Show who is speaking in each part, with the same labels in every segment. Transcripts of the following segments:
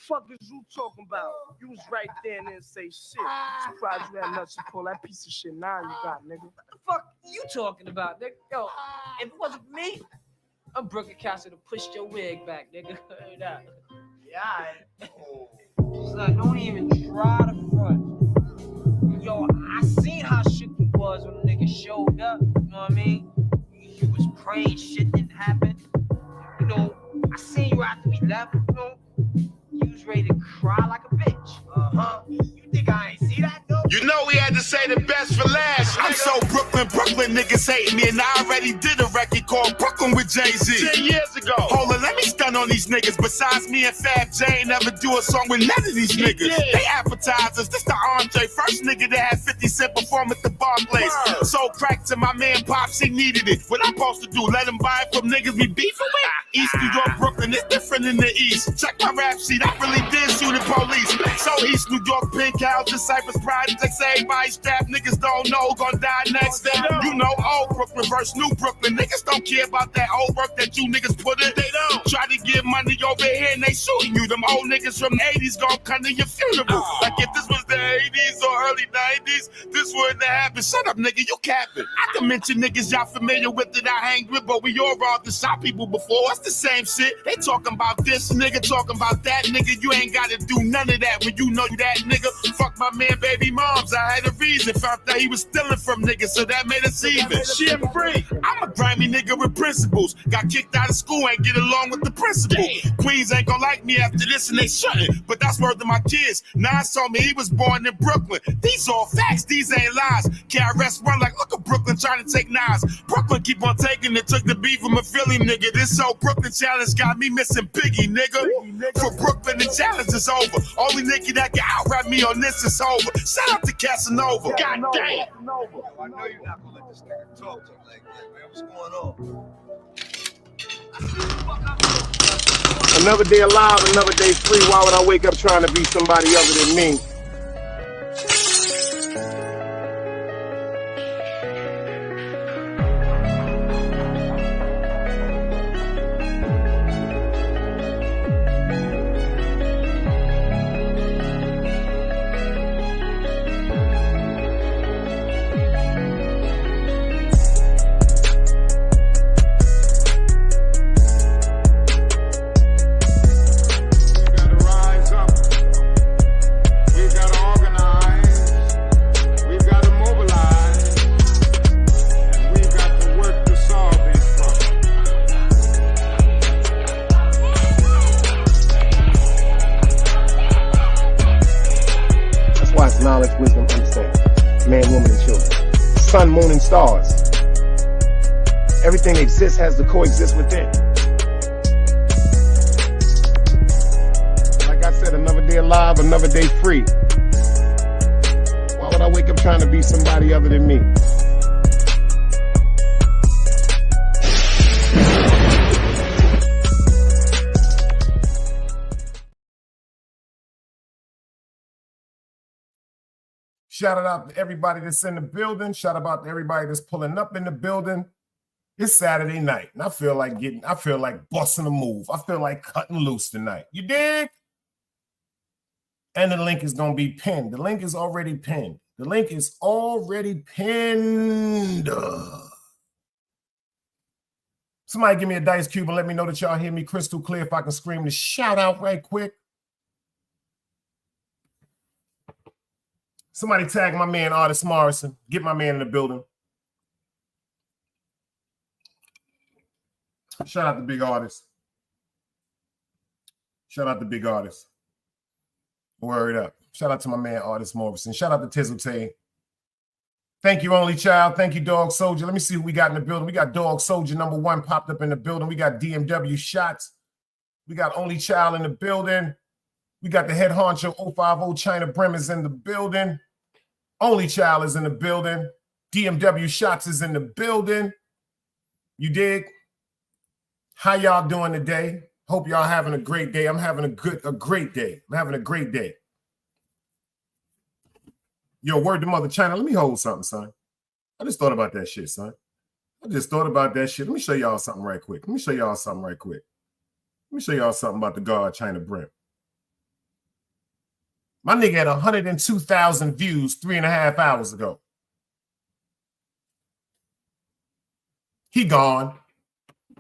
Speaker 1: Fuck is you talking about? You was right there and didn't say shit. Surprised you had nuts to pull that piece of shit now you got, nigga.
Speaker 2: What the fuck you talking about, nigga? Yo, if it wasn't for me, I'm Brooklyn Castle to push your wig back, nigga. Yeah. Son, don't even try to front. Yo, I seen how shook you was when the nigga showed up. You know what I mean? You was praying shit didn't happen. You know, I seen you after we left. You know, you was ready to cry like a bitch. You think I ain't see that though?
Speaker 3: You know we had to say the best for last. I'm so Brooklyn niggas hate me, and I already did a record called Brooklyn with Jay-Z 10 years ago. Hold on, let me stun on these niggas. Besides me and Fab J ain't never do a song with none of these niggas. They appetizers, this the Andre, first nigga that had 50 Cent perform at the Barclays. Sold crack to my man Pops, he needed it. What I'm supposed to do, let him buy it from niggas we beefing with? East New York, Brooklyn, it's different in the East. Check my rap sheet, I really did shoot at police. So East New York, Pink Houses, Cypress Projects, everybody strapped, niggas don't know, gonna die next day. You know, old Brooklyn versus New Brooklyn. Niggas don't care about that old work that you niggas put in. They don't. Try to get money over here and they shooting you. Them old niggas from the 80s gon' come to your funeral. Like if this was the 80s or early 90s, this wouldn't have happened. Shut up, nigga, you capping. I can mention niggas y'all familiar with that I hang with, but we all robbed the shop people before. It's the same shit. They talking about this, nigga, talking about that, nigga. You ain't gotta do none of that when you know that, nigga. Fuck my man, baby moms. I had a reason. Found out he was stealing from niggas, so that made us even. Shit free. I'm a grimy nigga with principles. Got kicked out of school, ain't get along with the principal. Queens ain't gonna like me after this and they shouldn't. But that's word to my kids. Nas told me he was born in Brooklyn. These all facts, these ain't lies. KRS One like, look at Brooklyn trying to take Nas. Brooklyn keep on taking it, took the beat from a Philly nigga. This whole Brooklyn challenge got me missing Biggie, nigga. For Brooklyn, the challenge is over. Only nigga that can out-rap me on this is over. Shout out to Casanova. God damn.
Speaker 4: I know you're not gonna let this nigga talk to you like that, man. What's going on?
Speaker 1: Another day alive, another day free. Why would I wake up trying to be somebody other than me? Knowledge, wisdom, understanding. Man, woman, and children. Sun, moon, and stars. Everything exists has to coexist within. Like I said, another day alive, another day free. Why would I wake up trying to be somebody other than me? Shout out to everybody that's in the building. Shout out to everybody that's pulling up in the building. It's Saturday night, and I feel like busting a move. I feel like cutting loose tonight. You dig? And the link is going to be pinned. The link is already pinned. The link is already pinned. Somebody give me a dice cube and let me know that y'all hear me crystal clear if I can scream the shout out right quick. Somebody tag my man, Artist Morrison. Get my man in the building. Shout out to Big Artist. Shout out to Big Artist. Word up. Shout out to my man, Artist Morrison. Shout out to Tizzle Tay. Thank you, Only Child. Thank you, Dog Soldier. Let me see who we got in the building. We got Dog Soldier #1 popped up in the building. We got DMW Shots. We got Only Child in the building. We got the head honcho 050 China Brim is in the building. Only Child is in the building. DMW Shots is in the building. You dig? How y'all doing today? Hope y'all having a great day. I'm having a great day. I'm having a great day. Yo, word to Mother China. Let me hold something, son. I just thought about that shit, son. I just thought about that shit. Let me show y'all something right quick. Let me show y'all something right quick. Let me show y'all something about the God China Brim. My nigga had 102,000 views 3.5 hours ago. He gone.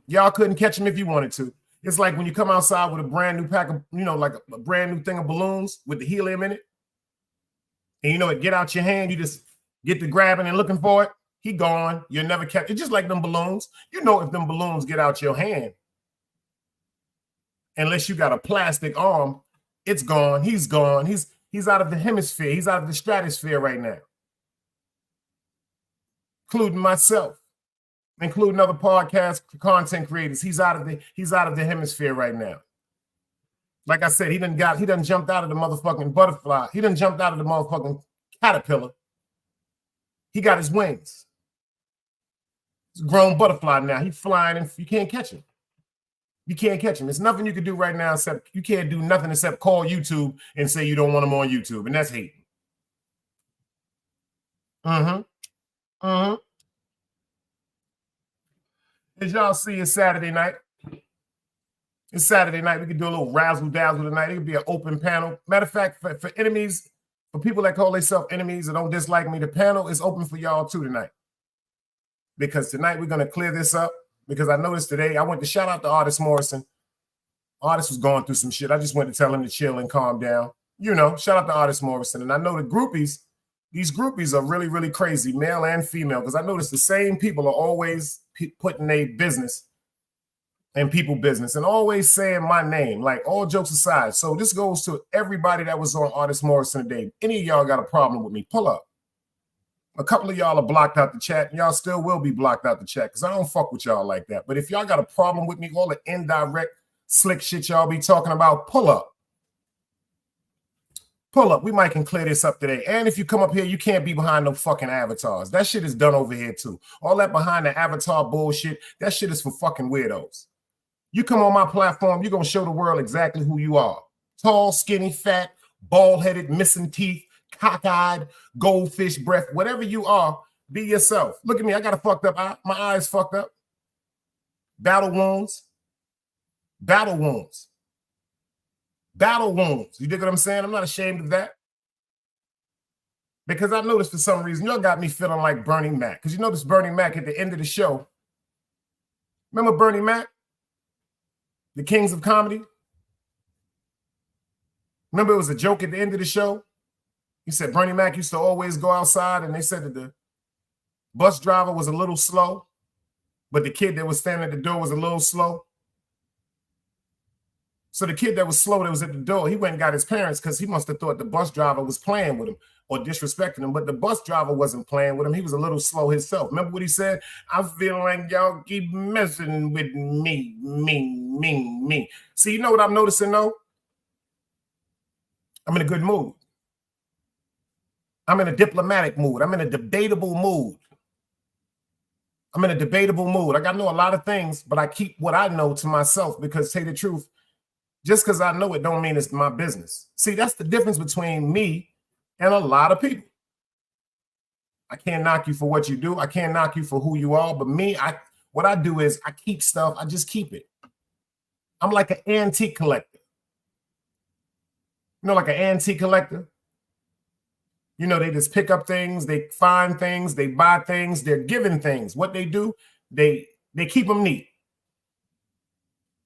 Speaker 1: Y'all couldn't catch him if you wanted to. It's like when you come outside with a brand new pack of, like a brand new thing of balloons with the helium in it. And it get out your hand, you just get to grabbing and looking for it. He gone. You'll never catch it. Just like them balloons. If them balloons get out your hand, unless you got a plastic arm, it's gone. He's gone. He's out of the hemisphere. He's out of the stratosphere right now. Including myself, including other podcast content creators. He's out of the hemisphere right now. Like I said, he done jumped out of the motherfucking butterfly. He done jumped out of the motherfucking caterpillar. He got his wings. He's a grown butterfly now. He's flying and you can't catch him. You can't catch him. There's nothing you can do right now except you can't do nothing except call YouTube and say you don't want him on YouTube. And that's hate. As y'all see, it's Saturday night. It's Saturday night. We can do a little razzle-dazzle tonight. It could be an open panel. Matter of fact, for enemies, for people that call themselves enemies and don't dislike me, the panel is open for y'all too tonight. Because tonight we're going to clear this up. Because I noticed today, I went to shout out to Artist Morrison. Artist was going through some shit. I just went to tell him to chill and calm down. Shout out to Artist Morrison. And I know the groupies, these groupies are really, really crazy, male and female. Because I noticed the same people are always putting their business and people business and always saying my name, like all jokes aside. So this goes to everybody that was on Artist Morrison today. Any of y'all got a problem with me, pull up. A couple of y'all are blocked out the chat, and y'all still will be blocked out the chat because I don't fuck with y'all like that. But if y'all got a problem with me, all the indirect slick shit y'all be talking about, pull up. Pull up. We might can clear this up today. And if you come up here, you can't be behind no fucking avatars. That shit is done over here too. All that behind the avatar bullshit, that shit is for fucking weirdos. You come on my platform, you're going to show the world exactly who you are. Tall, skinny, fat, bald-headed, missing teeth, cockeyed, goldfish breath, whatever you are, be yourself. Look at me. I got a fucked up eye. My eye is fucked up. Battle wounds. Battle wounds. Battle wounds. You dig what I'm saying? I'm not ashamed of that. Because I noticed for some reason, y'all got me feeling like Bernie Mac. Because you notice Bernie Mac at the end of the show. Remember Bernie Mac? The Kings of Comedy? Remember it was a joke at the end of the show? He said Bernie Mac used to always go outside and they said that the bus driver was a little slow, but the kid that was standing at the door was a little slow. So the kid that was slow that was at the door, he went and got his parents because he must have thought the bus driver was playing with him or disrespecting him, but the bus driver wasn't playing with him. He was a little slow himself. Remember what he said? I feel like y'all keep messing with me. See, you know what I'm noticing though? I'm in a good mood. I'm in a diplomatic mood. I'm in a debatable mood. I know a lot of things, but I keep what I know to myself because, tell you the truth, just because I know it don't mean it's my business. See, that's the difference between me and a lot of people. I can't knock you for what you do. I can't knock you for who you are. But me, what I do is I keep stuff. I just keep it. I'm like an antique collector. Like an antique collector? They just pick up things, they find things, they buy things, they're given things. What they do, they keep them neat.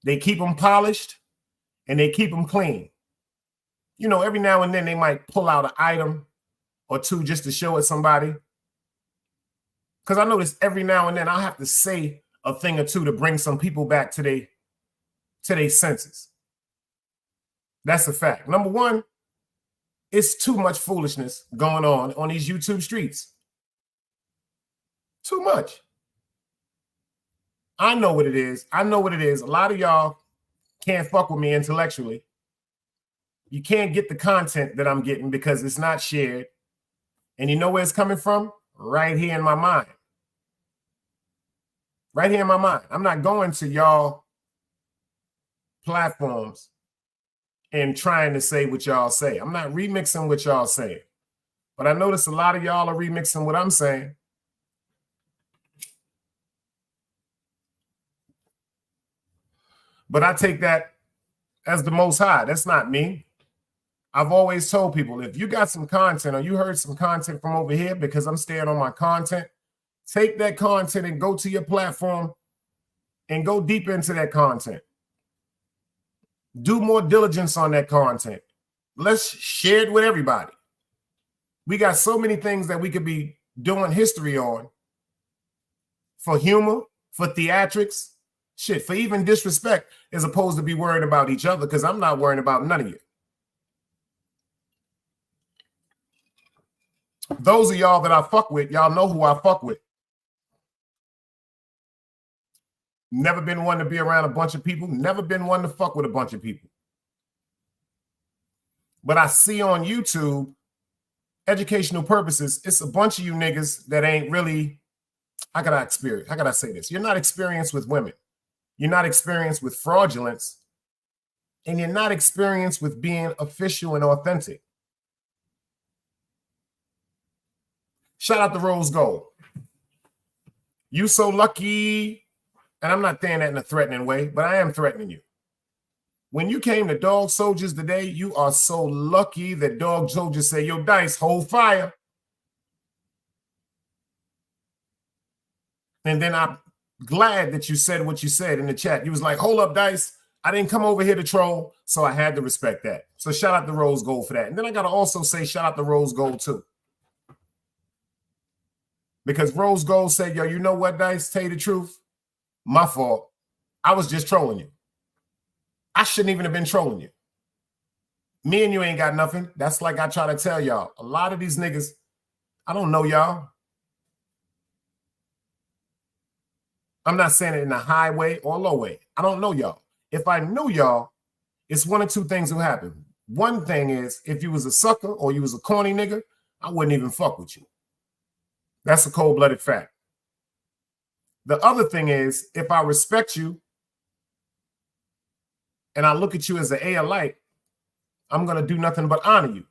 Speaker 1: They keep them polished and they keep them clean. Every now and then they might pull out an item or two just to show it somebody. Because I notice every now and then I'll have to say a thing or two to bring some people back to their senses. That's a fact. Number one, it's too much foolishness going on these YouTube streets. Too much. I know what it is. A lot of y'all can't fuck with me intellectually. You can't get the content that I'm getting because it's not shared. And you know where it's coming from? Right here in my mind. Right here in my mind. I'm not going to y'all platforms and trying to say what y'all say. I'm not remixing what y'all say. But I notice a lot of y'all are remixing what I'm saying. But I take that as the Most High. That's not me. I've always told people, if you got some content or you heard some content from over here, because I'm staying on my content, take that content and go to your platform and go deep into that content. Do more diligence on that content. Let's share it with everybody. We got so many things that we could be doing history on for humor, for theatrics, shit, for even disrespect, as opposed to be worried about each other, because I'm not worrying about none of you. Those of y'all that I fuck with, y'all know who I fuck with. Never been one to be around a bunch of people. Never been one to fuck with a bunch of people. But I see on YouTube, educational purposes, it's a bunch of you niggas that ain't really, how can I say this? You're not experienced with women. You're not experienced with fraudulence. And you're not experienced with being official and authentic. Shout out to Rose Gold. You so lucky. And I'm not saying that in a threatening way, but I am threatening you. When you came to Dog Soldiers today, you are so lucky that Dog Soldiers say, yo, Dice, hold fire. And then I'm glad that you said what you said in the chat. You was like, hold up, Dice. I didn't come over here to troll, so I had to respect that. So shout out to Rose Gold for that. And then I got to also say shout out to Rose Gold too. Because Rose Gold said, yo, you know what, Dice? Tell you the truth. My fault. I was just trolling you. I shouldn't even have been trolling you. Me and you ain't got nothing. That's like I try to tell y'all. A lot of these niggas, I don't know y'all. I'm not saying it in a high way or low way. I don't know y'all. If I knew y'all, it's one of two things will happen. One thing is, if you was a sucker or you was a corny nigga, I wouldn't even fuck with you. That's a cold-blooded fact. The other thing is, if I respect you and I look at you as an A alike, I'm going to do nothing but honor you.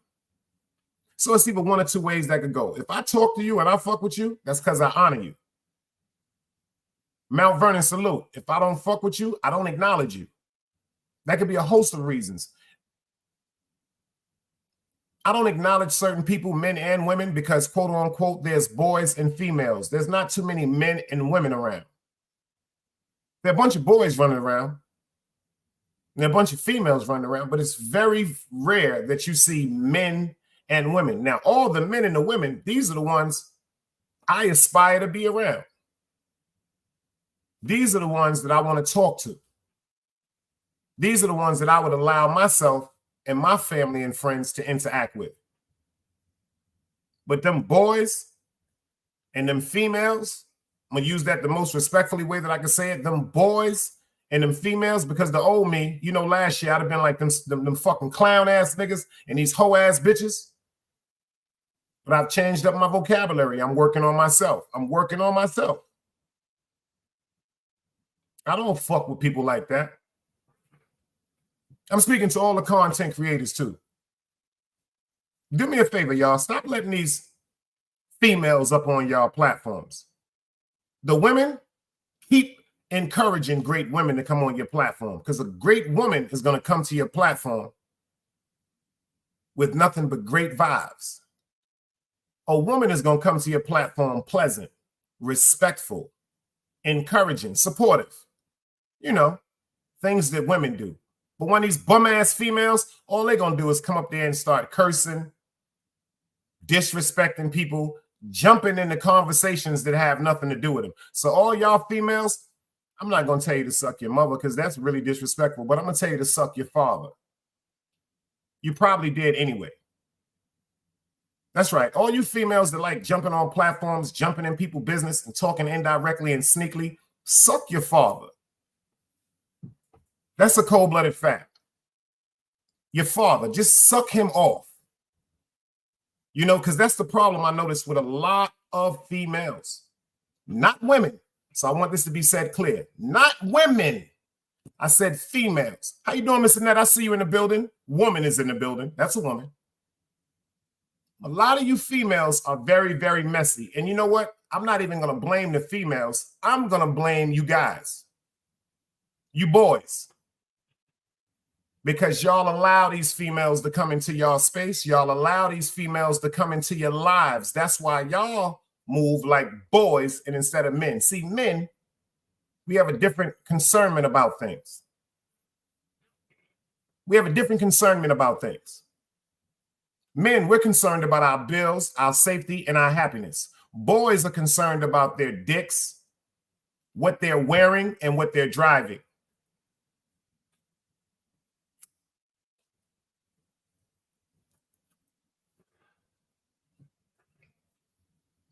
Speaker 1: So it's either one or two ways that could go. If I talk to you and I fuck with you, that's because I honor you. Mount Vernon salute. If I don't fuck with you, I don't acknowledge you. That could be a host of reasons. I don't acknowledge certain people, men and women, because quote unquote, there's boys and females. There's not too many men and women around. There are a bunch of boys running around. And there are a bunch of females running around, but it's very rare that you see men and women. Now, all the men and the women, these are the ones I aspire to be around. These are the ones that I want to talk to. These are the ones that I would allow myself and my family and friends to interact with. But them boys and them females, I'm going to use that the most respectfully way that I can say it, them boys and them females, because the old me, you know, last year I'd have been like them fucking clown ass niggas and these hoe ass bitches. But I've changed up my vocabulary. I'm working on myself. I'm working on myself. I don't fuck with people like that. I'm speaking to all the content creators too. Do me a favor, y'all. Stop letting these females up on y'all platforms. The women, keep encouraging great women to come on your platform, because a great woman is going to come to your platform with nothing but great vibes. A woman is going to come to your platform pleasant, respectful, encouraging, supportive. You know, things that women do. But when these bum-ass females, all they're going to do is come up there and start cursing, disrespecting people, jumping into conversations that have nothing to do with them. So all y'all females, I'm not going to tell you to suck your mother because that's really disrespectful, but I'm going to tell you to suck your father. You probably did anyway. That's right. All you females that like jumping on platforms, jumping in people's business and talking indirectly and sneakily, suck your father. That's a cold-blooded fact. Your father, just suck him off. You know, because that's the problem I noticed with a lot of females. Not women. So I want this to be said clear. Not women. I said females. How you doing, Mr. Nett? I see you in the building. Woman is in the building. That's a woman. A lot of you females are very, very messy. And you know what? I'm not even going to blame the females. I'm going to blame you guys. You boys. because y'all allow these females to come into y'all space. Y'all allow these females to come into your lives. That's why y'all move like boys and instead of men. See, men, we have a different concernment about things. We have a different concernment about things. Men, we're concerned about our bills, our safety, and our happiness. Boys are concerned about their dicks, what they're wearing, and what they're driving.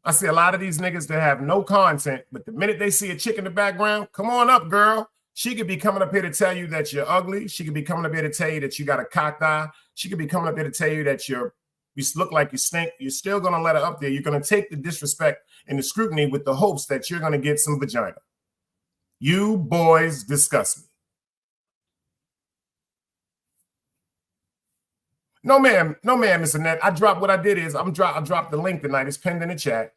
Speaker 1: I see a lot of these niggas that have no content, but the minute they see a chick in the background, come on up, girl. She could be coming up here to tell you that you're ugly. She could be coming up here to tell you that you got a cocked eye. She could be coming up here to tell you that you look like you stink. You're still going to let her up there. You're going to take the disrespect and the scrutiny with the hopes that you're going to get some vagina. You boys disgust me. No, ma'am. No, ma'am, Miss Annette. What I did is I dropped the link tonight. It's pinned in the chat.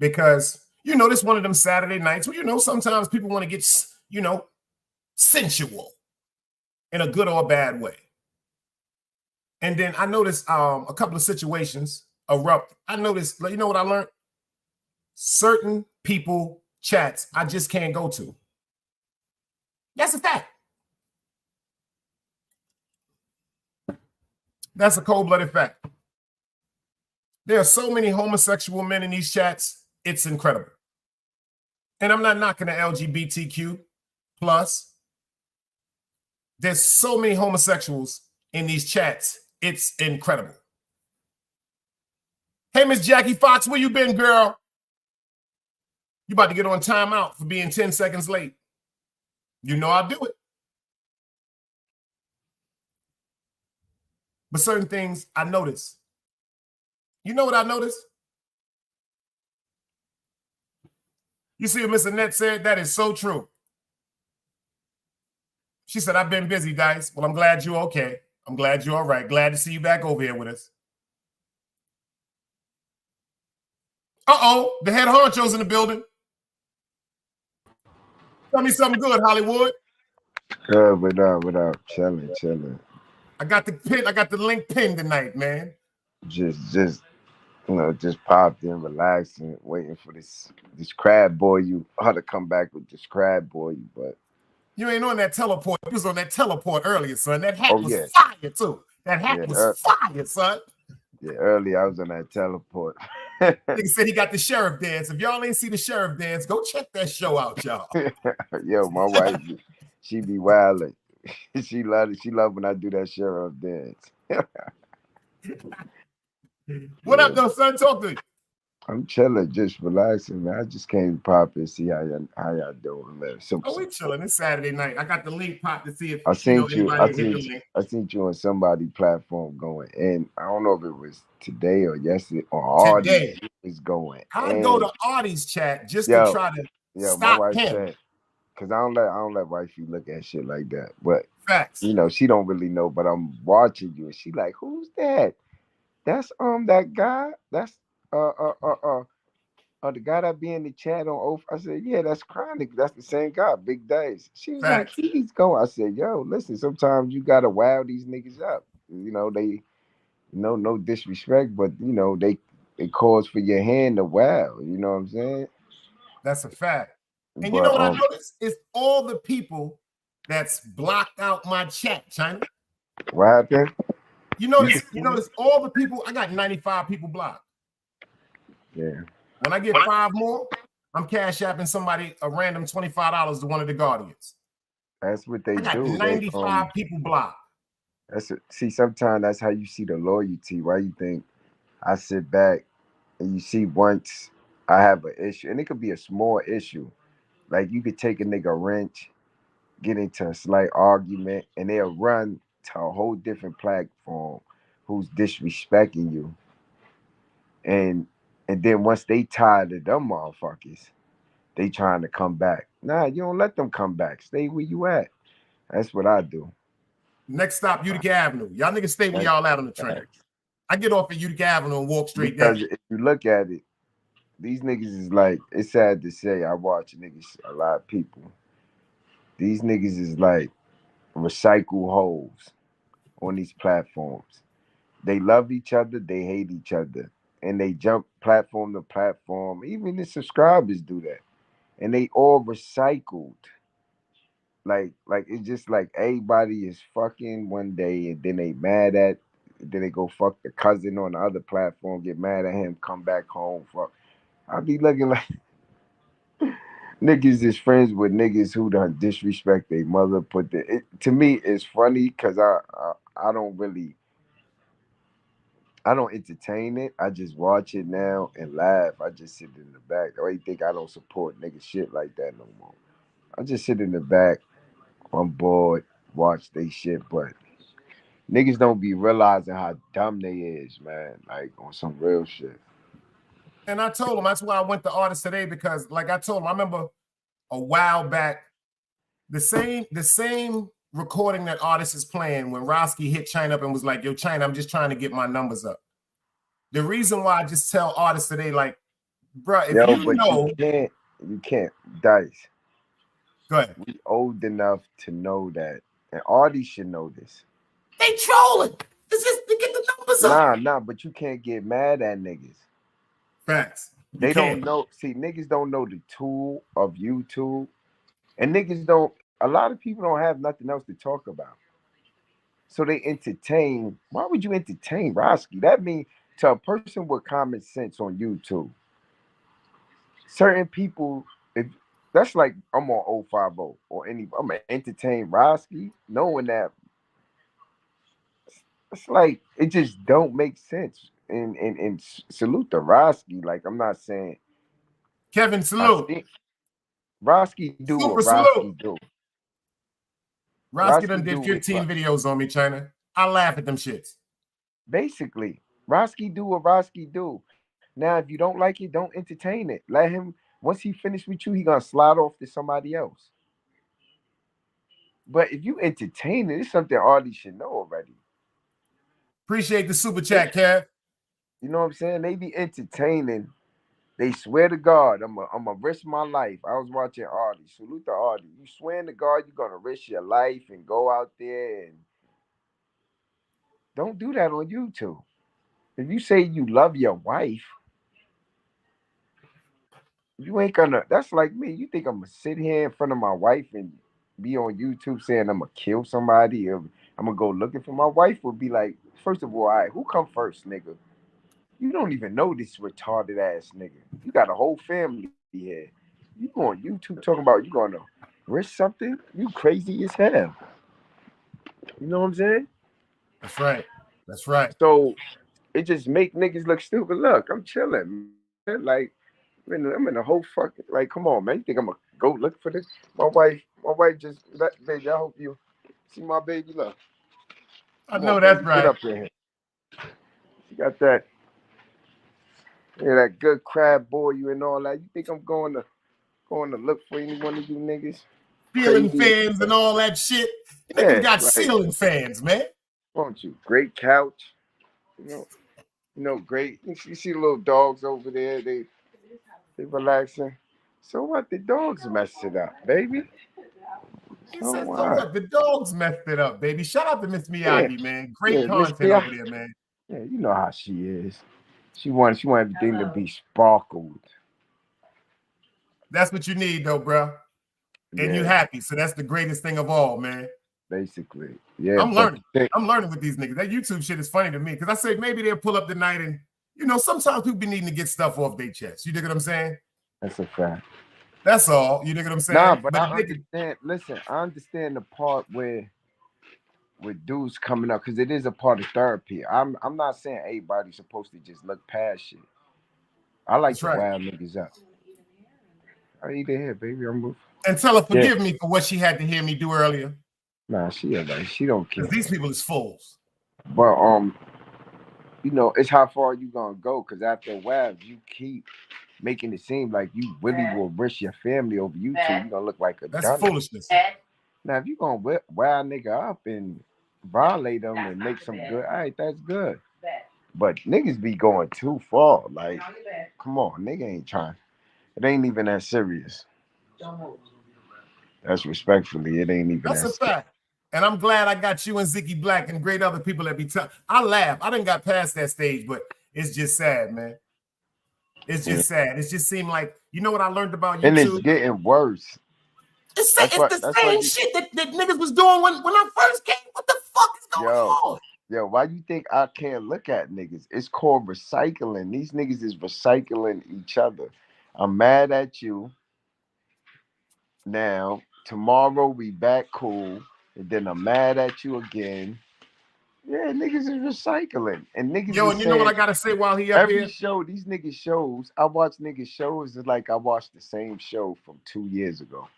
Speaker 1: Because, you know, this one of them Saturday nights where, you know, sometimes people want to get, you know, sensual in a good or a bad way. And then I noticed a couple of situations erupt. I noticed, you know what I learned? Certain people chats I just can't go to. That's a fact. That's a cold-blooded fact. There are so many homosexual men in these chats. It's incredible. And I'm not knocking the LGBTQ plus. There's so many homosexuals in these chats. It's incredible. Hey, Miss Jackie Fox, where you been, girl? You about to get on timeout for being 10 seconds late. You know I'll do it. But certain things I notice. You know what I noticed? You see what Miss Annette said? That is so true. She said, I've been busy, Dice. Well, I'm glad you're okay. I'm glad you're all right. Glad to see you back over here with us. Uh-oh, the head honcho's in the building. Tell me something good, Hollywood.
Speaker 5: Good, without chilling.
Speaker 1: I got the link pinned tonight, man.
Speaker 5: Just you know, just popped in, relaxing, waiting for this crab boy you ought to come back with this crab boy you, but
Speaker 1: you ain't on that teleport. You was on that teleport earlier, son. That hat was
Speaker 5: yeah.
Speaker 1: fire too. That hat was fire, son.
Speaker 5: Yeah, earlier I was on that teleport.
Speaker 1: Nigga said he got the sheriff dance. If y'all ain't see the sheriff dance, go check that show out, y'all.
Speaker 5: Yo, my wife, she be wilding. She love when I do that sheriff dance.
Speaker 1: What up, though, son? Talk to you.
Speaker 5: I'm chilling, just relaxing, man. I just came to pop and see how y'all doing, man.
Speaker 1: We chilling. It's Saturday night. I got the link popped to see if
Speaker 5: I seen you on somebody platform going, and I don't know if it was today or yesterday or Artie is going.
Speaker 1: I go to Artie's chat just to try to stop
Speaker 5: my wife
Speaker 1: him.
Speaker 5: said, because I don't let wifey look at shit like that. But
Speaker 1: facts.
Speaker 5: You know, she don't really know, but I'm watching you and she like, who's that? That's that guy. That's the guy that be in the chat on Oath. I said, yeah, that's Chronic. That's the same guy, Big Days. She was like, he's going. I said, yo, listen, sometimes you gotta wow these niggas up. You know, they no disrespect, but you know, they cause for your hand to wow. You know what I'm saying?
Speaker 1: That's a fact. And you know what I noticed? It's all the people that's blocked out my chat, China.
Speaker 5: What happened?
Speaker 1: You notice all the people. I got 95 people blocked.
Speaker 5: Yeah.
Speaker 1: When I get 5 more, I'm cash apping somebody a random $25 to one of the Guardians.
Speaker 5: That's what they
Speaker 1: I got
Speaker 5: do.
Speaker 1: 95 people blocked.
Speaker 5: See, sometimes that's how you see the loyalty. Why you think I sit back and you see once I have an issue, and it could be a small issue. Like you could take a nigga wrench, get into a slight argument, and they'll run to a whole different platform who's disrespecting you. And then once they tired of them motherfuckers, they trying to come back. Nah, you don't let them come back. Stay where you at. That's what I do.
Speaker 1: Next stop, Utica Avenue. Y'all niggas stay where y'all at on the train. I get off at Utica Avenue and walk straight down.
Speaker 5: Because if you look at it, these niggas is like, it's sad to say, I watch niggas, a lot of people. These niggas is like, recycle hoes on these platforms. They love each other, they hate each other, and they jump platform to platform. Even the subscribers do that, and they all recycled. Like it's just like everybody is fucking one day, and then they mad at, then they go fuck the cousin on the other platform, get mad at him, come back home, fuck. I be looking like niggas is friends with niggas who done disrespect their mother. To me, it's funny because I don't really. I don't entertain it. I just watch it now and laugh. I just sit in the back. I think I don't support nigga shit like that no more. I just sit in the back. I'm bored. Watch they shit, but niggas don't be realizing how dumb they is, man. Like on some real shit.
Speaker 1: And I told him that's why I went to artists today, because like I told him, I remember a while back, the same recording that artist is playing when Roski hit China up and was like, yo, China, I'm just trying to get my numbers up. The reason why I just tell artists today, like, bro, if you know,
Speaker 5: you can't, Dice.
Speaker 1: Go ahead.
Speaker 5: We old enough to know that, and artists should know this.
Speaker 1: They trolling. It's just to get the numbers up.
Speaker 5: Nah, but you can't get mad at niggas.
Speaker 1: Facts.
Speaker 5: They don't know. See, niggas don't know the tool of YouTube, and niggas don't. A lot of people don't have nothing else to talk about, so they entertain. Why would you entertain Roski? That means to a person with common sense on YouTube, certain people, if that's like I'm on 050 or any, I'm gonna entertain Roski, knowing that it's like it just don't make sense. And salute to Roski. Like I'm not saying
Speaker 1: Kevin, salute.
Speaker 5: Roski do
Speaker 1: Super
Speaker 5: what Roski do.
Speaker 1: Roski done did 15 videos on me, China. I laugh at them shits.
Speaker 5: Basically, Roski do what Roski do. Now, if you don't like it, don't entertain it. Let him, once he finished with you, he gonna slide off to somebody else. But if you entertain it, it's something artists should know already.
Speaker 1: Appreciate the super chat, Kev.
Speaker 5: You know what I'm saying? They be entertaining. They swear to God, I'm gonna risk my life. I was watching Artie. Salute to Artie. You swear to God, you're gonna risk your life and go out there and don't do that on YouTube. If you say you love your wife, you ain't gonna. That's like me. You think I'm gonna sit here in front of my wife and be on YouTube saying I'm gonna kill somebody, or I'm gonna go looking for my wife? Would be like, first of all, all right, who come first, nigga? You don't even know this retarded ass nigga. You got a whole family here. You go on YouTube talking about you gonna risk something? You crazy as hell. You know what I'm saying?
Speaker 1: That's right. That's right.
Speaker 5: So it just make niggas look stupid. Look, I'm chilling, man. Like I'm in a whole fucking, like, come on, man. You think I'm gonna go look for this? My wife just, baby, I hope you see my baby. Look.
Speaker 1: I know that's right.
Speaker 5: Get up there. She got that. Yeah, that good crab boy, you and all that. You think I'm going to look for any one of you niggas?
Speaker 1: Ceiling fans and all that shit. You niggas got ceiling fans, man.
Speaker 5: Won't you? Great couch. You know, great. You see the little dogs over there. They relaxing. So what? The dogs messed it up, baby.
Speaker 1: He said, so what? The dogs messed it up, baby. Shout out to Miss Miyagi, man. Great content over there, man.
Speaker 5: Yeah, you know how she is. She wants everything to be sparkled.
Speaker 1: That's what you need, though, bro. And you happy. So that's the greatest thing of all, man.
Speaker 5: Basically. Yeah.
Speaker 1: I'm learning. I'm learning with these niggas. That YouTube shit is funny to me. Because I say maybe they'll pull up tonight and, sometimes people be needing to get stuff off their chest. You dig what I'm saying?
Speaker 5: That's a fact.
Speaker 1: That's all. You dig what I'm saying?
Speaker 5: Nah, but I understand. Listen, I understand the part where with dudes coming up, because it is a part of therapy. I'm not saying everybody's supposed to just look past shit. I like to wild niggas up. I eat it here, baby.
Speaker 1: And tell her forgive me for what she had to hear me do earlier.
Speaker 5: Nah, she don't care.
Speaker 1: These people is fools.
Speaker 5: But it's how far you gonna go, because after a while, if you keep making it seem like you really will risk your family over YouTube, you're gonna look like a
Speaker 1: That's foolishness.
Speaker 5: Now, if you're gonna wild nigga up and violate them and make some good, all right, that's good. But niggas be going too far. Like, come on, nigga ain't trying. It ain't even that serious. That's respectfully, it ain't even
Speaker 1: That's a fact. And I'm glad I got you and Zicky Black and great other people that be tough. I laugh. I done got past that stage, but it's just sad, man. It's just sad. It just seemed like, you know what I learned about YouTube?
Speaker 5: And it's getting worse.
Speaker 1: It's the same shit that niggas was doing when I first came. What the fuck is going on?
Speaker 5: Yo, why you think I can't look at niggas? It's called recycling. These niggas is recycling each other. I'm mad at you. Now, tomorrow we back cool. And then I'm mad at you again. Yeah, niggas is recycling. And niggas
Speaker 1: Yo, and you know what I gotta say while he up here?
Speaker 5: Every show, these niggas shows, I watch niggas shows, it's like I watched the same show from 2 years ago.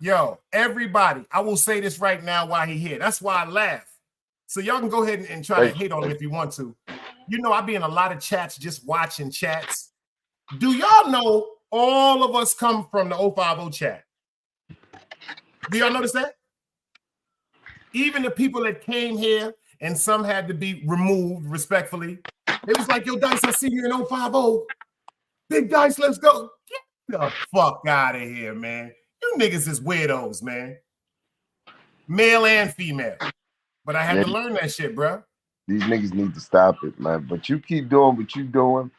Speaker 1: Yo, everybody, I will say this right now while he here. That's why I laugh. So y'all can go ahead and try to hate on him if you want to. You know, I be in a lot of chats just watching chats. Do y'all know all of us come from the 050 chat? Do y'all notice that? Even the people that came here and some had to be removed respectfully. It was like, yo, Dice, I see you in 050. Big Dice, let's go. Get the fuck out of here, man. You niggas is weirdos, man. Male and female. But I had to learn that shit, bro.
Speaker 5: These niggas need to stop it, man. But you keep doing what you doing.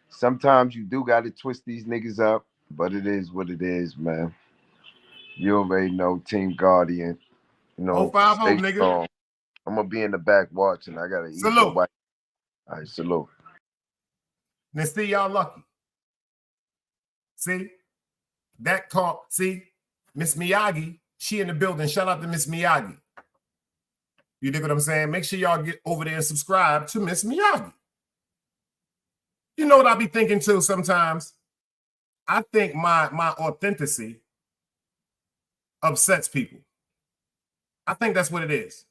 Speaker 5: Sometimes you do got to twist these niggas up, but it is what it is, man. You already know, Team Guardian. You know,
Speaker 1: 050, nigga.
Speaker 5: Strong. I'm going to be in the back watching. I got to eat.
Speaker 1: Salute.
Speaker 5: All right, salute.
Speaker 1: Now, see, y'all lucky. See? That call, see? Miss Miyagi, she in the building. Shout out to Miss Miyagi. You dig what I'm saying? Make sure y'all get over there and subscribe to Miss Miyagi. You know what I be thinking too sometimes? I think my authenticity upsets people. I think that's what it is.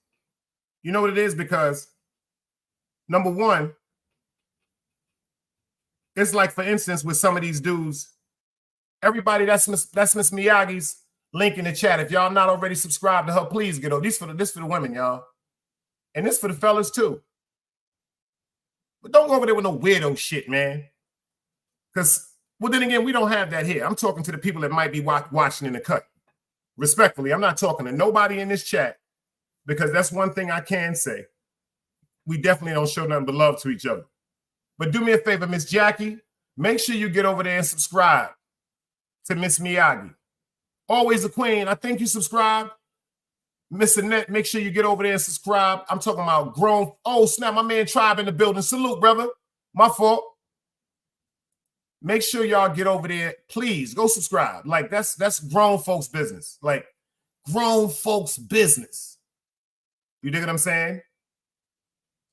Speaker 1: You know what it is? Because number one, it's like, for instance, with some of these dudes, everybody that's Miss Miyagi's link in the chat. If y'all not already subscribed to her, please get over. This for the women, y'all. And this for the fellas too. But don't go over there with no weirdo shit, man. Because, well, then again, we don't have that here. I'm talking to the people that might be watching in the cut. Respectfully, I'm not talking to nobody in this chat, because that's one thing I can say. We definitely don't show nothing but love to each other. But do me a favor, Miss Jackie, make sure you get over there and subscribe to Miss Miyagi. Always a queen. I think you subscribe. Miss Annette, make sure you get over there and subscribe. I'm talking about grown. Oh, snap, my man Tribe in the building. Salute, brother. My fault. Make sure y'all get over there. Please go subscribe. Like, that's grown folks' business. Like, grown folks' business. You dig what I'm saying?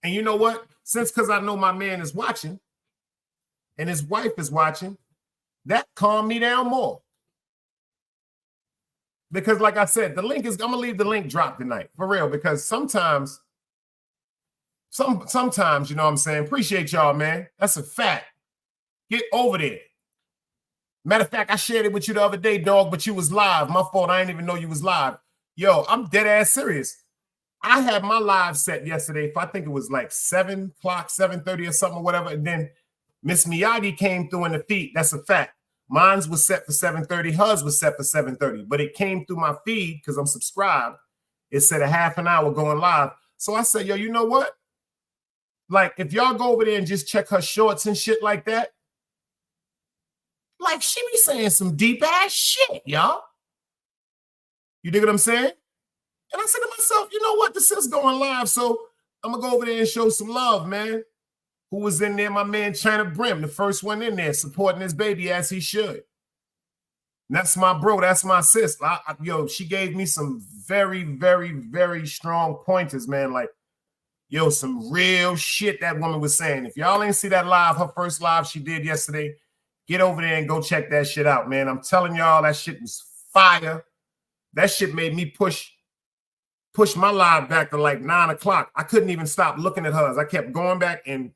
Speaker 1: And you know what? Because I know my man is watching and his wife is watching, that calmed me down more. Because like I said, I'm going to leave the link drop tonight, for real, because sometimes, you know what I'm saying? Appreciate y'all, man. That's a fact. Get over there. Matter of fact, I shared it with you the other day, dog, but you was live. My fault. I didn't even know you was live. Yo, I'm dead ass serious. I had my live set yesterday. I think it was like 7 o'clock, 7:30 or something or whatever. And then Miss Miyagi came through in the feed. That's a fact. Mine's was set for 7:30. Hers was set for 7:30. But it came through my feed because I'm subscribed. It said a half an hour going live. So I said, yo, you know what? Like, if y'all go over there and just check her shorts and shit like that, like, she be saying some deep ass shit, y'all. You dig what I'm saying? And I said to myself, you know what? This is going live, so I'm going to go over there and show some love, man. Who was in there? My man China Brim, the first one in there, supporting his baby as he should. And that's my bro. That's my sis. Yo, she gave me some very, very, very strong pointers, man. Like, yo, some real shit that woman was saying. If y'all ain't see that live, her first live she did yesterday, get over there and go check that shit out, man. I'm telling y'all, that shit was fire. That shit made me push my live back to like 9 o'clock. I couldn't even stop looking at hers. I kept going back and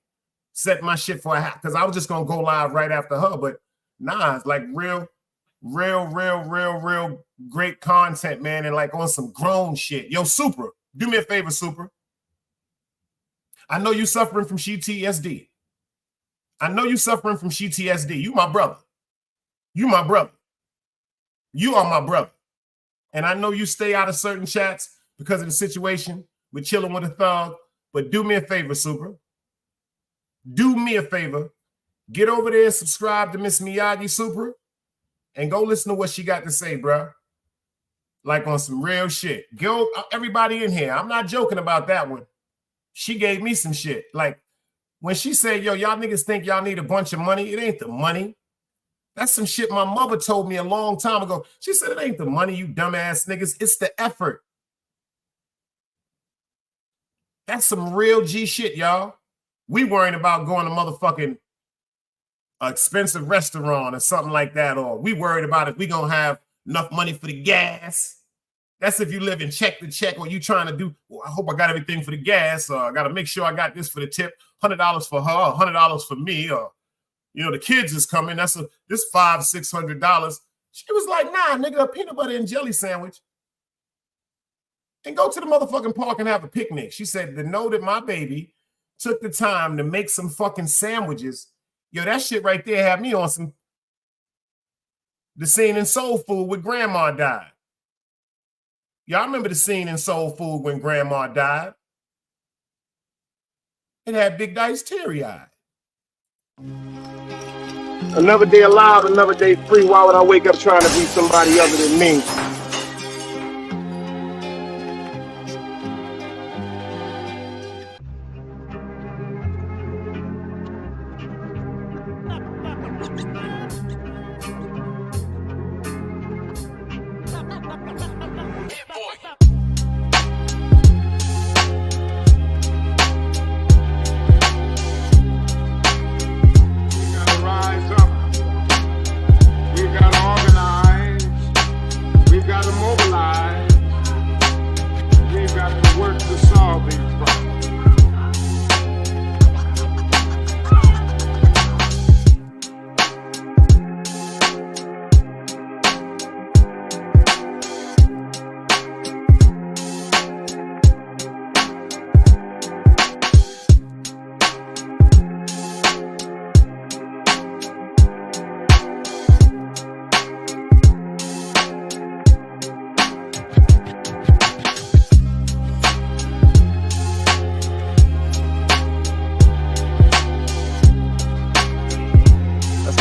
Speaker 1: set my shit for a half because I was just gonna go live right after her. But nah, it's like real great content, man, and like on some grown shit. Yo, Super, do me a favor, Super. I know you suffering from PTSD. I know you suffering from PTSD. You my brother. You my brother. You are my brother. And I know you stay out of certain chats because of the situation with chilling with a thug, but do me a favor, Super. Do me a favor. Get over there, subscribe to Miss Miyagi, Super, and go listen to what she got to say, bro. Like on some real shit. Go, everybody in here. I'm not joking about that one. She gave me some shit. Like when she said, yo, y'all niggas think y'all need a bunch of money. It ain't the money. That's some shit my mother told me a long time ago. She said, it ain't the money, you dumbass niggas. It's the effort. That's some real G shit, y'all. We worrying about going to motherfucking expensive restaurant or something like that, or we worried about if we gonna have enough money for the gas. That's if you live in check to check, or you trying to do, well, I hope I got everything for the gas, or I got to make sure I got this for the tip, $100 for her, $100 for me, or, you know, the kids is coming. That's this $500-600. She was like, nah, nigga, a peanut butter and jelly sandwich. And go to the motherfucking park and have a picnic. She said, to know that my baby took the time to make some fucking sandwiches, yo, that shit right there had me on some, the scene in Soul Food when Grandma died. Y'all remember the scene in Soul Food when Grandma died? It had Big Dice teary-eyed.
Speaker 6: Another day alive, another day free. Why would I wake up trying to be somebody other than me?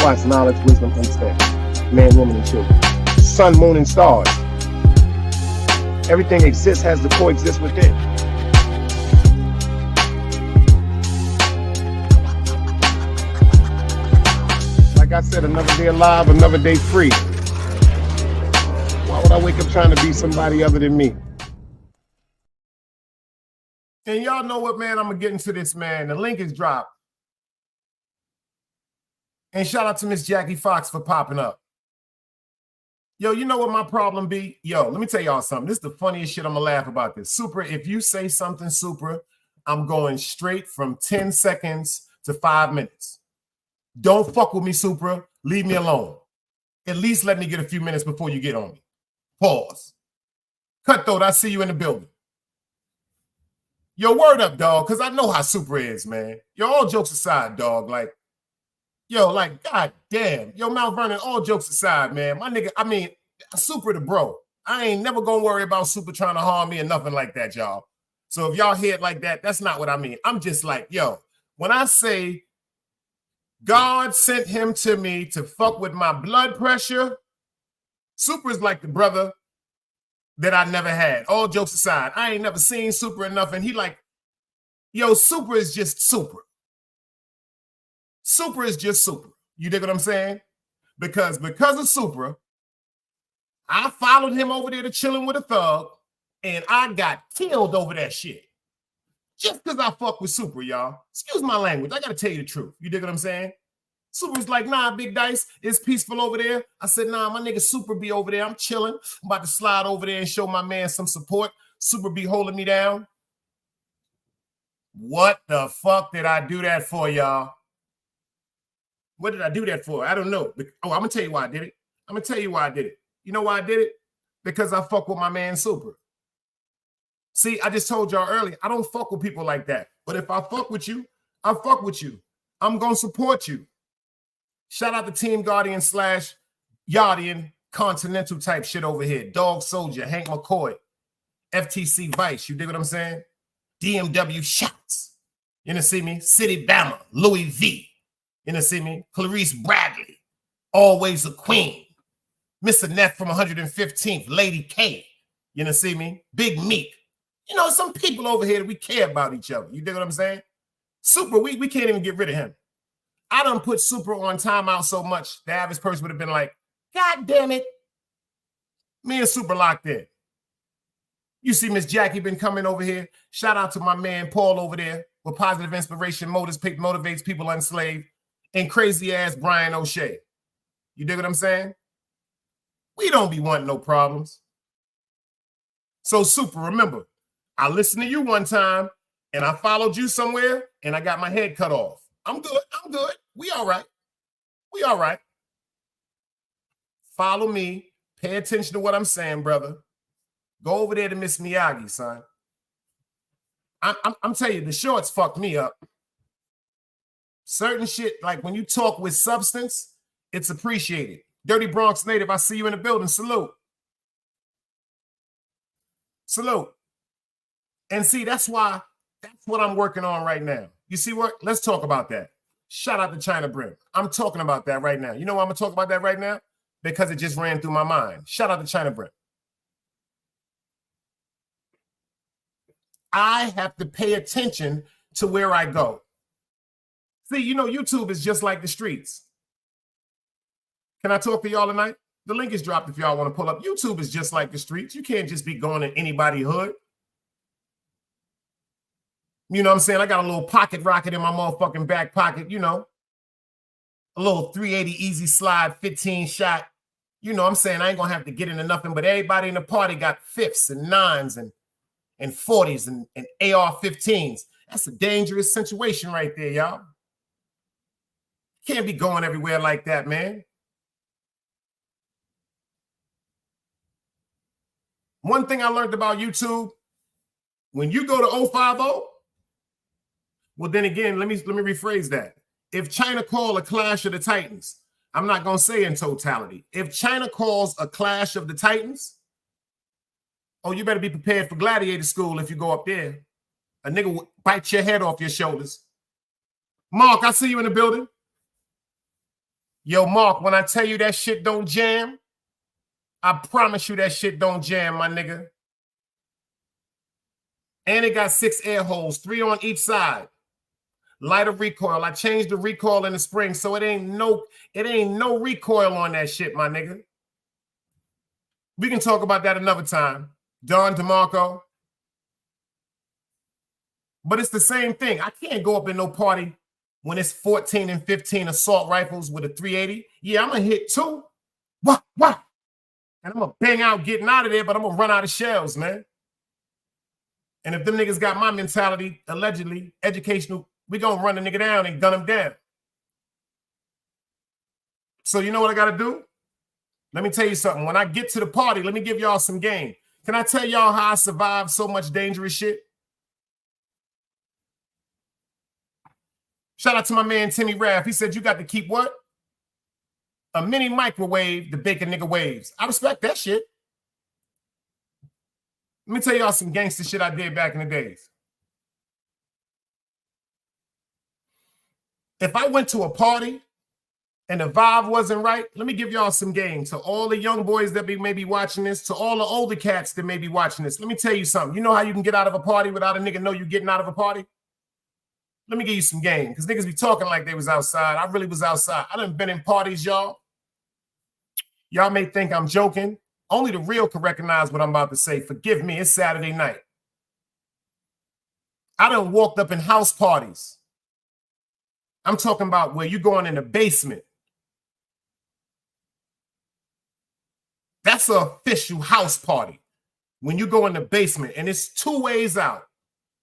Speaker 6: It's knowledge, wisdom, understanding. Man, woman, and children. Sun, moon, and stars. Everything exists, has to coexist within. Like I said, another day alive, another day free. Why would I wake up trying to be somebody other than me?
Speaker 1: And y'all know what, man? I'm going to get into this, man. The link is dropped. And shout out to Miss Jackie Fox for popping up. Yo, you know what my problem be? Yo, let me tell y'all something. This is the funniest shit. I'm going to laugh about this. Super, if you say something super, I'm going straight from 10 seconds to 5 minutes. Don't fuck with me, Super. Leave me alone. At least let me get a few minutes before you get on me. Pause. Cutthroat, I see you in the building. Yo, word up, dog, because I know how Super is, man. Yo, all jokes aside, dog, like, yo, like, god damn. Yo, Mount Vernon, all jokes aside, man. My nigga, I mean, Super the bro. I ain't never gonna worry about Super trying to harm me or nothing like that, y'all. So if y'all hear it like that, that's not what I mean. I'm just like, yo, when I say God sent him to me to fuck with my blood pressure, Super's like the brother that I never had. All jokes aside, I ain't never seen Super enough, and he like, yo, Super is just Super. Super is just Super. You dig what I'm saying? Because of Super, I followed him over there to chilling with a thug, and I got killed over that shit. Just because I fuck with Super, y'all. Excuse my language. I got to tell you the truth. You dig what I'm saying? Super's like, nah, Big Dice, it's peaceful over there. I said, nah, my nigga Super be over there. I'm chilling. I'm about to slide over there and show my man some support. Super be holding me down. What the fuck did I do that for, y'all? What did I do that for? I don't know. Oh, I'm going to tell you why I did it. I'm going to tell you why I did it. You know why I did it? Because I fuck with my man Super. See, I just told y'all earlier, I don't fuck with people like that. But if I fuck with you, I fuck with you. I'm going to support you. Shout out to Team Guardian / Yardian continental type shit over here. Dog Soldier, Hank McCoy, FTC Vice. You dig what I'm saying? DMW Shots. You know, see me? City Bama, Louis V. You know, see me? Clarice Bradley, Always a Queen. Mr. Neff from 115th, Lady K. You know, see me? Big Meat. You know, some people over here that we care about each other. You dig what I'm saying? Super, we can't even get rid of him. I done put Super on timeout so much, the average person would have been like, God damn it. Me and Super locked in. You see Miss Jackie been coming over here. Shout out to my man Paul over there with Positive Inspiration motivates people unslaved, and crazy ass Brian O'Shea. You dig what I'm saying? We don't be wanting no problems. So Super, remember, I listened to you one time and I followed you somewhere and I got my head cut off. I'm good. I'm good. We all right. We all right. Follow me. Pay attention to what I'm saying, brother. Go over there to Miss Miyagi, son. I'm telling you, the shorts fucked me up. Certain shit, like when you talk with substance, it's appreciated. Dirty Bronx native, I see you in the building. Salute. Salute. And see, that's what I'm working on right now. You see what? Let's talk about that. Shout out to China Brim. I'm talking about that right now. You know why I'm going to talk about that right now? Because it just ran through my mind. Shout out to China Brim. I have to pay attention to where I go. See, you know, YouTube is just like the streets. Can I talk to y'all tonight? The link is dropped if y'all want to pull up. YouTube is just like the streets. You can't just be going in anybody's hood. You know what I'm saying? I got a little pocket rocket in my motherfucking back pocket, you know. A little 380 easy slide, 15 shot. You know what I'm saying? I ain't going to have to get into nothing, but everybody in the party got 5s and 9s and 40s and AR-15s. That's a dangerous situation right there, y'all. Can't be going everywhere like that, man. One thing I learned about YouTube, when you go to 050, well, then again, let me rephrase that. If China call a clash of the Titans, I'm not going to say in totality. If China calls a clash of the Titans, oh, you better be prepared for gladiator school if you go up there. A nigga will bite your head off your shoulders. Mark, I see you in the building. Yo, Mark, when I tell you that shit don't jam, I promise you that shit don't jam, my nigga. And it got 6 air holes, 3 on each side. Lighter recoil. I changed the recoil in the spring, so it ain't no recoil on that shit, my nigga. We can talk about that another time. Don DeMarco. But it's the same thing. I can't go up in no party when it's 14 and 15 assault rifles with a 380. Yeah, I'm going to hit 2. Wah. And I'm going to bang out getting out of there, but I'm going to run out of shells, man. And if them niggas got my mentality, allegedly, educational, we going to run the nigga down and gun him down. So you know what I got to do? Let me tell you something. When I get to the party, let me give y'all some game. Can I tell y'all how I survived so much dangerous shit? Shout out to my man, Timmy Raff. He said, you got to keep what? A mini microwave to bake a nigga waves. I respect that shit. Let me tell y'all some gangster shit I did back in the days. If I went to a party and the vibe wasn't right, let me give y'all some game. To all the young boys that may be watching this, to all the older cats that may be watching this, let me tell you something. You know how you can get out of a party without a nigga know you getting out of a party? Let me give you some game, because niggas be talking like they was outside. I really was outside. I done been in parties, y'all. Y'all may think I'm joking. Only the real can recognize what I'm about to say. Forgive me, it's Saturday night. I done walked up in house parties. I'm talking about where you going in the basement. That's an official house party. When you go in the basement, and it's 2 ways out.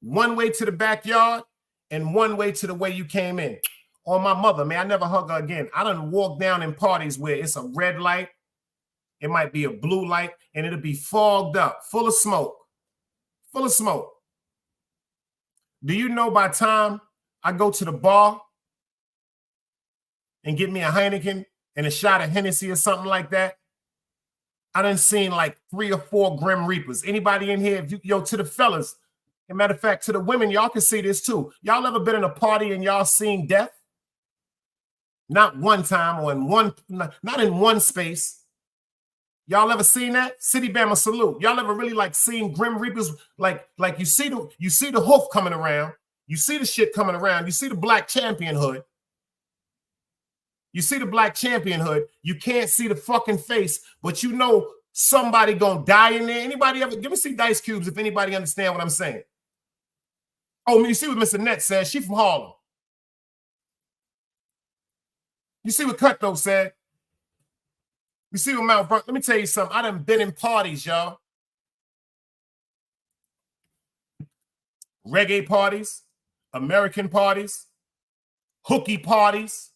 Speaker 1: One way to the backyard and one way to the way you came in. On my mother, man, I never hug her again. I done walked down in parties where it's a red light. It might be a blue light, and it'll be fogged up, full of smoke. Full of smoke. Do you know by the time I go to the bar and get me a Heineken and a shot of Hennessy or something like that, I done seen like 3 or 4 Grim Reapers. Anybody in here, to the fellas, as a matter of fact, to the women, y'all can see this too. Y'all ever been in a party and y'all seen death? Not one time or not in one space. Y'all ever seen that? City Bama salute. Y'all ever really like seen Grim Reapers? Like you see the hoof coming around. You see the shit coming around. You see the black champion hood. You see the black champion hood. You can't see the fucking face, but you know somebody gonna die in there. Anybody ever? Give me some dice cubes if anybody understand what I'm saying. Oh, you see what Mr. Net says? She from Harlem. You see what Cutthroat said? You see what Mount Brook? Let me tell you something. I done been in parties, y'all. Reggae parties, American parties, hooky parties.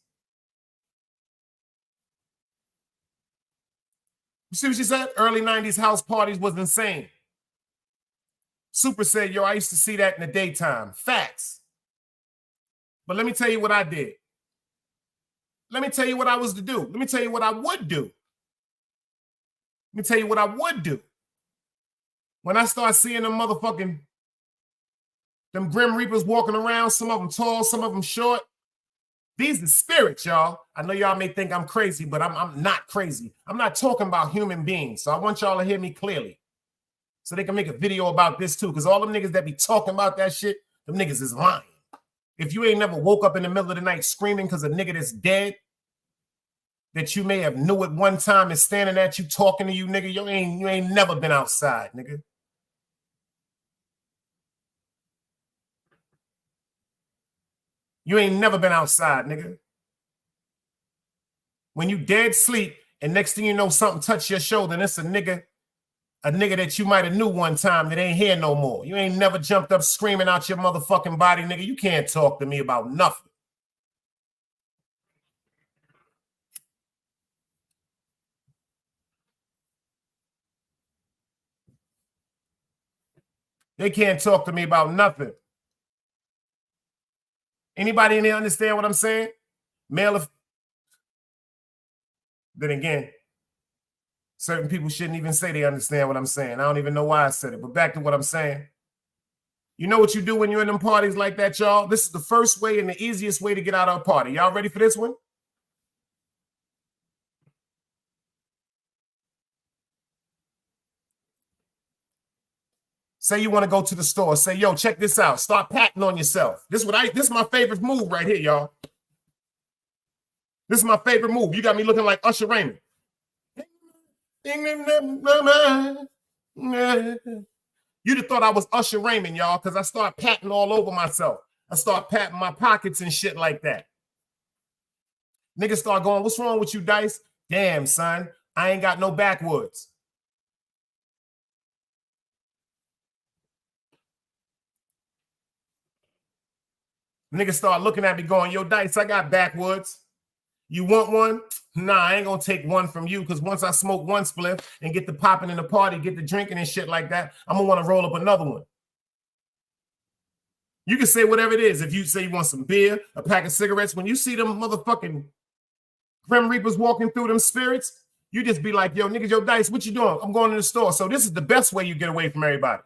Speaker 1: You see what she said? Early 90s house parties was insane. Super said, yo, I used to see that in the daytime. Facts. But let me tell you what I did. Let me tell you what I was to do. Let me tell you what I would do. Let me tell you what I would do. When I start seeing them Grim Reapers walking around, some of them tall, some of them short. These are spirits, y'all. I know y'all may think I'm crazy, but I'm not crazy. I'm not talking about human beings. So I want y'all to hear me clearly. So they can make a video about this too. Because all them niggas that be talking about that shit, them niggas is lying. If you ain't never woke up in the middle of the night screaming because a nigga that's dead, that you may have knew at one time is standing at you talking to you, nigga, you ain't never been outside, nigga. You ain't never been outside, nigga. When you dead sleep and next thing you know something touch your shoulder and it's a nigga that you might have knew one time that ain't here no more. You ain't never jumped up screaming out your motherfucking body, nigga. You can't talk to me about nothing. They can't talk to me about nothing. Anybody in there understand what I'm saying? Then again, certain people shouldn't even say they understand what I'm saying. I don't even know why I said it, but back to what I'm saying. You know what you do when you're in them parties like that, y'all? This is the first way and the easiest way to get out of a party. Y'all ready for this one? Say you want to go to the store. Say, yo, check this out. Start patting on yourself. This is my favorite move right here, y'all. This is my favorite move. You got me looking like Usher Raymond. You'd have thought I was Usher Raymond, y'all, because I start patting all over myself. I start patting my pockets and shit like that. Niggas start going, what's wrong with you, Dice? Damn, son, I ain't got no backwoods. Niggas start looking at me going, yo, Dice, I got backwoods. You want one? Nah, I ain't gonna take one from you because once I smoke one spliff and get the popping in the party, get the drinking and shit like that, I'm gonna want to roll up another one. You can say whatever it is. If you say you want some beer, a pack of cigarettes, when you see them motherfucking Grim Reapers walking through them spirits, you just be like, yo, niggas, yo, Dice, what you doing? I'm going to the store. So this is the best way you get away from everybody.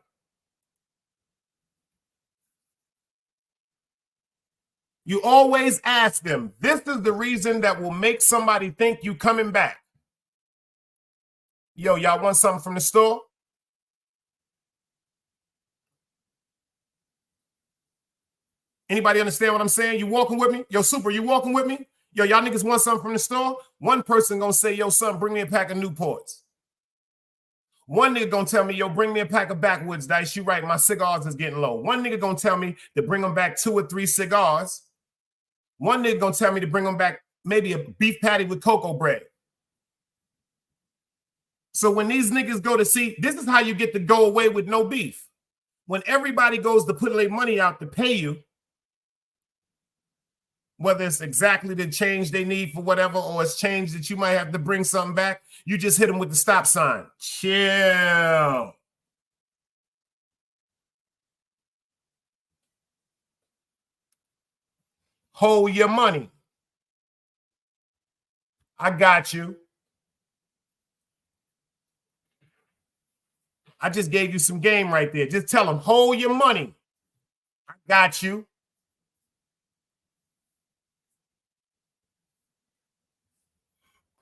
Speaker 1: You always ask them, this is the reason that will make somebody think you coming back. Yo, y'all want something from the store? Anybody understand what I'm saying? You walking with me? Yo, Super, you walking with me? Yo, y'all niggas want something from the store? One person gonna say, yo, son, bring me a pack of Newports. One nigga gonna tell me, yo, bring me a pack of backwoods, Dice. You right, my cigars is getting low. One nigga gonna tell me to bring them back 2 or 3 cigars. One nigga gonna tell me to bring them back maybe a beef patty with cocoa bread. So when these niggas go to see, this is how you get to go away with no beef. When everybody goes to put their money out to pay you, whether it's exactly the change they need for whatever, or it's change that you might have to bring something back, you just hit them with the stop sign. Chill. Hold your money. I got you. I just gave you some game right there. Just tell them, hold your money. I got you.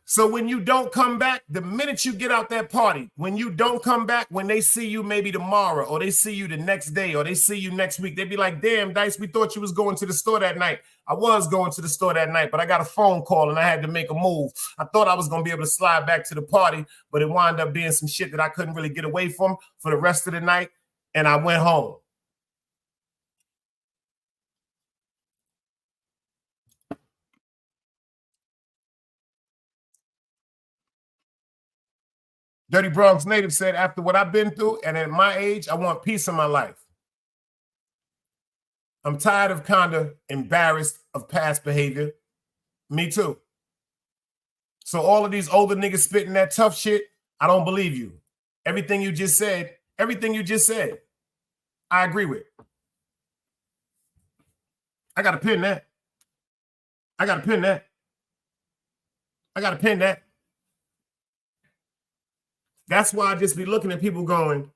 Speaker 1: So when you don't come back, the minute you get out that party, when you don't come back, when they see you maybe tomorrow or they see you the next day or they see you next week, they be like, damn, Dice, we thought you was going to the store that night. I was going to the store that night, but I got a phone call and I had to make a move. I thought I was going to be able to slide back to the party, but it wound up being some shit that I couldn't really get away from for the rest of the night, and I went home. Dirty Bronx native said, after what I've been through and at my age, I want peace in my life. I'm tired of kind of embarrassed of past behavior. Me too. So all of these older niggas spitting that tough shit, I don't believe you. Everything you just said, I agree with. I got to pin that. I got to pin that. I got to pin that. That's why I just be looking at people going,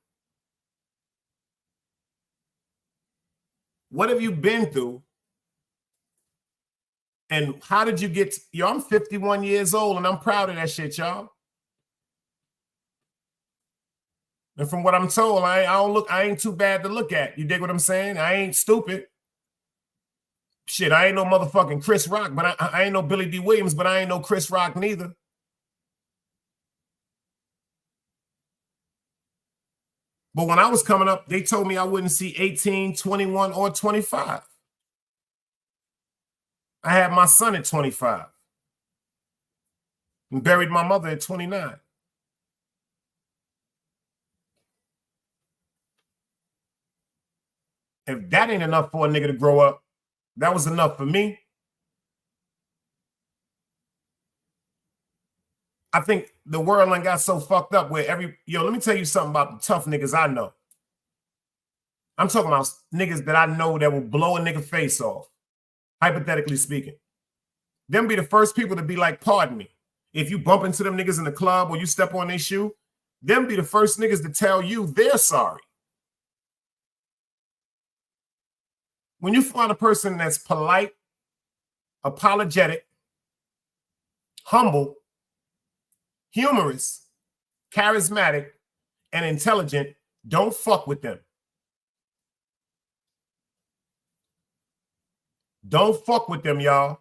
Speaker 1: what have you been through? And how did you get, yo, I'm 51 years old and I'm proud of that shit, y'all. And from what I'm told, I ain't too bad to look at. You dig what I'm saying? I ain't stupid. Shit, I ain't no motherfucking Chris Rock, but I ain't no Billy D. Williams, but I ain't no Chris Rock neither. But when I was coming up, they told me I wouldn't see 18, 21, or 25. I had my son at 25 and buried my mother at 29. If that ain't enough for a nigga to grow up, that was enough for me. I think the world ain't got so fucked up where let me tell you something about the tough niggas I know. I'm talking about niggas that I know that will blow a nigga face off, hypothetically speaking. Them be the first people to be like, pardon me. If you bump into them niggas in the club or you step on their shoe, them be the first niggas to tell you they're sorry. When you find a person that's polite, apologetic, humble, humorous, charismatic, and intelligent, don't fuck with them. Don't fuck with them, y'all.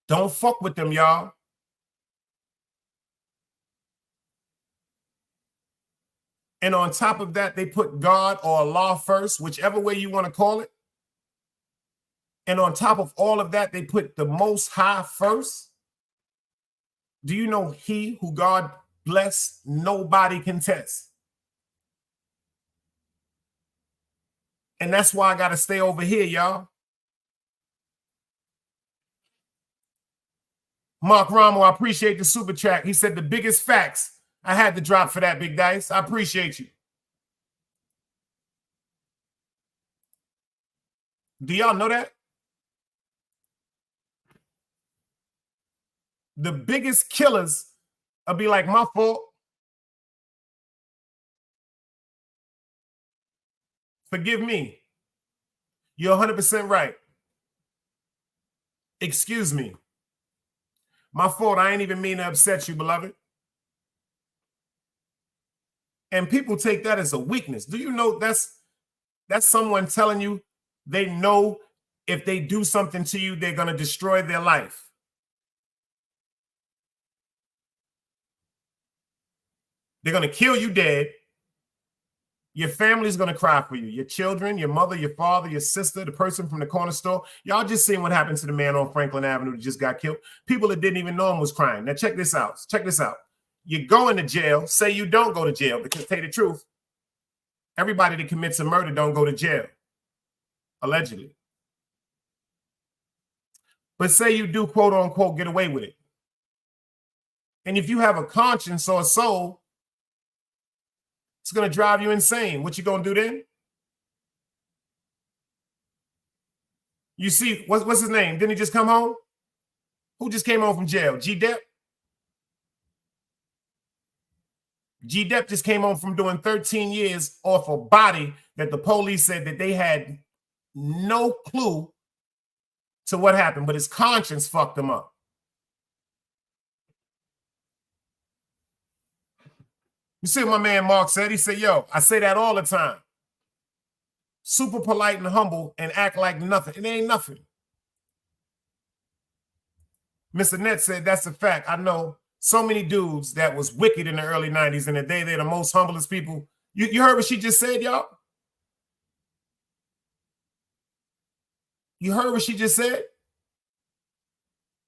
Speaker 1: Don't fuck with them, y'all. And on top of that, they put God or Allah first, whichever way you want to call it. And on top of all of that, they put the Most High first. Do you know he who God bless, nobody can test? And that's why I got to stay over here, y'all. Mark Ramo, I appreciate the super chat. He said the biggest facts. I had to drop for that, Big Dice. I appreciate you. Do y'all know that? The biggest killers will be like, my fault. Forgive me. You're 100% right. Excuse me. My fault. I ain't even mean to upset you, beloved. And people take that as a weakness. Do you know that's someone telling you they know if they do something to you, they're going to destroy their life? They're going to kill you dead. Your family's going to cry for you. Your children, your mother, your father, your sister, the person from the corner store. Y'all just seen what happened to the man on Franklin Avenue that just got killed. People that didn't even know him was crying. Now check this out. Check this out. You go into jail. Say you don't go to jail, because tell you the truth, everybody that commits a murder don't go to jail. Allegedly. But say you do, quote unquote, get away with it. And if you have a conscience or a soul, it's going to drive you insane. What you going to do then? You see, what's his name? Didn't he just come home? Who just came home from jail? G-Dep? G-Dep just came home from doing 13 years off a body that the police said that they had no clue to what happened, but his conscience fucked him up. You see what my man Mark said? He said, yo, I say that all the time. Super polite and humble and act like nothing. It ain't nothing. Mr. Net said, that's a fact. I know so many dudes that was wicked in the early 90s, and today they're the most humblest people. You heard what she just said, y'all? You heard what she just said?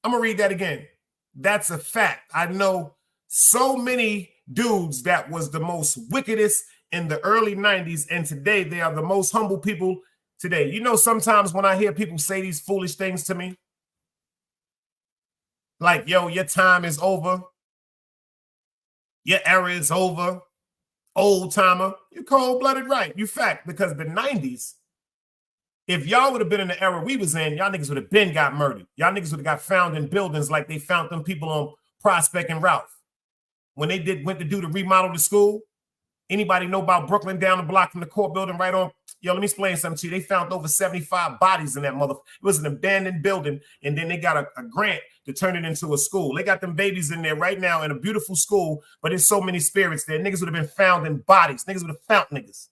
Speaker 1: I'm going to read that again. That's a fact. I know so many dudes that was the most wickedest in the early 90s, and today they are the most humble people today. You know, sometimes when I hear people say these foolish things to me, like, yo, your time is over. Your era is over. Old timer. You cold-blooded right. You fact, because the 90s, if y'all would have been in the era we was in, y'all niggas would have been got murdered. Y'all niggas would have got found in buildings like they found them people on Prospect and Ralph. When they went to do the remodel to school, anybody know about Brooklyn down the block from the court building right on? Yo, let me explain something to you. They found over 75 bodies in that mother. It was an abandoned building, and then they got a grant to turn it into a school. They got them babies in there right now in a beautiful school, but there's so many spirits there. Niggas would have been found in bodies. Niggas would have found niggas.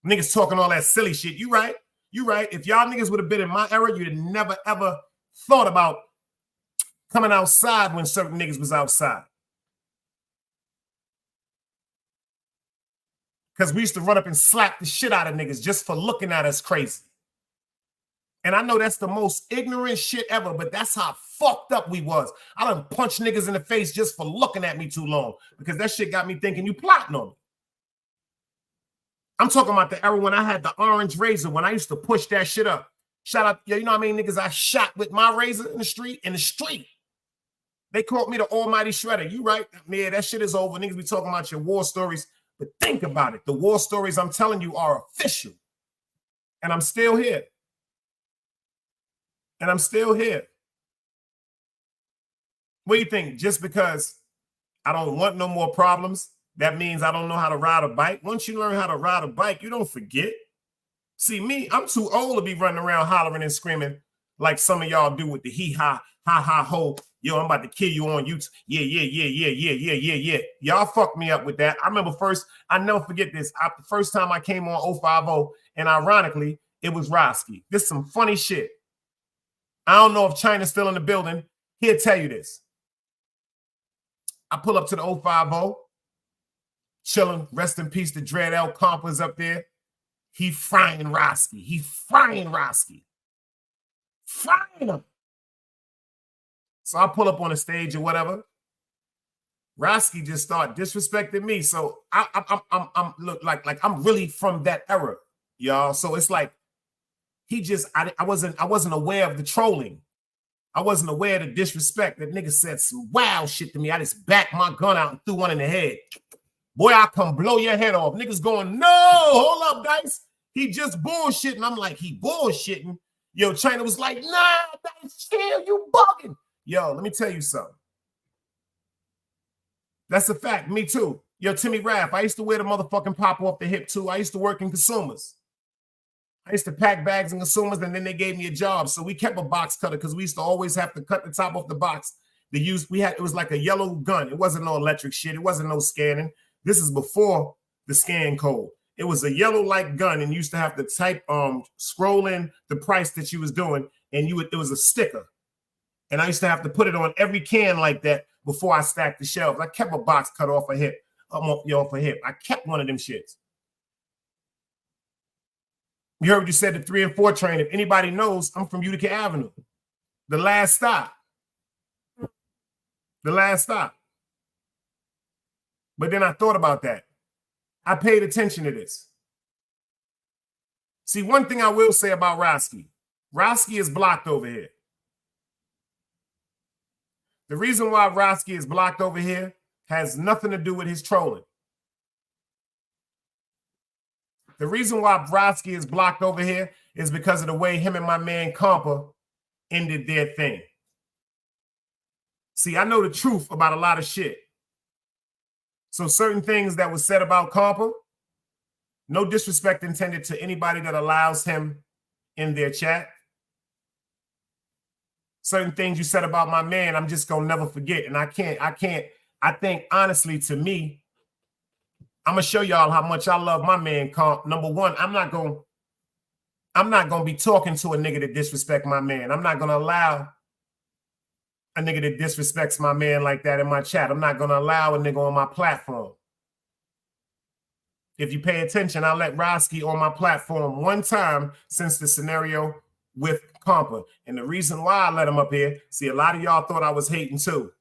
Speaker 1: Niggas talking all that silly shit. You right. You right. If y'all niggas would have been in my era, you'd have never, ever thought about coming outside when certain niggas was outside. Because we used to run up and slap the shit out of niggas just for looking at us crazy. And I know that's the most ignorant shit ever, but that's how fucked up we was. I done punched niggas in the face just for looking at me too long, because that shit got me thinking you plotting on me. I'm talking about the era when I had the orange razor, when I used to push that shit up. Shout out, you know how many niggas I shot with my razor in the street? In the street. They called me the almighty shredder. You right. Yeah, that shit is over. Niggas be talking about your war stories. But think about it. The war stories I'm telling you are official. And I'm still here. And I'm still here. What do you think? Just because I don't want no more problems, that means I don't know how to ride a bike? Once you learn how to ride a bike, you don't forget. See, me, I'm too old to be running around hollering and screaming like some of y'all do with the hee-ha, ha-ha, ho. Yo, I'm about to kill you on YouTube. Yeah. Y'all fucked me up with that. I remember first, I never forget this. The first time I came on 050, and ironically, it was Roski. This is some funny shit. I don't know if China's still in the building. He'll tell you this. I pull up to the 050, chilling. Rest in peace to Dread L. Compa's up there. He frying Roski. He frying Roski. Frying him. So I pull up on the stage or whatever. Roski just start disrespecting me. So I'm look like I'm really from that era, y'all. So it's like he just I wasn't aware of the trolling. I wasn't aware of the disrespect. That nigga said some wild shit to me. I just backed my gun out and threw one in the head. Boy, I come blow your head off. Niggas going, no, hold up, Dice. He just bullshitting. I'm like, he bullshitting. Yo, China was like, nah, Dice, chill, you bugging. Yo, let me tell you something. That's a fact. Me too. Yo, Timmy Raff, I used to wear the motherfucking pop off the hip too. I used to work in consumers. I used to pack bags in consumers, and then they gave me a job. So we kept a box cutter because we used to always have to cut the top off the box. It was like a yellow gun. It wasn't no electric shit. It wasn't no scanning. This is before the scan code. It was a yellow like gun, and you used to have to type, scroll in the price that you was doing, and it was a sticker. And I used to have to put it on every can like that before I stacked the shelves. I kept a box cut off a hip. Off a hip. I kept one of them shits. You heard what you said, the 3 and 4 train. If anybody knows, I'm from Utica Avenue. The last stop. The last stop. But then I thought about that. I paid attention to this. See, one thing I will say about Roski. Roski is blocked over here. The reason why Roski is blocked over here has nothing to do with his trolling. The reason why Roski is blocked over here is because of the way him and my man Compa ended their thing. See, I know the truth about a lot of shit. So certain things that was said about Compa, no disrespect intended to anybody that allows him in their chat. Certain things you said about my man, I'm just gonna never forget. And I think honestly, to me, I'm gonna show y'all how much I love my man Comp. Number one, I'm not gonna be talking to a nigga that disrespect my man. I'm not gonna allow a nigga that disrespects my man like that in my chat. I'm not gonna allow a nigga on my platform. If you pay attention, I let Roski on my platform one time since the scenario with Compa. And the reason why I let him up here, see, a lot of y'all thought I was hating too.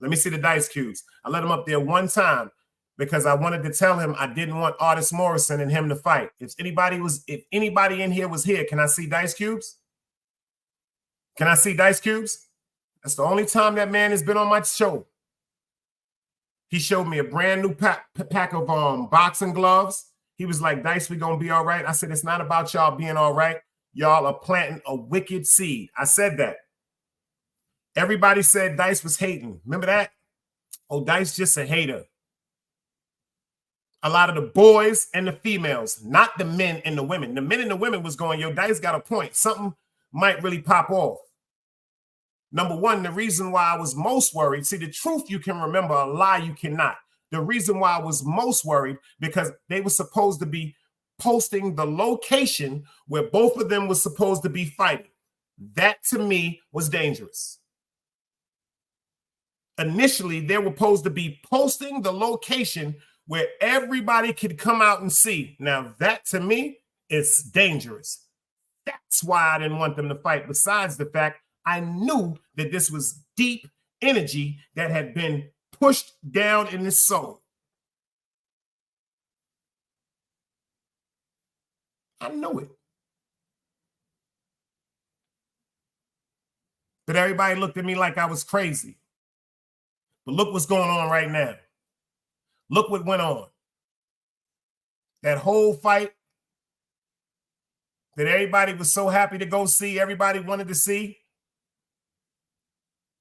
Speaker 1: Let me see the dice cubes. I let him up there one time because I wanted to tell him I didn't want Artist Morrison and him to fight. If anybody in here was here, can I see dice cubes? Can I see dice cubes? That's the only time that man has been on my show. He showed me a brand new pack of boxing gloves. He was like, Dice, we gonna be all right. I said, it's not about y'all being all right. Y'all are planting a wicked seed. I said that. Everybody said Dice was hating. Remember that? Oh, Dice just a hater. A lot of the boys and the females, not the men and the women. The men and the women was going, yo, Dice got a point. Something might really pop off. Number one, the reason why I was most worried, see, the truth you can remember, a lie you cannot. The reason why I was most worried, because they were supposed to be posting the location where both of them were supposed to be fighting. That, to me, was dangerous. Initially, they were supposed to be posting the location where everybody could come out and see. Now, that, to me, is dangerous. That's why I didn't want them to fight, besides the fact I knew that this was deep energy that had been pushed down in his soul. I knew it. But everybody looked at me like I was crazy. But look what's going on right now. Look what went on. That whole fight that everybody was so happy to go see, everybody wanted to see,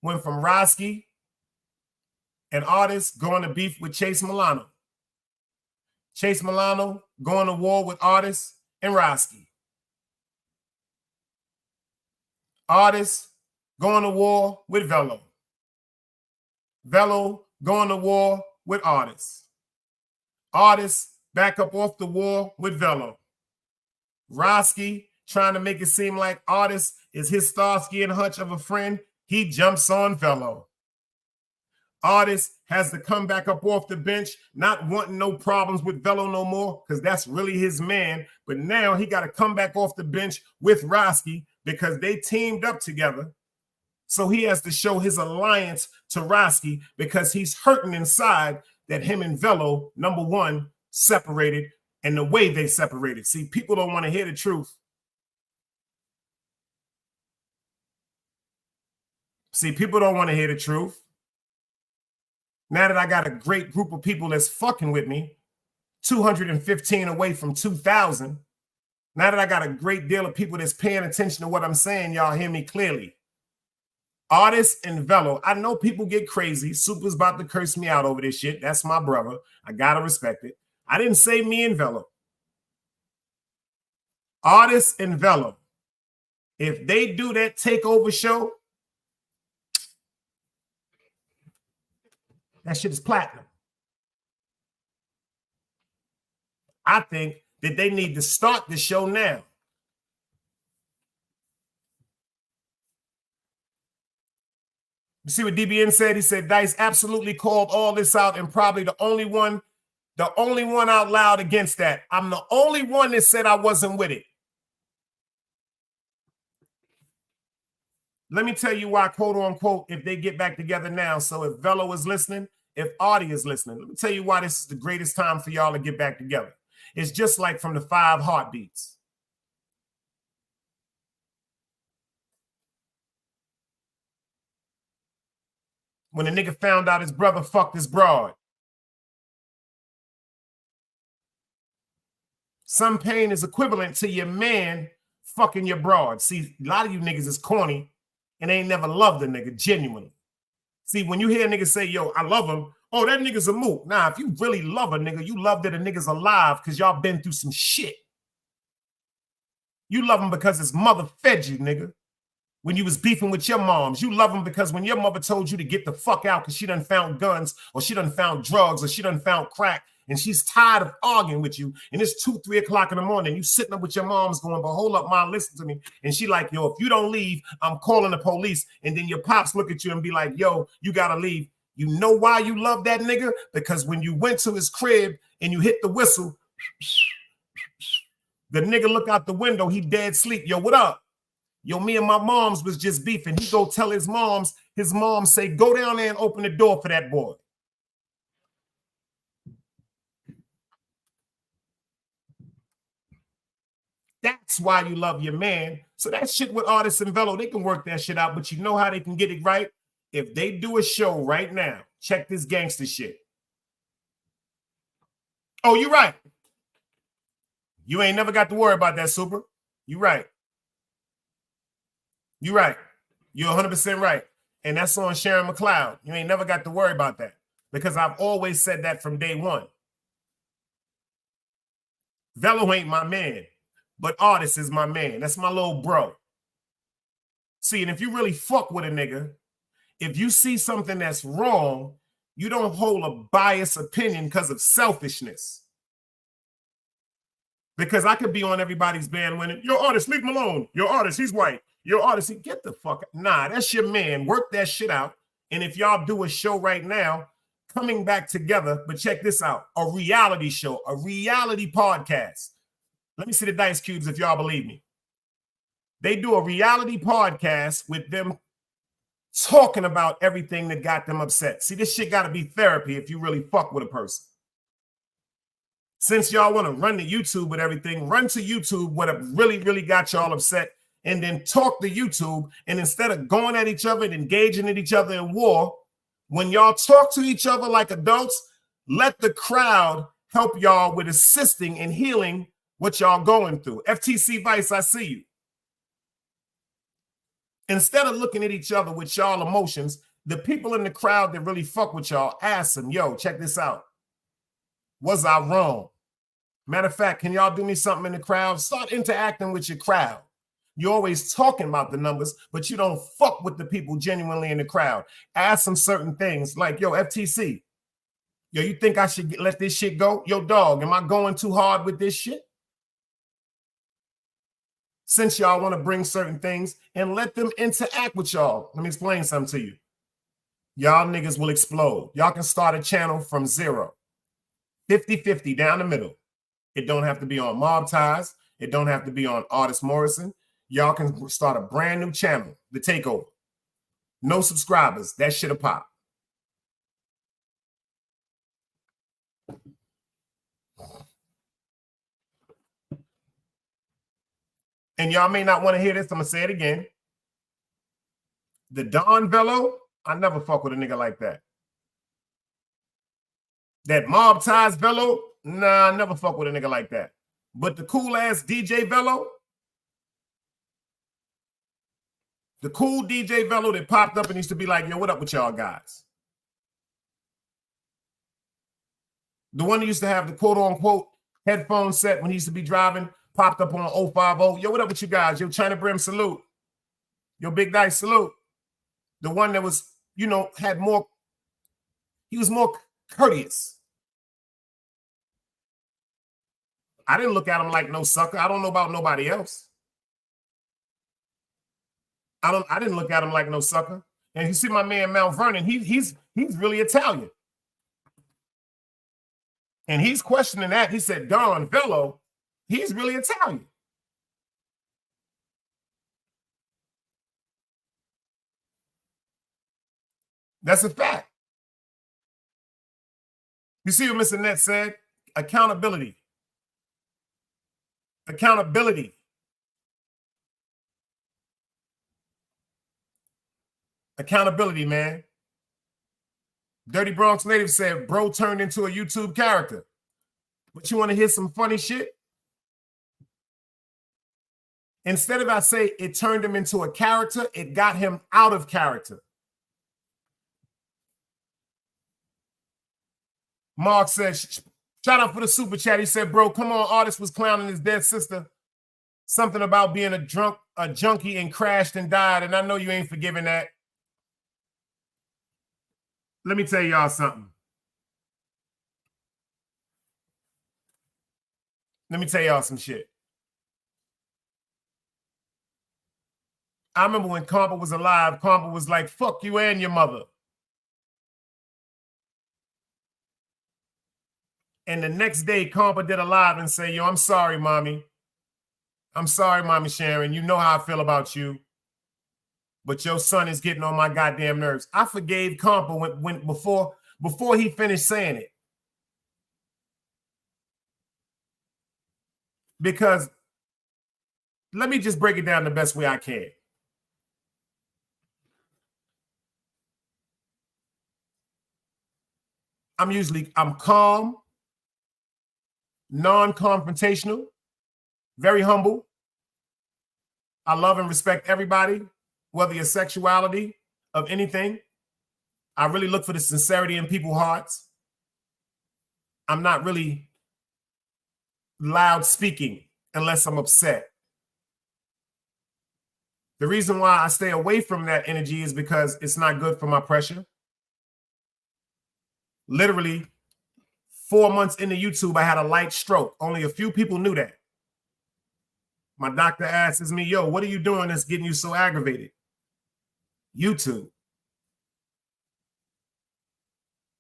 Speaker 1: went from Roski and Artist going to beef with Chase Milano. Chase Milano going to war with Artist and Roski. Artist going to war with Velo. Velo going to war with Artist. Artist back up off the war with Velo. Roski trying to make it seem like Artist is his Starsky and Hutch of a friend. He jumps on Velo. Artist has to come back up off the bench, not wanting no problems with Velo no more, because that's really his man. But now he got to come back off the bench with Roski because they teamed up together. So he has to show his alliance to Roski because he's hurting inside that him and Velo, number one, separated, and the way they separated. See, people don't want to hear the truth. See, people don't want to hear the truth. Now that I got a great group of people that's fucking with me, 215 away from 2,000, now that I got a great deal of people that's paying attention to what I'm saying, y'all hear me clearly. Artist and Velo, I know people get crazy. Super's about to curse me out over this shit. That's my brother. I gotta respect it. I didn't say me and Velo. Artist and Velo, if they do that takeover show, that shit is platinum. I think that they need to start the show now. You see what DBN said? He said, Dice absolutely called all this out and probably the only one out loud against that. I'm the only one that said I wasn't with it. Let me tell you why, quote unquote, if they get back together now. So if Velo is listening, if Artie is listening, let me tell you why this is the greatest time for y'all to get back together. It's just like from the 5 Heartbeats. When the nigga found out his brother fucked his broad. Some pain is equivalent to your man fucking your broad. See, a lot of you niggas is corny and ain't never loved a nigga genuinely. See, when you hear niggas say, yo, I love him, oh, that nigga's a mook. Nah, if you really love a nigga, you love that a nigga's alive because y'all been through some shit. You love him because his mother fed you, nigga. When you was beefing with your moms, you love him because when your mother told you to get the fuck out because she done found guns or she done found drugs or she done found crack and she's tired of arguing with you and it's 2, 3 o'clock in the morning, you sitting up with your moms going, but hold up, mom, listen to me. And she like, yo, if you don't leave, I'm calling the police. And then your pops look at you and be like, yo, you gotta leave. You know why you love that nigga? Because when you went to his crib and you hit the whistle, the nigga look out the window, he dead sleep. Yo, what up? Yo, me and my moms was just beefing. He go tell his mom say, go down there and open the door for that boy. That's why you love your man. So that shit with Artists and Velo, they can work that shit out, but you know how they can get it right? If they do a show right now, check this gangster shit. Oh, you're right. You ain't never got to worry about that, Super. You right. You right. You're 100% right. And that's on Sharon McLeod. You ain't never got to worry about that because I've always said that from day one. Velo ain't my man, but Artist is my man. That's my little bro. See, and if you really fuck with a nigga, if you see something that's wrong, you don't hold a biased opinion because of selfishness. Because I could be on everybody's bandwagon. Your Artist, leave him alone. Your Artist, he's white. Your Artist, get the fuck out. Nah, that's your man. Work that shit out. And if y'all do a show right now, coming back together, but check this out, a reality show, a reality podcast. Let me see the dice cubes if y'all believe me. They do a reality podcast with them talking about everything that got them upset. See, this shit got to be therapy if you really fuck with a person. Since y'all want to run to YouTube with everything, run to YouTube what really, really got y'all upset and then talk to YouTube. And instead of going at each other and engaging at each other in war, when y'all talk to each other like adults, let the crowd help y'all with assisting and healing what y'all going through. FTC Vice, I see you. Instead of looking at each other with y'all emotions, the people in the crowd that really fuck with y'all, ask them, yo, check this out. Was I wrong? Matter of fact, can y'all do me something in the crowd? Start interacting with your crowd. You're always talking about the numbers, but you don't fuck with the people genuinely in the crowd. Ask them certain things like, yo, FTC, yo, you think I should let this shit go? Yo, dog, am I going too hard with this shit? Since y'all want to bring certain things and let them interact with y'all. Let me explain something to you. Y'all niggas will explode. Y'all can start a channel from zero. 50-50 down the middle. It don't have to be on Mob Ties. It don't have to be on Artist Morrison. Y'all can start a brand new channel, The Takeover. No subscribers. That shit'll pop. And y'all may not want to hear this. I'm going to say it again. The Don Velo, I never fuck with a nigga like that. That Mob Ties Velo, nah, I never fuck with a nigga like that. But the cool-ass DJ Velo, the cool DJ Velo that popped up and used to be like, yo, what up with y'all guys? The one that used to have the quote-unquote headphone set when he used to be driving, popped up on 050. Yo, what up with you guys? Yo, China Brim, salute. Yo, Big Dice, salute. The one that was, you know, had more, he was more courteous. I didn't look at him like no sucker. I don't know about nobody else. I didn't look at him like no sucker. And you see my man Mount Vernon, he's really Italian. And he's questioning that. He said, Don Velo, he's really Italian. That's a fact. You see what Mr. Net said? Accountability. Accountability. Accountability, man. Dirty Bronx Native said, bro turned into a YouTube character. But you want to hear some funny shit? Instead of I say it turned him into a character, it got him out of character. Mark said, shout out for the super chat. He said, bro, come on, artist was clowning his dead sister. Something about being a junkie and crashed and died. And I know you ain't forgiving that. Let me tell y'all something. Let me tell y'all some shit. I remember when Compa was alive, Compa was like, fuck you and your mother. And the next day, Compa did a live and say, yo, I'm sorry, mommy. I'm sorry, mommy Sharon. You know how I feel about you. But your son is getting on my goddamn nerves. I forgave Compa before he finished saying it. Because let me just break it down the best way I can. I'm calm, non-confrontational, very humble. I love and respect everybody, whether your sexuality of anything. I really look for the sincerity in people's hearts. I'm not really loud speaking unless I'm upset. The reason why I stay away from that energy is because it's not good for my pressure. Literally 4 months into YouTube, I had a light stroke. Only a few people knew that. My doctor asks me, yo, what are you doing that's getting you so aggravated? YouTube.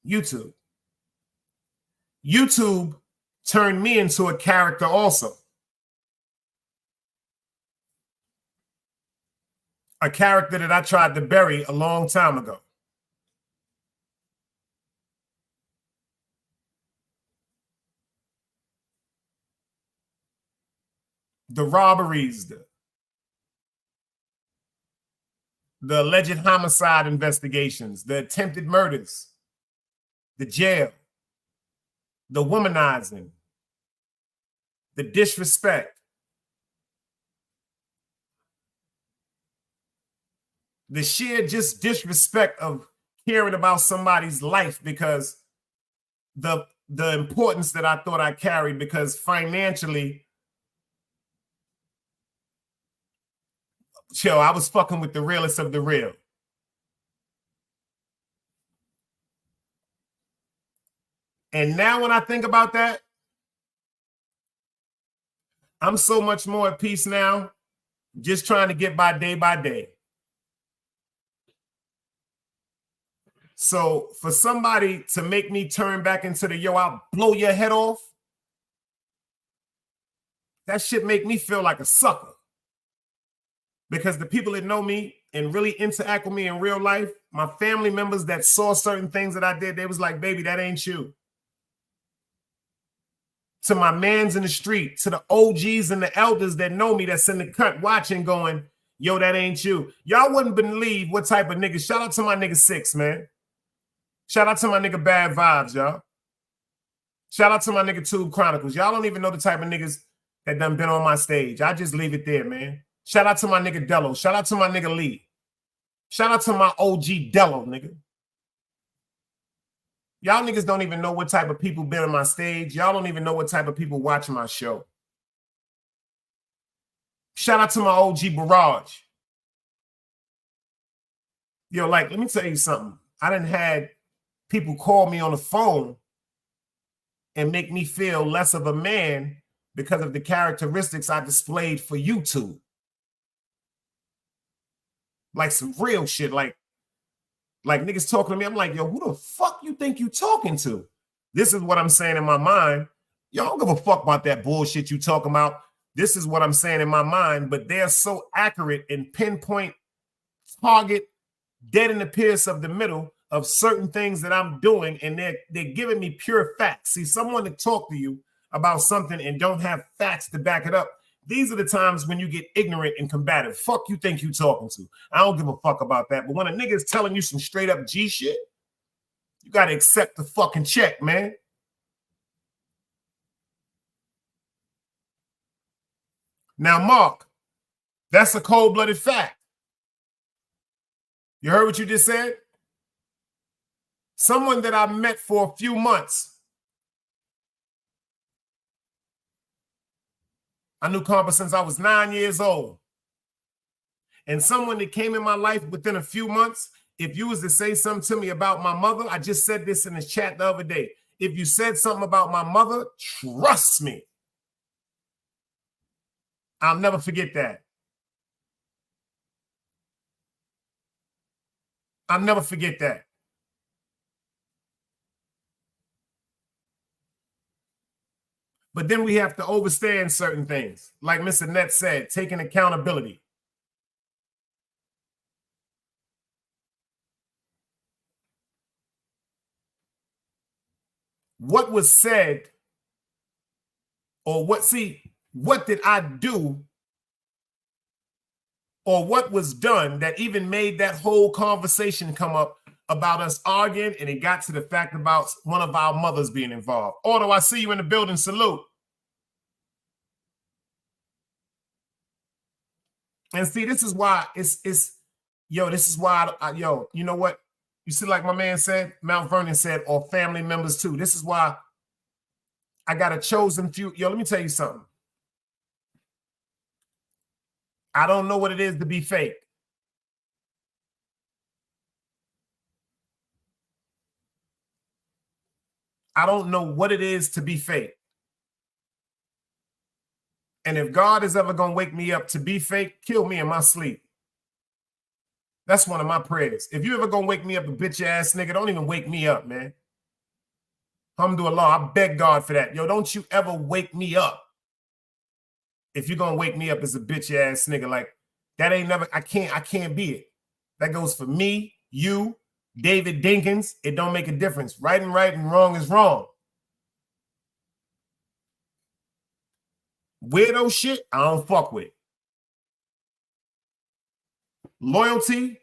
Speaker 1: YouTube turned me into a character also. A character that I tried to bury a long time ago. The robberies, the alleged homicide investigations, the attempted murders, the jail, the womanizing, the disrespect, the sheer just disrespect of caring about somebody's life because the importance that I thought I carried, because financially, chill, I was fucking with the realest of the real. And now when I think about that, I'm so much more at peace now, just trying to get by day. So for somebody to make me turn back into the, yo, I'll blow your head off, that shit make me feel like a sucker. Because the people that know me and really interact with me in real life, my family members that saw certain things that I did, they was like, baby, that ain't you. To my mans in the street, to the OGs and the elders that know me that's in the cut watching going, yo, that ain't you. Y'all wouldn't believe what type of nigga. Shout out to my nigga Six, man. Shout out to my nigga Bad Vibes, y'all. Shout out to my nigga Tube Chronicles. Y'all don't even know the type of niggas that done been on my stage. I just leave it there, man. Shout out to my nigga Dello. Shout out to my nigga Lee. Shout out to my OG Dello, nigga. Y'all niggas don't even know what type of people been on my stage. Y'all don't even know what type of people watching my show. Shout out to my OG Barrage. Yo, like, let me tell you something. I done had people call me on the phone and make me feel less of a man because of the characteristics I displayed for YouTube. Like some real shit, like niggas talking to me. I'm like, yo, who the fuck you think you talking to? This is what I'm saying in my mind. Y'all don't give a fuck about that bullshit you talking about. This is what I'm saying in my mind, but they're so accurate and pinpoint, target, dead in the pierce of the middle of certain things that I'm doing, and they're giving me pure facts. See, someone to talk to you about something and don't have facts to back it up. These are the times when you get ignorant and combative. Fuck you think you talking to. I don't give a fuck about that. But when a nigga is telling you some straight up G shit, you got to accept the fucking check, man. Now, Mark, that's a cold-blooded fact. You heard what you just said? Someone that I met for a few months I knew Karma since I was 9 years old. And someone that came in my life within a few months, if you was to say something to me about my mother, I just said this in the chat the other day. If you said something about my mother, trust me, I'll never forget that. I'll never forget that. But then we have to overstand certain things. Like Miss Annette said, taking accountability. What was said, or what did I do, or what was done that even made that whole conversation come up about us arguing, and it got to the fact about one of our mothers being involved. Auto, I see you in the building. Salute. And see, this is why this is why yo, you know what? You see, like my man said, Mount Vernon said, or family members too. This is why I got a chosen few. Yo, let me tell you something. I don't know what it is to be fake. I don't know what it is to be fake. And if God is ever going to wake me up to be fake, kill me in my sleep. That's one of my prayers. If you ever going to wake me up a bitch ass nigga, don't even wake me up, man. Alhamdulillah, I beg God for that. Yo, don't you ever wake me up. If you're going to wake me up as a bitch ass nigga, like that ain't never, I can't be it. That goes for me, you, David Dinkins. It don't make a difference. Right and wrong is wrong. Weirdo shit, I don't fuck with. Loyalty,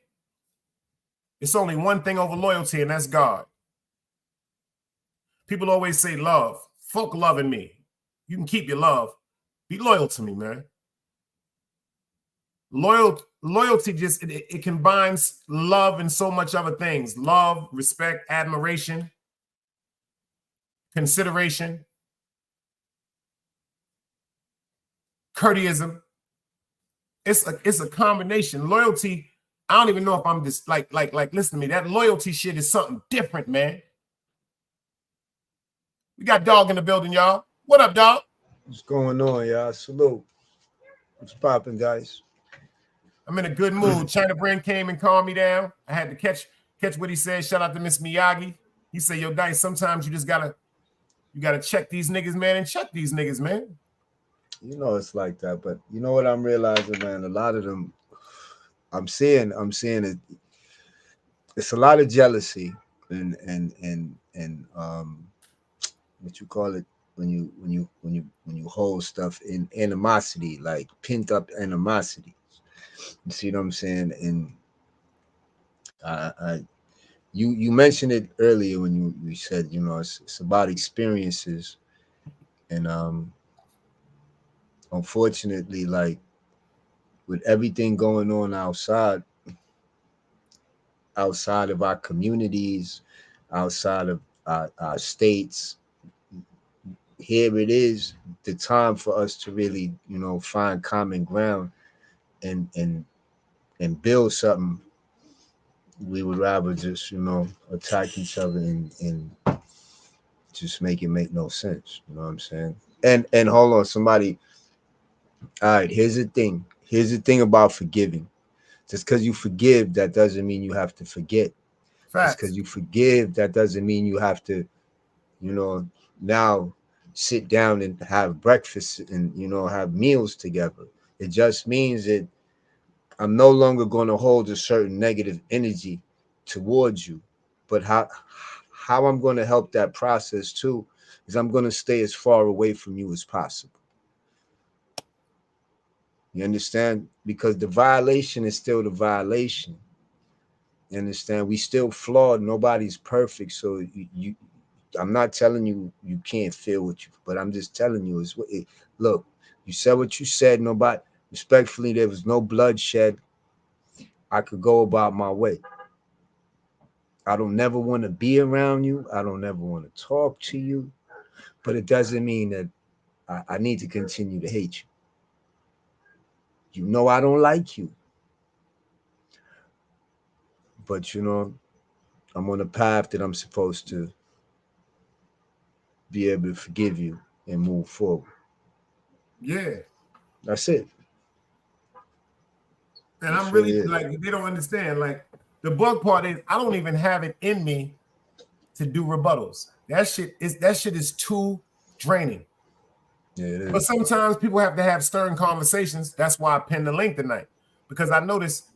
Speaker 1: it's only one thing over loyalty, and that's God. People always say love. Fuck loving me. You can keep your love. Be loyal to me, man. Loyalty just, it combines love and so much other things. Love, respect, admiration, consideration, courteism. It's a combination. Loyalty, I don't even know if I'm just like listen to me. That loyalty shit is something different, man. We got Dog in the building, y'all. What up, Dog?
Speaker 7: What's going on, y'all? Salute. What's popping, guys?
Speaker 1: I'm in a good mood. China Brain came and calmed me down. I had to catch what he said. Shout out to Miss Miyagi. He said, yo, Dice, sometimes you just gotta check these niggas, man, and check these niggas, man.
Speaker 7: You know it's like that, but you know what I'm realizing, man? A lot of them, I'm seeing it. It's a lot of jealousy and what you call it when you hold stuff in animosity, like pent up animosity. You see what I'm saying? And you mentioned it earlier when you said, you know, it's about experiences, and unfortunately, like with everything going on outside of our communities, outside of our states, here it is the time for us to really, you know, find common ground and build something. We would rather just, you know, attack each other and just make it make no sense. You know what I'm saying? And hold on, somebody. All right, here's the thing. Here's the thing about forgiving. Just because you forgive, that doesn't mean you have to forget.
Speaker 1: Facts.
Speaker 7: Just because you forgive, that doesn't mean you have to, you know, now sit down and have breakfast and, you know, have meals together. It just means that I'm no longer going to hold a certain negative energy towards you. But how I'm going to help that process too is I'm going to stay as far away from you as possible. You understand? Because the violation is still the violation. You understand? We still flawed. Nobody's perfect. So I'm not telling you you can't feel what you, but I'm just telling you is look, you said what you said. Nobody, respectfully, there was no bloodshed. I could go about my way. I don't never want to be around you. I don't ever want to talk to you. But it doesn't mean that I need to continue to hate you. You know I don't like you. But, you know, I'm on a path that I'm supposed to be able to forgive you and move forward.
Speaker 1: Yeah.
Speaker 7: That's it.
Speaker 1: And
Speaker 7: That's
Speaker 1: I'm
Speaker 7: what it
Speaker 1: really
Speaker 7: is.
Speaker 1: like, they don't understand. Like, the bug part is I don't even have it in me to do rebuttals. That shit is too draining.
Speaker 7: Yeah, it
Speaker 1: But
Speaker 7: is.
Speaker 1: sometimes people have to have stern conversations. That's why I pinned the link tonight, because I noticed.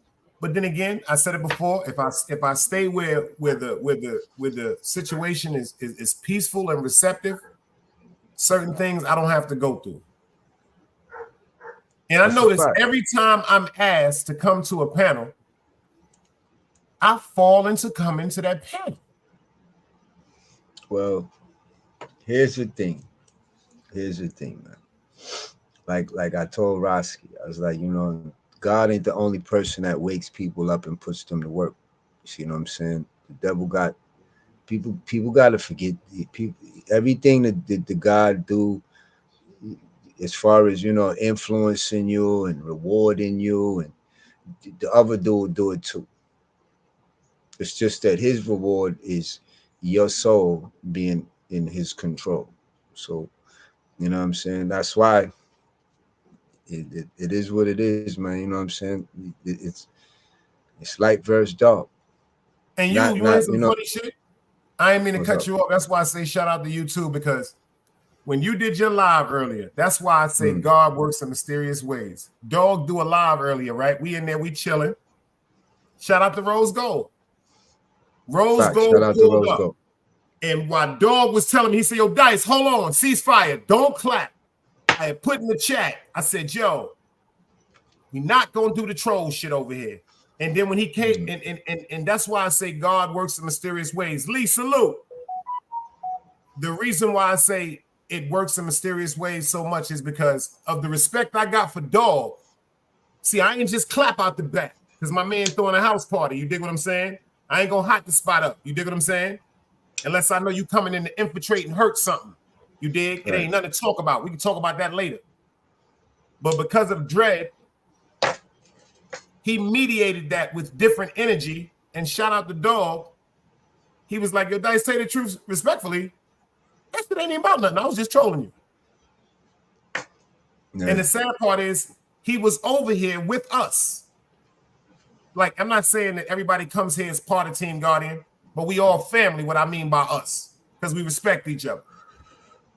Speaker 1: But then again, I said it before. If I stay where the situation is peaceful and receptive, certain things I don't have to go through. And I
Speaker 7: That's a
Speaker 1: notice
Speaker 7: fact.
Speaker 1: every time I'm asked to come to a panel, I fall into coming to that panel.
Speaker 7: Well, here's the thing. Here's the thing, man. Like I told Roski, I was like, you know, God ain't the only person that wakes people up and puts them to work. You see what I'm saying? The devil got people. People got to forget people. Everything that the God do, as far as, you know, influencing you and rewarding you, and the other dude do it too. It's just that his reward is your soul being in his control. So, you know what I'm saying? That's why it is what it is, man. You know what I'm saying? It's light versus dark.
Speaker 1: And you
Speaker 7: Not
Speaker 1: want
Speaker 7: you
Speaker 1: some
Speaker 7: know.
Speaker 1: funny shit? I ain't mean to
Speaker 7: What's
Speaker 1: cut
Speaker 7: up?
Speaker 1: you off. That's why I say shout out to you too, because when you did your live earlier, that's why I say God works in mysterious ways. Dog do a live earlier, right? We in there, we chilling. Shout out to Rose Gold. Rose
Speaker 7: Fact.
Speaker 1: Gold
Speaker 7: Shout out to
Speaker 1: pulled
Speaker 7: Rose
Speaker 1: up.
Speaker 7: Gold.
Speaker 1: And while Dog was telling me, he said, yo, Dice, hold on, ceasefire, don't clap. I had put in the chat, I said, yo, we're not going to do the troll shit over here. And then when he came, and that's why I say God works in mysterious ways. Lee, salute. The reason why I say it works in mysterious ways so much is because of the respect I got for Dog. See, I ain't just clap out the back because my man throwing a house party. You dig what I'm saying? I ain't going to hot the spot up. You dig what I'm saying? Unless I know you coming in to infiltrate and hurt something. You dig? It ain't nothing to talk about. We can talk about that later. But because of Dread, he mediated that with different energy. And shout out the Dog. He was like, yo, Dice, say the truth respectfully. That shit ain't even about nothing. I was just trolling you. Yeah. And the sad part is he was over here with us. Like, I'm not saying that everybody comes here as part of Team Guardian, but we all family, what I mean by us, because we respect each other.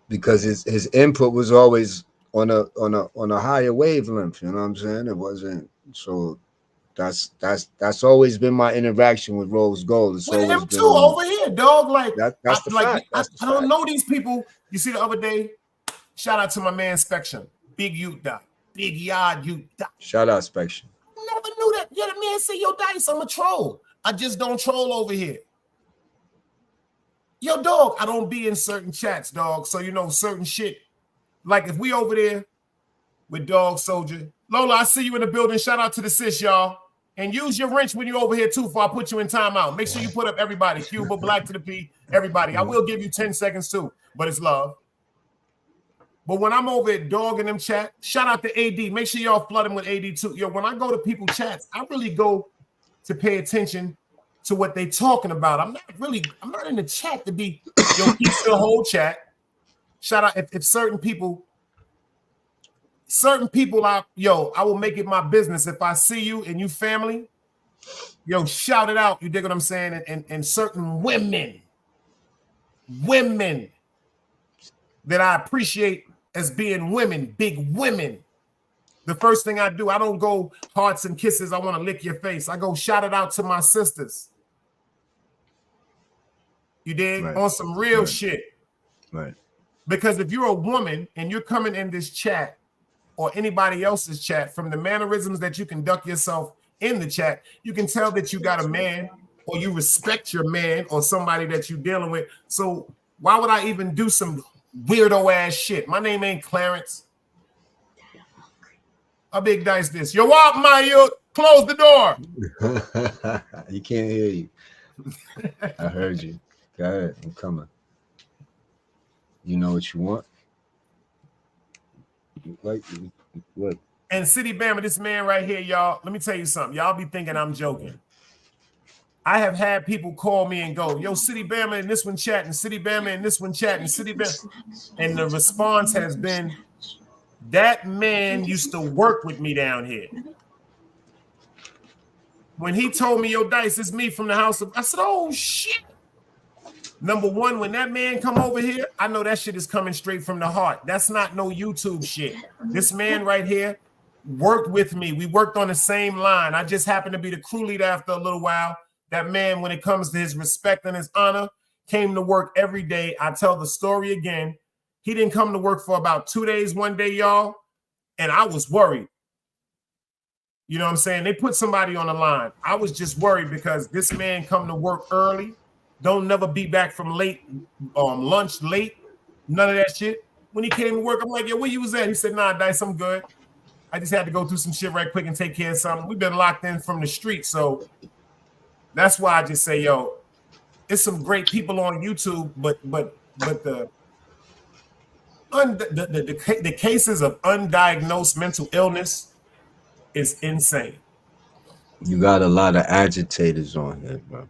Speaker 7: Because his input was always on a higher wavelength, you know what I'm saying? It wasn't so that's always been my interaction with Rose Gold. It's
Speaker 1: with
Speaker 7: always
Speaker 1: him
Speaker 7: been
Speaker 1: too over here, dog. Like
Speaker 7: that's the fact.
Speaker 1: I don't know these people. You see the other day, shout out to my man Spection, Big Utah, Big Yard Utah.
Speaker 7: Shout out Spection.
Speaker 1: Never knew that. Yeah, the man say, yo, Dice, I'm a troll. I just don't troll over here. Yo, dog, I don't be in certain chats, dog. So, you know, certain shit. Like if we over there with Dog Soldier. Lola, I see you in the building. Shout out to the sis, y'all. And use your wrench when you're over here, too, before I put you in timeout. Make sure you put up everybody. Cuba, Black to the P, everybody. I will give you 10 seconds, too, but it's love. But when I'm over at Dog in them chat, shout out to AD. Make sure y'all flood him with AD, too. Yo, when I go to people chats, I really go to pay attention to what they talking about. I'm not in the chat to be, yo, keep the whole chat. Shout out if certain people, I will make it my business. If I see you and you family, yo, shout it out. You dig what I'm saying? And certain women that I appreciate as being women, big women. The first thing I do, I don't go hearts and kisses. I want to lick your face. I go shout it out to my sisters. You dig?
Speaker 7: Right.
Speaker 1: On some real shit.
Speaker 7: Right.
Speaker 1: Because if you're a woman and you're coming in this chat or anybody else's chat, from the mannerisms that you conduct yourself in the chat, you can tell that you got a man or you respect your man or somebody that you're dealing with. So why would I even do some weirdo ass shit? My name ain't Clarence. How big Dice this? Yo, what, my youth? Close the door.
Speaker 7: You can't hear you. I heard you. Go ahead. I'm coming. You know what you want? Like what?
Speaker 1: And City Bama, this man right here, y'all, let me tell you something. Y'all be thinking I'm joking. I have had people call me and go, yo, City Bama and this one chatting, City Bama and this one chatting, City Bama. And the response has been, that man used to work with me down here. When he told me, yo, Dice, it's me from the house of, I said, oh, shit. Number one, when that man come over here, I know that shit is coming straight from the heart. That's not no YouTube shit. This man right here worked with me. We worked on the same line. I just happened to be the crew leader after a little while. That man, when it comes to his respect and his honor, came to work every day. I tell the story again. He didn't come to work for about 2 days, one day, y'all, and I was worried. You know what I'm saying? They put somebody on the line. I was just worried because this man come to work early, don't never be back from late, lunch late, none of that shit. When he came to work, I'm like, yo, where you was at? He said, nah, Dice, I'm good. I just had to go through some shit right quick and take care of something. We've been locked in from the street, so that's why I just say, yo, it's some great people on YouTube, but the cases of undiagnosed mental illness is insane.
Speaker 7: You got a lot of agitators on here, bro.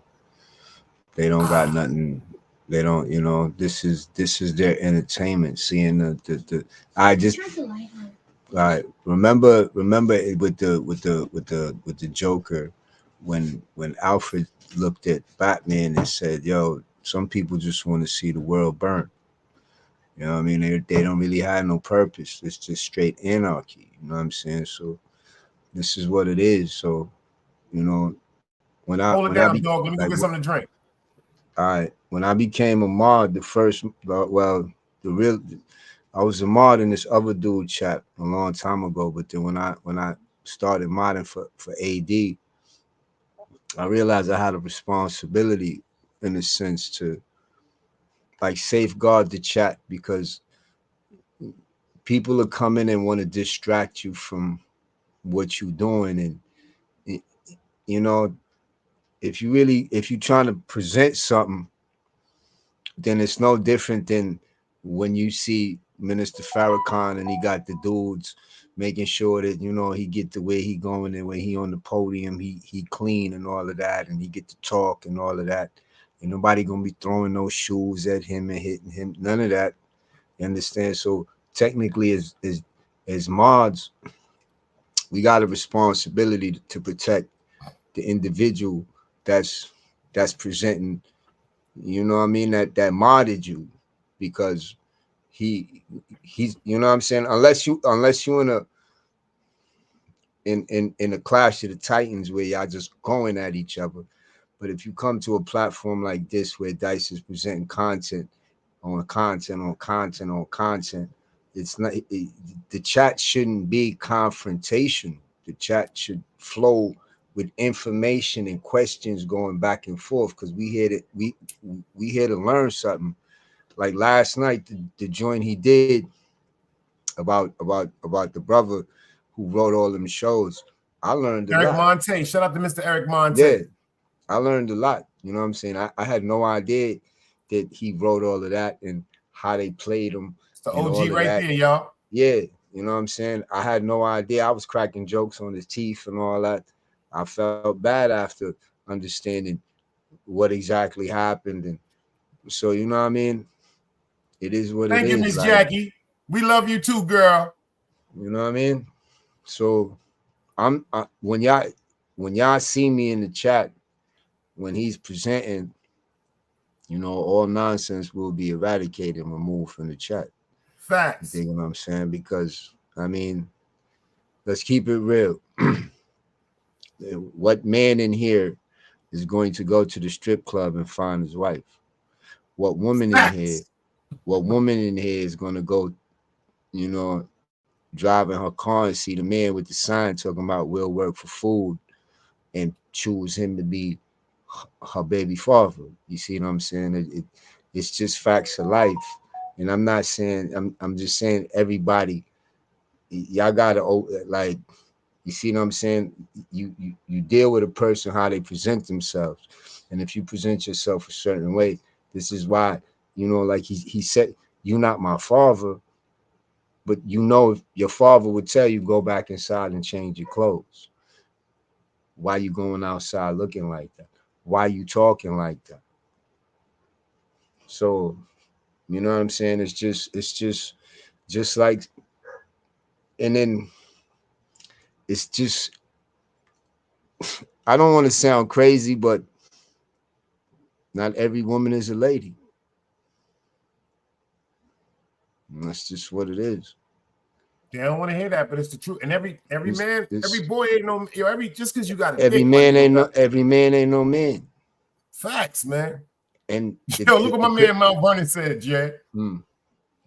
Speaker 7: They don't got nothing. They don't, you know. This is their entertainment. Seeing the. I just. Right. Remember it with the Joker, when Alfred looked at Batman and said, "Yo, some people just want to see the world burn." You know what I mean? They don't really have no purpose. It's just straight anarchy. You know what I'm saying? So this is what it is. So, you know,
Speaker 1: Hold it down, dog. Let me go get something to drink.
Speaker 7: All right. When I became a mod, I was a mod in this other dude chat a long time ago. But then when I started modding for AD, I realized I had a responsibility in a sense to like safeguard the chat, because people are coming and want to distract you from what you're doing. And you know, if you're trying to present something, then it's no different than when you see Minister Farrakhan and he got the dudes making sure that, you know, he get to where he going, and when he on the podium, he clean and all of that, and he get to talk and all of that. And nobody gonna be throwing those shoes at him and hitting him. None of that. You understand? So technically, as mods, we got a responsibility to protect the individual that's presenting, you know what I mean, that modded you, because he's, you know what I'm saying, unless you in a clash of the titans where y'all just going at each other. But if you come to a platform like this where Dice is presenting content on content, it's not, the chat shouldn't be confrontation. The chat should flow with information and questions going back and forth, because we here to learn something. Like last night, the joint he did about the brother who wrote all them shows, I learned a lot.
Speaker 1: Eric Monte, shout out to Mr. Eric Monte.
Speaker 7: Yeah, I learned a lot. You know what I'm saying? I had no idea that he wrote all of that and how they played him.
Speaker 1: It's the OG right there, y'all.
Speaker 7: Yeah, you know what I'm saying? I had no idea. I was cracking jokes on his teeth and all that. I felt bad after understanding what exactly happened. And so, you know what I mean? It is what it is.
Speaker 1: Thank you, Miss Jackie. We love you too, girl.
Speaker 7: You know what I mean? So when y'all see me in the chat, when he's presenting, you know, all nonsense will be eradicated and removed from the chat.
Speaker 1: Facts.
Speaker 7: You know what I'm saying? Because, I mean, let's keep it real. What man in here is going to go to the strip club and find his wife? What woman in here is going to go, you know, driving her car and see the man with the sign talking about we'll work for food and choose him to be her baby father? You see what I'm saying? It's just facts of life. And I'm not saying, I'm just saying everybody, y'all gotta, like, you see what I'm saying? You deal with a person how they present themselves. And if you present yourself a certain way, this is why, you know, like he said, you're not my father, But you know, if your father would tell you, go back inside and change your clothes. Why you going outside looking like that? Why you talking like that? So, you know what I'm saying? It's just like, and then it's just, I don't want to sound crazy, but not every woman is a lady. And that's just what it is.
Speaker 1: They don't want to hear that, but it's the truth. And every man,
Speaker 7: it's,
Speaker 1: every boy ain't no, just because you got a
Speaker 7: every
Speaker 1: dick,
Speaker 7: man ain't no man.
Speaker 1: Facts, man.
Speaker 7: And
Speaker 1: yo, look what my man Mount Vernon said, Jay.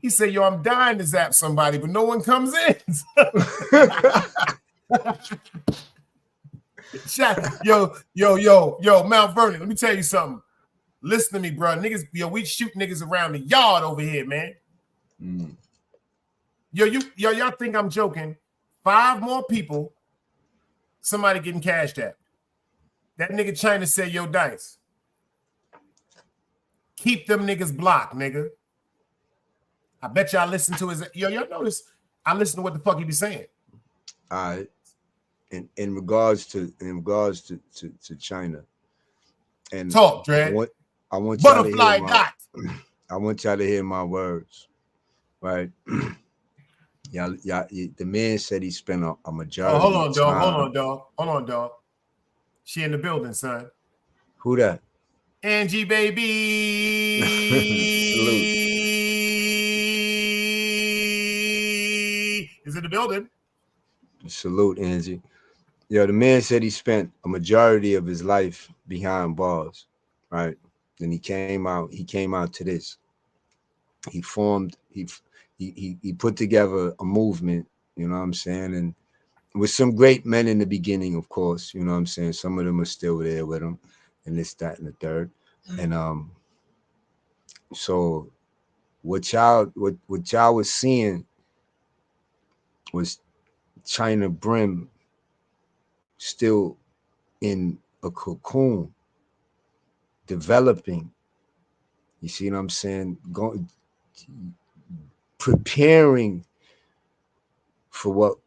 Speaker 1: He said, yo, I'm dying to zap somebody, but no one comes in. yo, Mount Vernon, let me tell you something. Listen to me, bro. Niggas, yo, we shoot niggas around the yard over here, man. Yo, y'all think I'm joking? 5 more people, somebody getting cashed at. That nigga China said, yo, Dice, keep them niggas blocked, nigga. I bet y'all listen to his, y'all notice I listen to what the fuck he be saying.
Speaker 7: All right. In regards to China. And
Speaker 1: talk, Dre.
Speaker 7: I want
Speaker 1: Butterfly dot.
Speaker 7: I want y'all to hear my words. Right. The man said he spent a majority.
Speaker 1: Hold on, dog. She in the building, son.
Speaker 7: Who that?
Speaker 1: Angie, baby.
Speaker 7: Salute.
Speaker 1: Is in the building.
Speaker 7: Salute, Angie. Yo, the man said he spent a majority of his life behind bars, right? Then he came out to this. He put together a movement, you know what I'm saying? And with some great men in the beginning, of course, you know what I'm saying? Some of them are still there with him, and this, that, and the third. And so what y'all was seeing was China Brim still in a cocoon, developing. You see what I'm saying? Preparing for what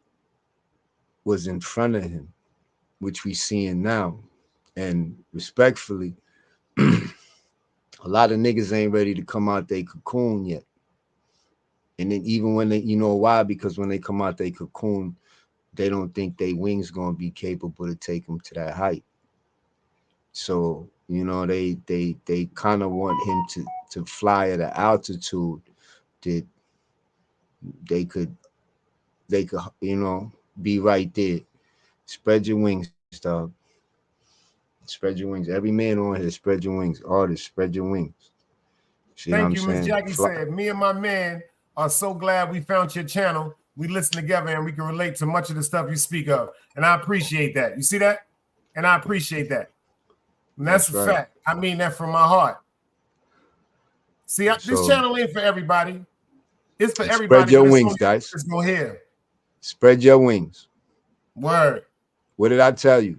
Speaker 7: was in front of him, which we seeing now. And respectfully, a lot of niggas ain't ready to come out they cocoon yet. And then even when they, you know why? Because when they come out they cocoon, they don't think they wings gonna be capable to take them to that height. So, you know, they kind of want him to fly at an altitude that they could, you know, be right there. Spread your wings, dog. Spread your wings. Every man on here, spread your wings. Artists, spread your wings. See
Speaker 1: Thank you, Miss Jackie said. Me and my man are so glad we found your channel. We listen together and we can relate to much of the stuff you speak of. And I appreciate that. You see that? And I appreciate that. And that's a
Speaker 7: right.
Speaker 1: fact. I mean that from my heart. See, this channel ain't for everybody. It's for everybody.
Speaker 7: Spread your wings, guys.
Speaker 1: It's no here.
Speaker 7: Spread your wings.
Speaker 1: Word.
Speaker 7: What did I tell you?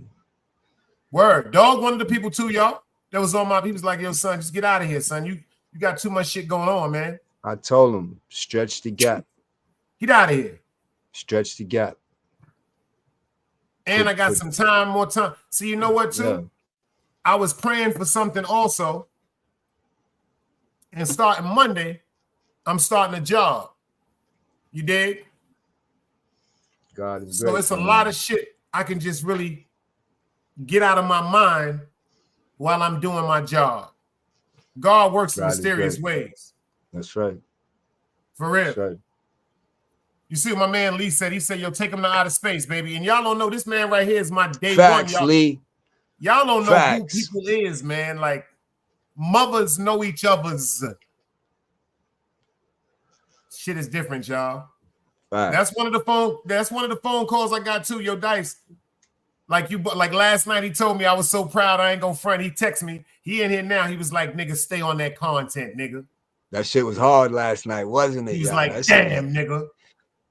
Speaker 1: Word. Dog, one of the people too, y'all. That was on my. He was like, "Yo, son, just get out of here, son. You got too much shit going on, man."
Speaker 7: I told him, stretch the gap.
Speaker 1: Get out of here.
Speaker 7: Stretch the gap.
Speaker 1: And I got some time, more time. See, you know what, too? Yeah. I was praying for something also. And starting Monday, I'm starting a job. You dig?
Speaker 7: God is
Speaker 1: great. So it's a lot of shit I can just really get out of my mind while I'm doing my job. God works in mysterious ways.
Speaker 7: That's right.
Speaker 1: For real.
Speaker 7: That's right.
Speaker 1: You see what my man Lee said? He said, yo, take him to outer space, baby. And y'all don't know, this man right here is my day
Speaker 7: Facts,
Speaker 1: one.
Speaker 7: Lee.
Speaker 1: Y'all don't know who people is, man. Like, mothers know each other's. Shit is different, y'all. That's one of the phone calls I got too. Yo, Dice. Like last night, he told me I was so proud I ain't gonna front. He texted me. He in here now. He was like, nigga, stay on that content, nigga.
Speaker 7: That shit was hard last night, wasn't it?
Speaker 1: He was like, damn, nigga.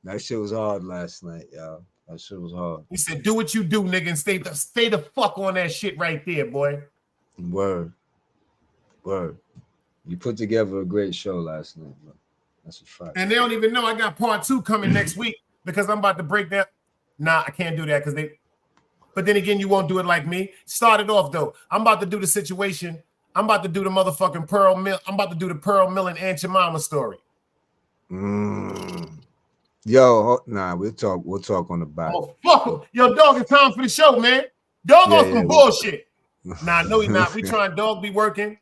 Speaker 7: That shit was hard last night, y'all. That shit was hard.
Speaker 1: He said, do what you do, nigga, and stay the fuck on that shit right there, boy.
Speaker 7: Word. You put together a great show last night, bro. That's a fact.
Speaker 1: And they don't even know I got part 2 coming next week because I'm about to break that. Nah, I can't do that because they. But then again, you won't do it like me. Start it off though. I'm about to do the situation. I'm about to do the motherfucking Pearl Mill. I'm about to do the Pearl Mill and Aunt Jemima story.
Speaker 7: Yo, nah, we'll talk on the back.
Speaker 1: Oh fuck him. Yo, dog, it's time for the show, man. Dog on some bullshit. Nah, no, he not. We trying, dog be working.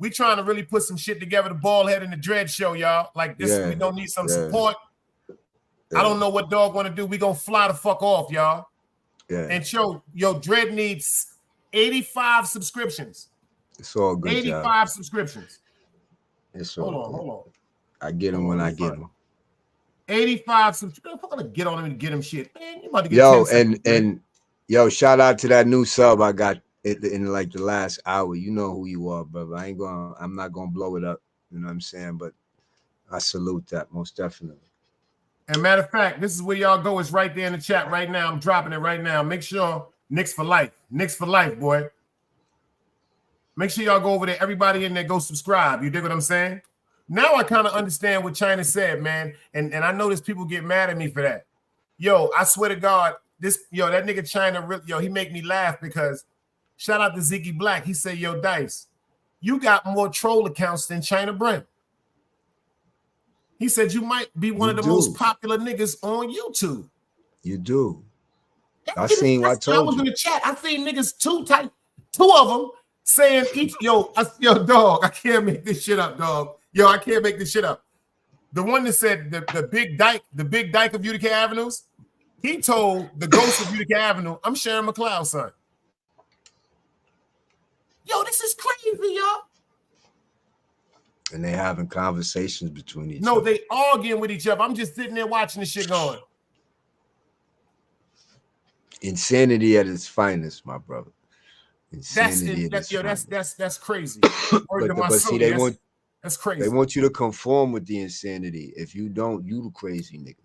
Speaker 1: We trying to really put some shit together. The Bald Head and the Dread show, y'all. Like this, we don't need some support. I don't know what dog want to do. We gonna fly the fuck off, y'all. And show, yo, Dread needs 85 subscriptions.
Speaker 7: It's all good.
Speaker 1: 85 subscriptions.
Speaker 7: It's all
Speaker 1: hold on.
Speaker 7: I get them when I get them.
Speaker 1: 85 subscriptions. I'm gonna get on him and get him shit. Man, you about to get
Speaker 7: and yo, shout out to that new sub I got in like the last hour. You know who you are, brother. I'm not gonna blow it up. You know what I'm saying? But I salute that most definitely.
Speaker 1: And matter of fact, this is where y'all go. It's right there in the chat right now. I'm dropping it right now. Make sure Knicks for life. Knicks for life, boy. Make sure y'all go over there. Everybody in there, go subscribe. You dig what I'm saying? Now I kind of understand what China said, man. And I notice people get mad at me for that. Yo, I swear to God, that nigga China, he make me laugh because shout out to Ziggy Black. He said, yo, Dice, you got more troll accounts than China Brent. He said you might be one of the most popular niggas on YouTube.
Speaker 7: You do. I was in
Speaker 1: the chat. I seen niggas two of them saying each, yo, dog, I can't make this shit up, dog. Yo, I can't make this shit up. The one that said the big dyke of Utica Avenues, he told the ghost of Utica Avenue, I'm Sharon McLeod's son. Yo, this is crazy, y'all.
Speaker 7: And they having conversations between each other.
Speaker 1: No, they arguing with each other. I'm just sitting there watching this shit going.
Speaker 7: Insanity at its finest, my brother. Insanity
Speaker 1: that's crazy.
Speaker 7: but see,
Speaker 1: that's crazy.
Speaker 7: They want you to conform with the insanity. If you don't, you the crazy nigga.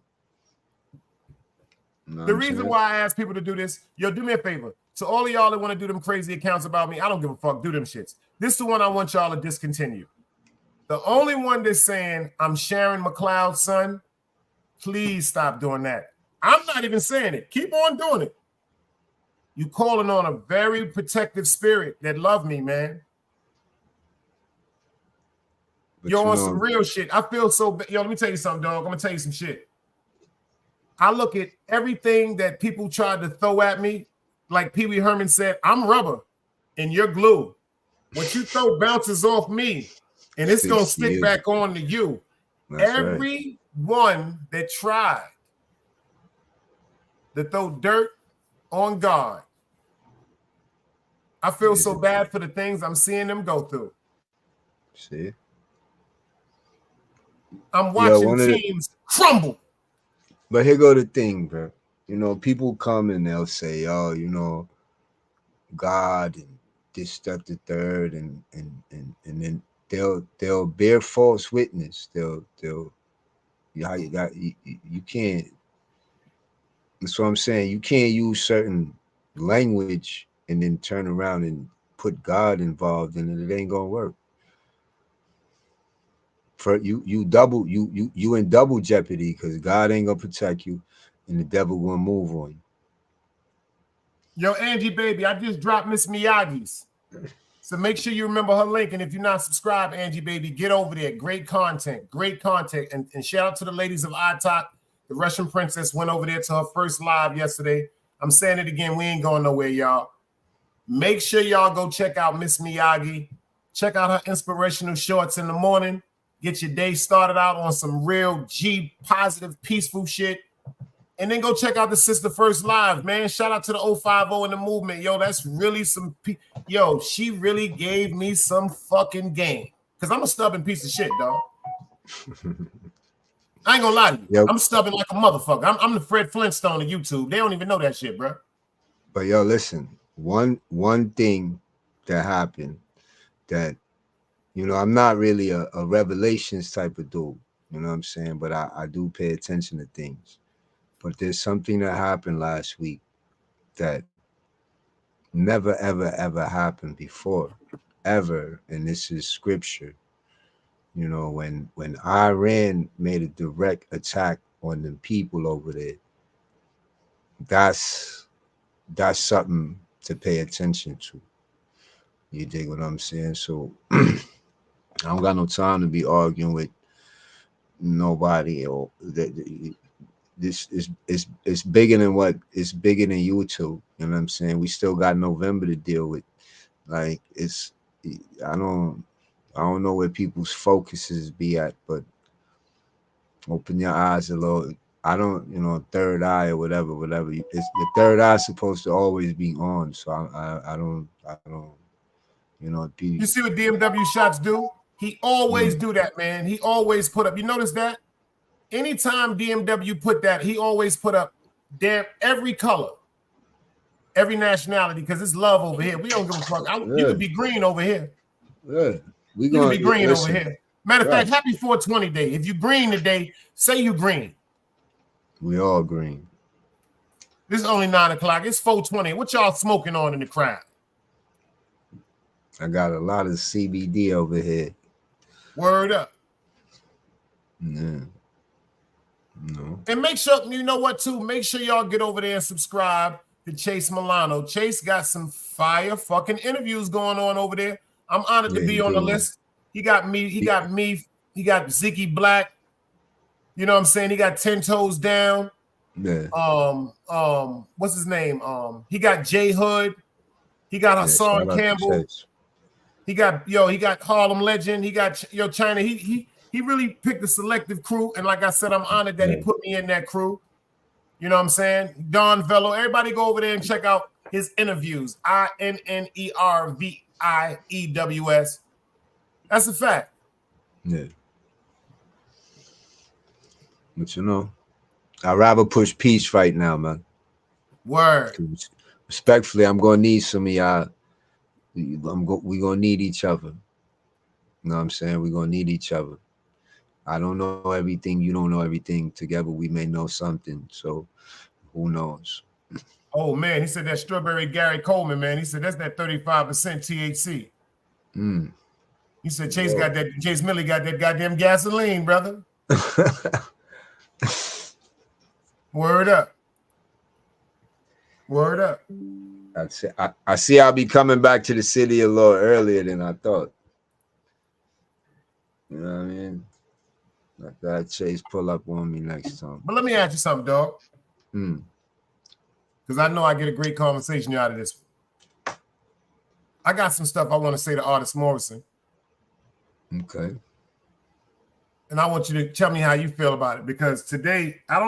Speaker 7: You know
Speaker 1: the reason why I ask people to do this, yo, do me a favor. To all of y'all that want to do them crazy accounts about me, I don't give a fuck. Do them shits. This is the one I want y'all to discontinue. The only one that's saying I'm Sharon McLeod's son, please stop doing that. I'm not even saying it. Keep on doing it. You calling on a very protective spirit that love me, man. You're on some real shit. I feel so bad. Yo, let me tell you something, dog. I'm gonna tell you some shit. I look at everything that people tried to throw at me, like Pee Wee Herman said, I'm rubber and you're glue. What you throw bounces off me. And it's going to stick back on to you. Everyone that tried to throw dirt on God, I feel so bad for the things I'm seeing them go through.
Speaker 7: See?
Speaker 1: I'm watching teams crumble.
Speaker 7: But here go the thing, bro. You know, people come and they'll say, oh, you know, God and this, that, the third, and then they'll bear false witness. You can't. That's what I'm saying. You can't use certain language and then turn around and put God involved in it. It ain't gonna work. For you in double jeopardy because God ain't gonna protect you, and the devil gonna move on you.
Speaker 1: Yo, Angie, baby, I just dropped Miss Miyagi's. So make sure you remember her link. And if you're not subscribed, Angie, baby, get over there. Great content, great content. And shout out to the ladies of iTalk. The Russian princess went over there to her first live yesterday. I'm saying it again. We ain't going nowhere, y'all. Make sure y'all go check out Miss Miyagi. Check out her inspirational shorts in the morning. Get your day started out on some real G positive, peaceful shit. And then go check out the Sister First Live, man. Shout out to the 050 in the movement. Yo, that's really some... Yo, she really gave me some fucking game. Because I'm a stubborn piece of shit, dog. I ain't gonna lie to you. Yep. I'm stubborn like a motherfucker. I'm the Fred Flintstone of YouTube. They don't even know that shit, bro.
Speaker 7: But yo, listen. One thing that happened that, you know, I'm not really a revelations type of dude. You know what I'm saying? But I do pay attention to things. But there's something that happened last week that never, ever, ever happened before, ever. And this is scripture. You know, when Iran made a direct attack on the people over there, that's something to pay attention to. You dig what I'm saying? So I don't got no time to be arguing with nobody, or this is it's bigger than what it's bigger than YouTube. You know what I'm saying? We still got November to deal with. Like I don't know where people's focuses be at, but open your eyes a little. I don't, third eye or whatever. It's the third eye supposed to always be on. So I don't,
Speaker 1: You see what DMW shots do? He always do that, man. He always put up. You notice that? Anytime DMW put that, he always put up damn every color, every nationality, because it's love over here. We don't give a fuck. You could be green over here.
Speaker 7: Yeah.
Speaker 1: You can be green over here. Matter of fact, happy 420 day. If you green today, say you green.
Speaker 7: We all green.
Speaker 1: This is only 9 o'clock. It's 420. What y'all smoking on in the crowd?
Speaker 7: I got a lot of CBD over here.
Speaker 1: Word up.
Speaker 7: Yeah. No.
Speaker 1: And make sure, you know what, too? Make sure y'all get over there and subscribe to Chase Milano. Chase got some fire fucking interviews going on over there. I'm honored to be on the list. He got me. He got Ziggy Black. You know what I'm saying? He got 10 Toes Down.
Speaker 7: Yeah.
Speaker 1: What's his name? He got J Hood. He got Hassan Campbell. He got Harlem Legend. He got China. He really picked a selective crew. And like I said, I'm honored that he put me in that crew. You know what I'm saying? Don Velo. Everybody go over there and check out his interviews. INNERVIEWS. That's a fact.
Speaker 7: Yeah. But I'd rather push peace right now, man.
Speaker 1: Word.
Speaker 7: Respectfully, I'm gonna need some of y'all. We gonna need each other. You know what I'm saying? We're gonna need each other. I don't know everything. You don't know everything. Together we may know something. So who knows?
Speaker 1: Oh man, he said that strawberry Gary Coleman, man. He said that's that 35% THC. He said Chase Millie got that goddamn gasoline, brother. Word up. Word up.
Speaker 7: I see I'll be coming back to the city a little earlier than I thought. You know what I mean? Like that Chase pull up on me next time.
Speaker 1: But let me ask you something, dog. Because I know I get a great conversation out of this. I got some stuff I want to say to Artist Morrison.
Speaker 7: Okay.
Speaker 1: And I want you to tell me how you feel about it. Because today, I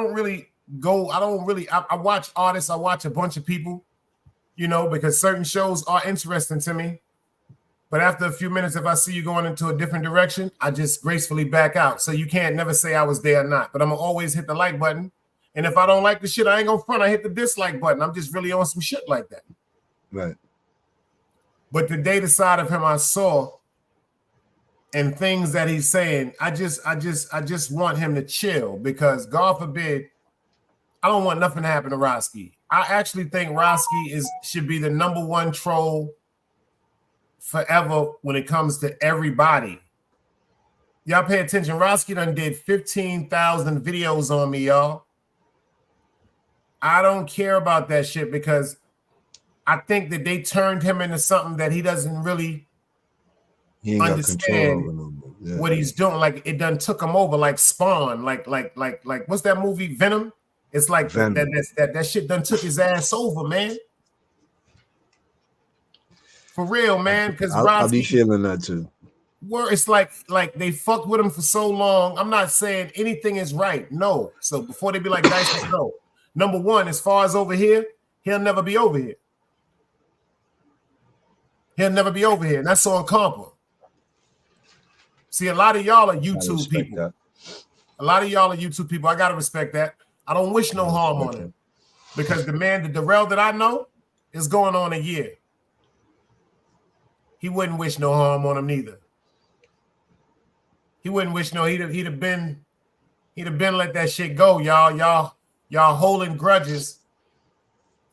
Speaker 1: watch artists, I watch a bunch of people, because certain shows are interesting to me. But after a few minutes, if I see you going into a different direction, I just gracefully back out. So you can't never say I was there or not. But I'm going to always hit the like button. And if I don't like the shit, I ain't going to front. I hit the dislike button. I'm just really on some shit like that.
Speaker 7: Right.
Speaker 1: But today, the side of him I saw and things that he's saying, I just want him to chill, because God forbid, I don't want nothing to happen to Roski. I actually think Roski should be the #1 troll forever when it comes to everybody. Y'all pay attention. Roski done did 15,000 videos on me, y'all. I don't care about that shit, because I think that they turned him into something that he doesn't really understand what he's doing. Like it done took him over, like Spawn, like what's that movie, Venom? It's like that shit done took his ass over, man. For real, man. Because
Speaker 7: I'll be feeling that too.
Speaker 1: Where it's like they fucked with him for so long. I'm not saying anything is right. No. So before they be like, nice, no. #1, as far as over here, he'll never be over here. He'll never be over here. And that's on Compa. See, a lot of y'all are YouTube people.
Speaker 7: That.
Speaker 1: A lot of y'all are YouTube people. I gotta respect that. I don't wish no harm on him, because the Darrell that I know is going on a year. He wouldn't wish no harm on him neither. He wouldn't wish no. He'd have been let that shit go, y'all. Y'all holding grudges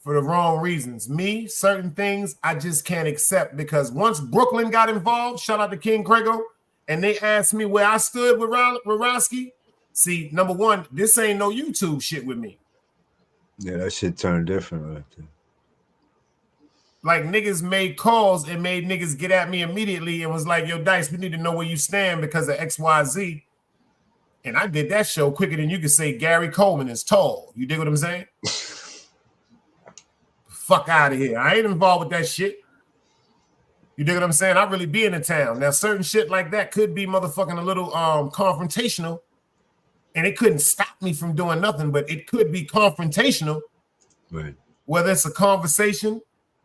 Speaker 1: for the wrong reasons. Me, certain things I just can't accept, because once Brooklyn got involved, shout out to King Craigo, and they asked me where I stood with Rosky, see, number one, this ain't no YouTube shit with me.
Speaker 7: Yeah, that shit turned different right there.
Speaker 1: Like niggas made calls and made niggas get at me immediately and was like, yo, Dice, we need to know where you stand because of XYZ. And I did that show quicker than you could say Gary Coleman is tall. You dig what I'm saying? Fuck out of here. I ain't involved with that shit. You dig what I'm saying? I really be in the town. Now, certain shit like that could be motherfucking a little confrontational, and it couldn't stop me from doing nothing, but it could be confrontational.
Speaker 7: Right.
Speaker 1: Whether it's a conversation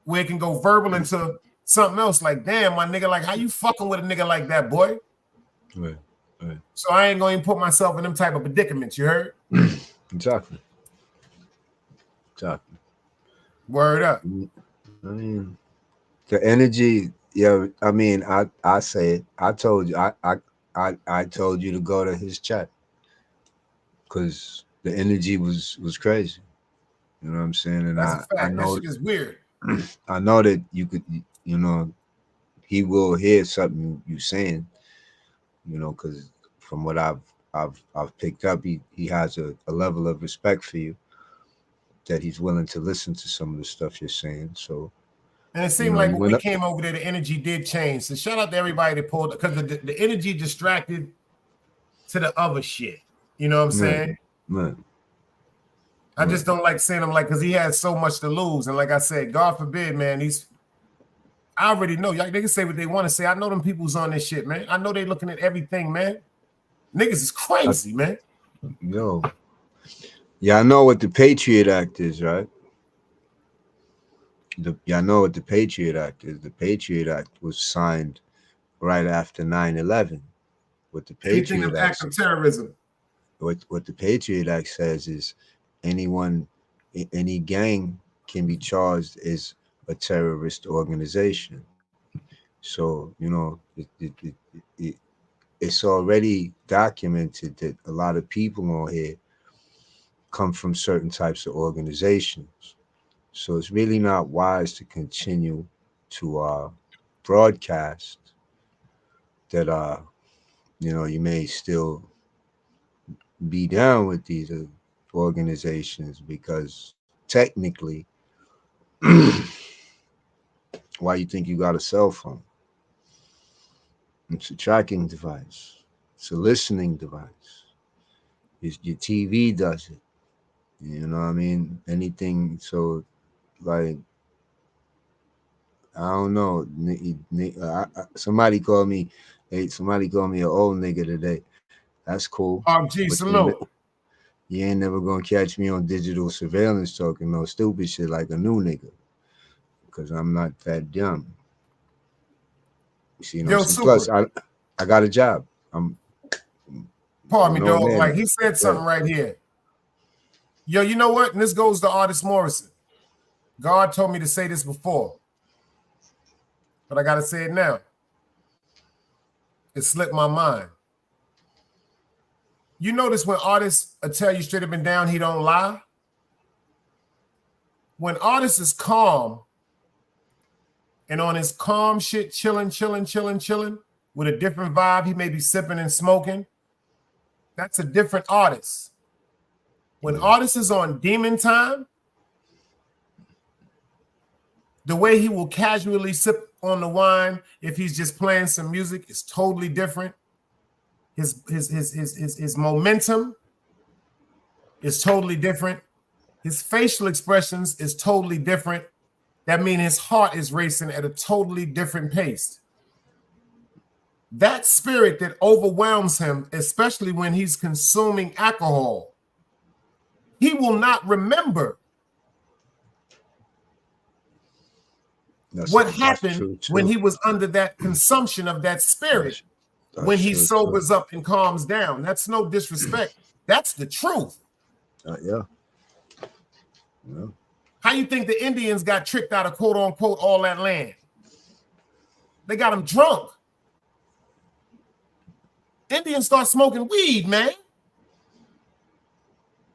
Speaker 1: where it can go verbal into something else, like, damn, my nigga, like, how you fucking with a nigga like that, boy?
Speaker 7: Right. Right.
Speaker 1: So I ain't going to put myself in them type of predicaments, you heard?
Speaker 7: Exactly. Exactly.
Speaker 1: Word up.
Speaker 7: I mean, the energy, yeah, I mean, I say it. I told you, I told you to go to his chat because the energy was crazy. You know what I'm saying? And
Speaker 1: That's a fact.
Speaker 7: I know
Speaker 1: that shit is weird.
Speaker 7: I know that you could, you know, he will hear something you saying, you know, because from what I've picked up, he has a level of respect for you that he's willing to listen to some of the stuff you're saying. So,
Speaker 1: and it seemed like when we came over there, the energy did change. So shout out to everybody that pulled, because the energy distracted to the other shit. You know what I'm saying?
Speaker 7: Man.
Speaker 1: I just don't like saying him like, because he has so much to lose. And like I said, God forbid, man, I already know. Y'all, they can say what they want to say. I know them people's on this shit, man. I know they looking at everything, man. Niggas is crazy, man.
Speaker 7: Yo. Yeah, I know what the Patriot Act is, right? I know what the Patriot Act is. The Patriot Act was signed right after 9/11. What the Patriot Act,
Speaker 1: act of terrorism.
Speaker 7: What the Patriot Act says is anyone, any gang can be charged as a terrorist organization. So, you know, it's already documented that a lot of people on here come from certain types of organizations. So it's really not wise to continue to broadcast that you know, you may still be down with these organizations, because technically why you think you got a cell phone? It's a tracking device. It's a listening device. Your TV does it. You know what I mean? Anything. So, like, I don't know. Somebody called me. Hey, somebody called me an old nigga today. That's cool.
Speaker 1: Gee, salute.
Speaker 7: You ain't never gonna catch me on digital surveillance talking no stupid shit like a new nigga, because I'm not that dumb. You see, plus I got a job.
Speaker 1: Pardon me, dog. Like he said something right here. Yo, you know what? And this goes to Artist Morrison. God told me to say this before, but I gotta say it now. It slipped my mind. You notice when artists tell you straight up and down he don't lie? When artist is calm and on his calm shit, chilling with a different vibe, he may be sipping and smoking. That's a different artist. When artist is on demon time, the way he will casually sip on the wine if he's just playing some music is totally different. His momentum is totally different. His facial expressions is totally different. That means his heart is racing at a totally different pace. That spirit that overwhelms him, especially when he's consuming alcohol, he will not remember what happened when he was under that consumption of that spirit. When he sobers up and calms down. That's no disrespect. That's the truth.
Speaker 7: Yeah.
Speaker 1: How you think the Indians got tricked out of quote unquote all that land? They got them drunk. Indians start smoking weed, man.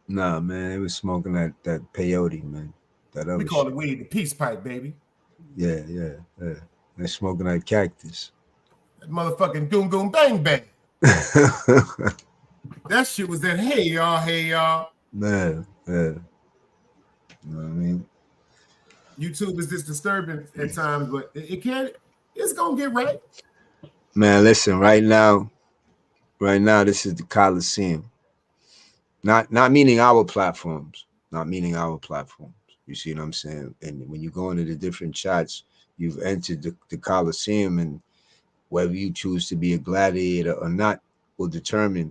Speaker 7: Nah, man, they was smoking that peyote, man. That other
Speaker 1: we call
Speaker 7: shit.
Speaker 1: it weed, the peace pipe, baby.
Speaker 7: Yeah. They're smoking that cactus.
Speaker 1: That motherfucking doom doom bang bang. That shit was that hey y'all, hey y'all.
Speaker 7: Man, man. You know what I mean?
Speaker 1: YouTube is just disturbing at times, but it can't. It's gonna get right.
Speaker 7: Man, listen. Right now, this is the Coliseum. Not meaning our platforms. Not meaning our platforms. You see what I'm saying? And when you go into the different chats, you've entered the Coliseum, and whether you choose to be a gladiator or not will determine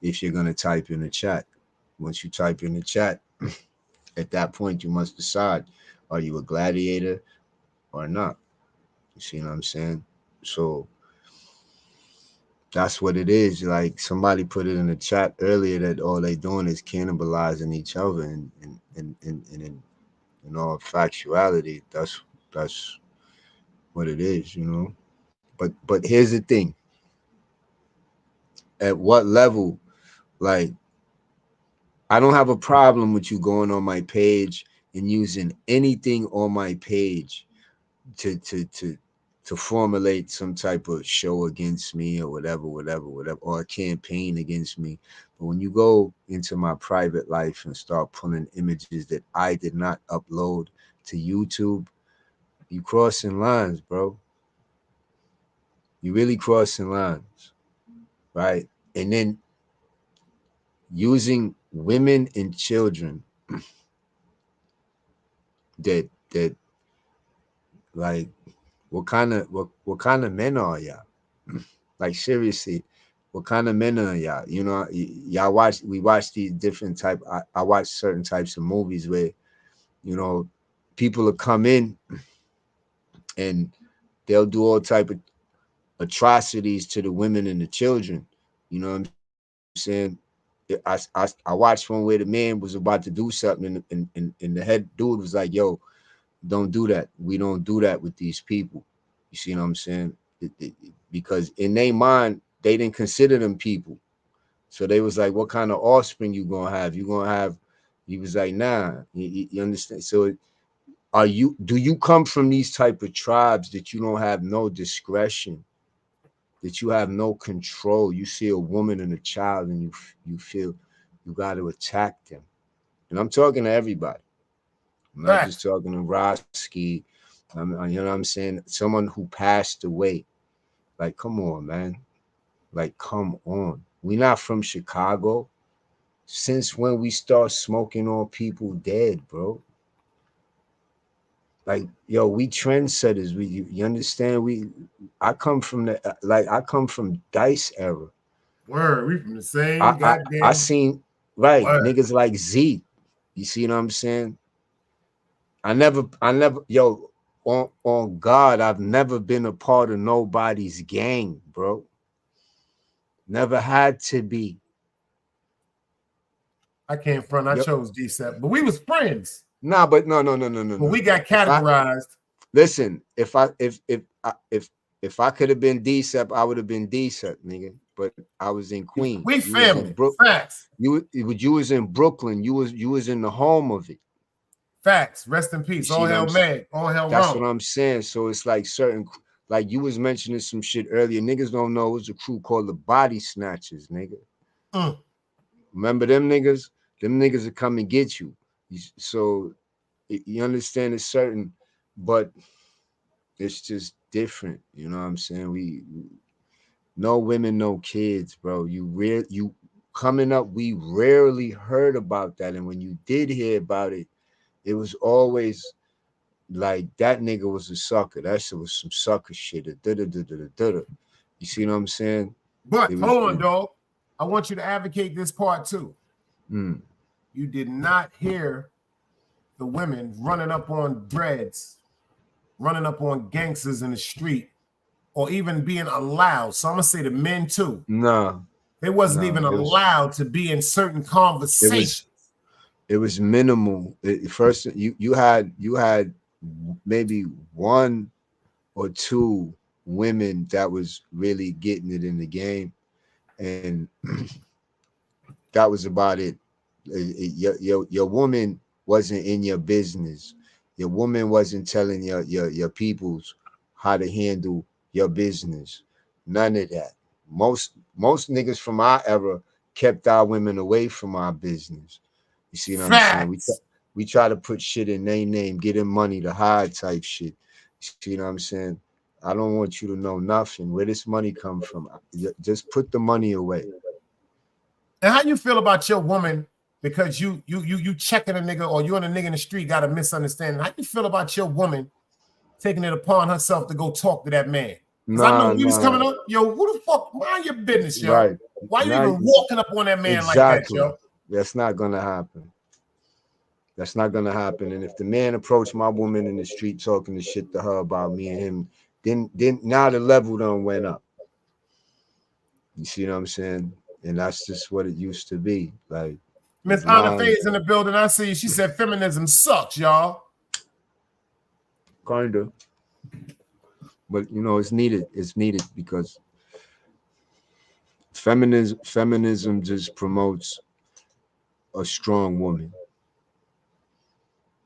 Speaker 7: if you're gonna type in the chat. Once you type in the chat, at that point you must decide: are you a gladiator or not? You see what I'm saying? So that's what it is. Like somebody put it in the chat earlier that all they doing is cannibalizing each other, and in all factuality, that's what it is, you know. But here's the thing: at what level, like, I don't have a problem with you going on my page and using anything on my page to formulate some type of show against me or whatever, or a campaign against me. But when you go into my private life and start pulling images that I did not upload to YouTube, you crossing lines, bro. You really crossing lines, right? And then using women and children that like, what kind of men are y'all? Like, seriously, what kind of men are y'all? You know, we watch these different type. I watch certain types of movies where, you know, people will come in and they'll do all type of atrocities to the women and the children. You know what I'm saying? I watched one where the man was about to do something, and the head dude was like, "Yo, don't do that. We don't do that with these people." You see what I'm saying? Because in their mind, they didn't consider them people. So they was like, what kind of offspring you gonna have? You gonna have, he was like, nah, you understand? So do you come from these type of tribes that you don't have no discretion, that you have no control? You see a woman and a child and you feel you got to attack them. And I'm talking to everybody. I'm not just talking to Roski. You know what I'm saying? Someone who passed away. Like, come on, man. Like, come on. We not from Chicago. Since when we start smoking on people dead, bro? Like, yo, we trendsetters. You understand? I come from Dice era.
Speaker 1: Word, we from the same
Speaker 7: I
Speaker 1: goddamn.
Speaker 7: seen niggas like Z. You see what I'm saying? I never, yo, on God, I've never been a part of nobody's gang, bro. Never had to be.
Speaker 1: I can't front. I chose D7, but we was friends.
Speaker 7: Nah, but no.
Speaker 1: But we got categorized.
Speaker 7: Listen, if I could have been D7, I would have been D7, nigga. But I was in Queens.
Speaker 1: We family. Facts.
Speaker 7: You was in Brooklyn. You was in the home of it.
Speaker 1: Facts. Rest in peace. All hell Meg. All hell
Speaker 7: That's
Speaker 1: wrong.
Speaker 7: what I'm saying. So it's like certain, like you was mentioning some shit earlier. Niggas don't know it was a crew called the Body Snatchers, nigga. Remember them niggas? Them niggas will come and get you. So you understand it's certain, but it's just different. You know what I'm saying? We no women, no kids, bro. You coming up, we rarely heard about that. And when you did hear about it, it was always like that nigga was a sucker. That shit was some sucker shit. You see what I'm saying?
Speaker 1: But hold on, dog. I want you to advocate this part too. You did not hear the women running up on dreads, running up on gangsters in the street, or even being allowed. So I'm gonna say the men too.
Speaker 7: No,
Speaker 1: they wasn't even allowed to be in certain conversations.
Speaker 7: It was minimal. First, you had maybe one or two women that was really getting it in the game, and that was about it. Your woman wasn't in your business. Your woman wasn't telling your peoples how to handle your business. None of that. Most niggas from our era kept our women away from our business. You see what I'm saying?
Speaker 1: Facts.
Speaker 7: We try to put shit in their name, get them money to hide type shit. You see what I'm saying? I don't want you to know nothing. Where this money come from? Just put the money away.
Speaker 1: And how you feel about your woman because you checking a nigga or you and a nigga in the street got a misunderstanding? How you feel about your woman taking it upon herself to go talk to that man? Because I know when we was coming up, yo, who the fuck, mind your business, yo.
Speaker 7: Right.
Speaker 1: Why you even walking up on that man like that, yo?
Speaker 7: That's not gonna happen. That's not gonna happen. And if the man approached my woman in the street talking the shit to her about me and him, then now the level done went up. You see what I'm saying? And that's just what it used to be. Like
Speaker 1: Miss Anna Faye is in the building. I see. She said feminism sucks, y'all.
Speaker 7: Kinda. But you know, it's needed. It's needed because feminism just promotes a strong woman.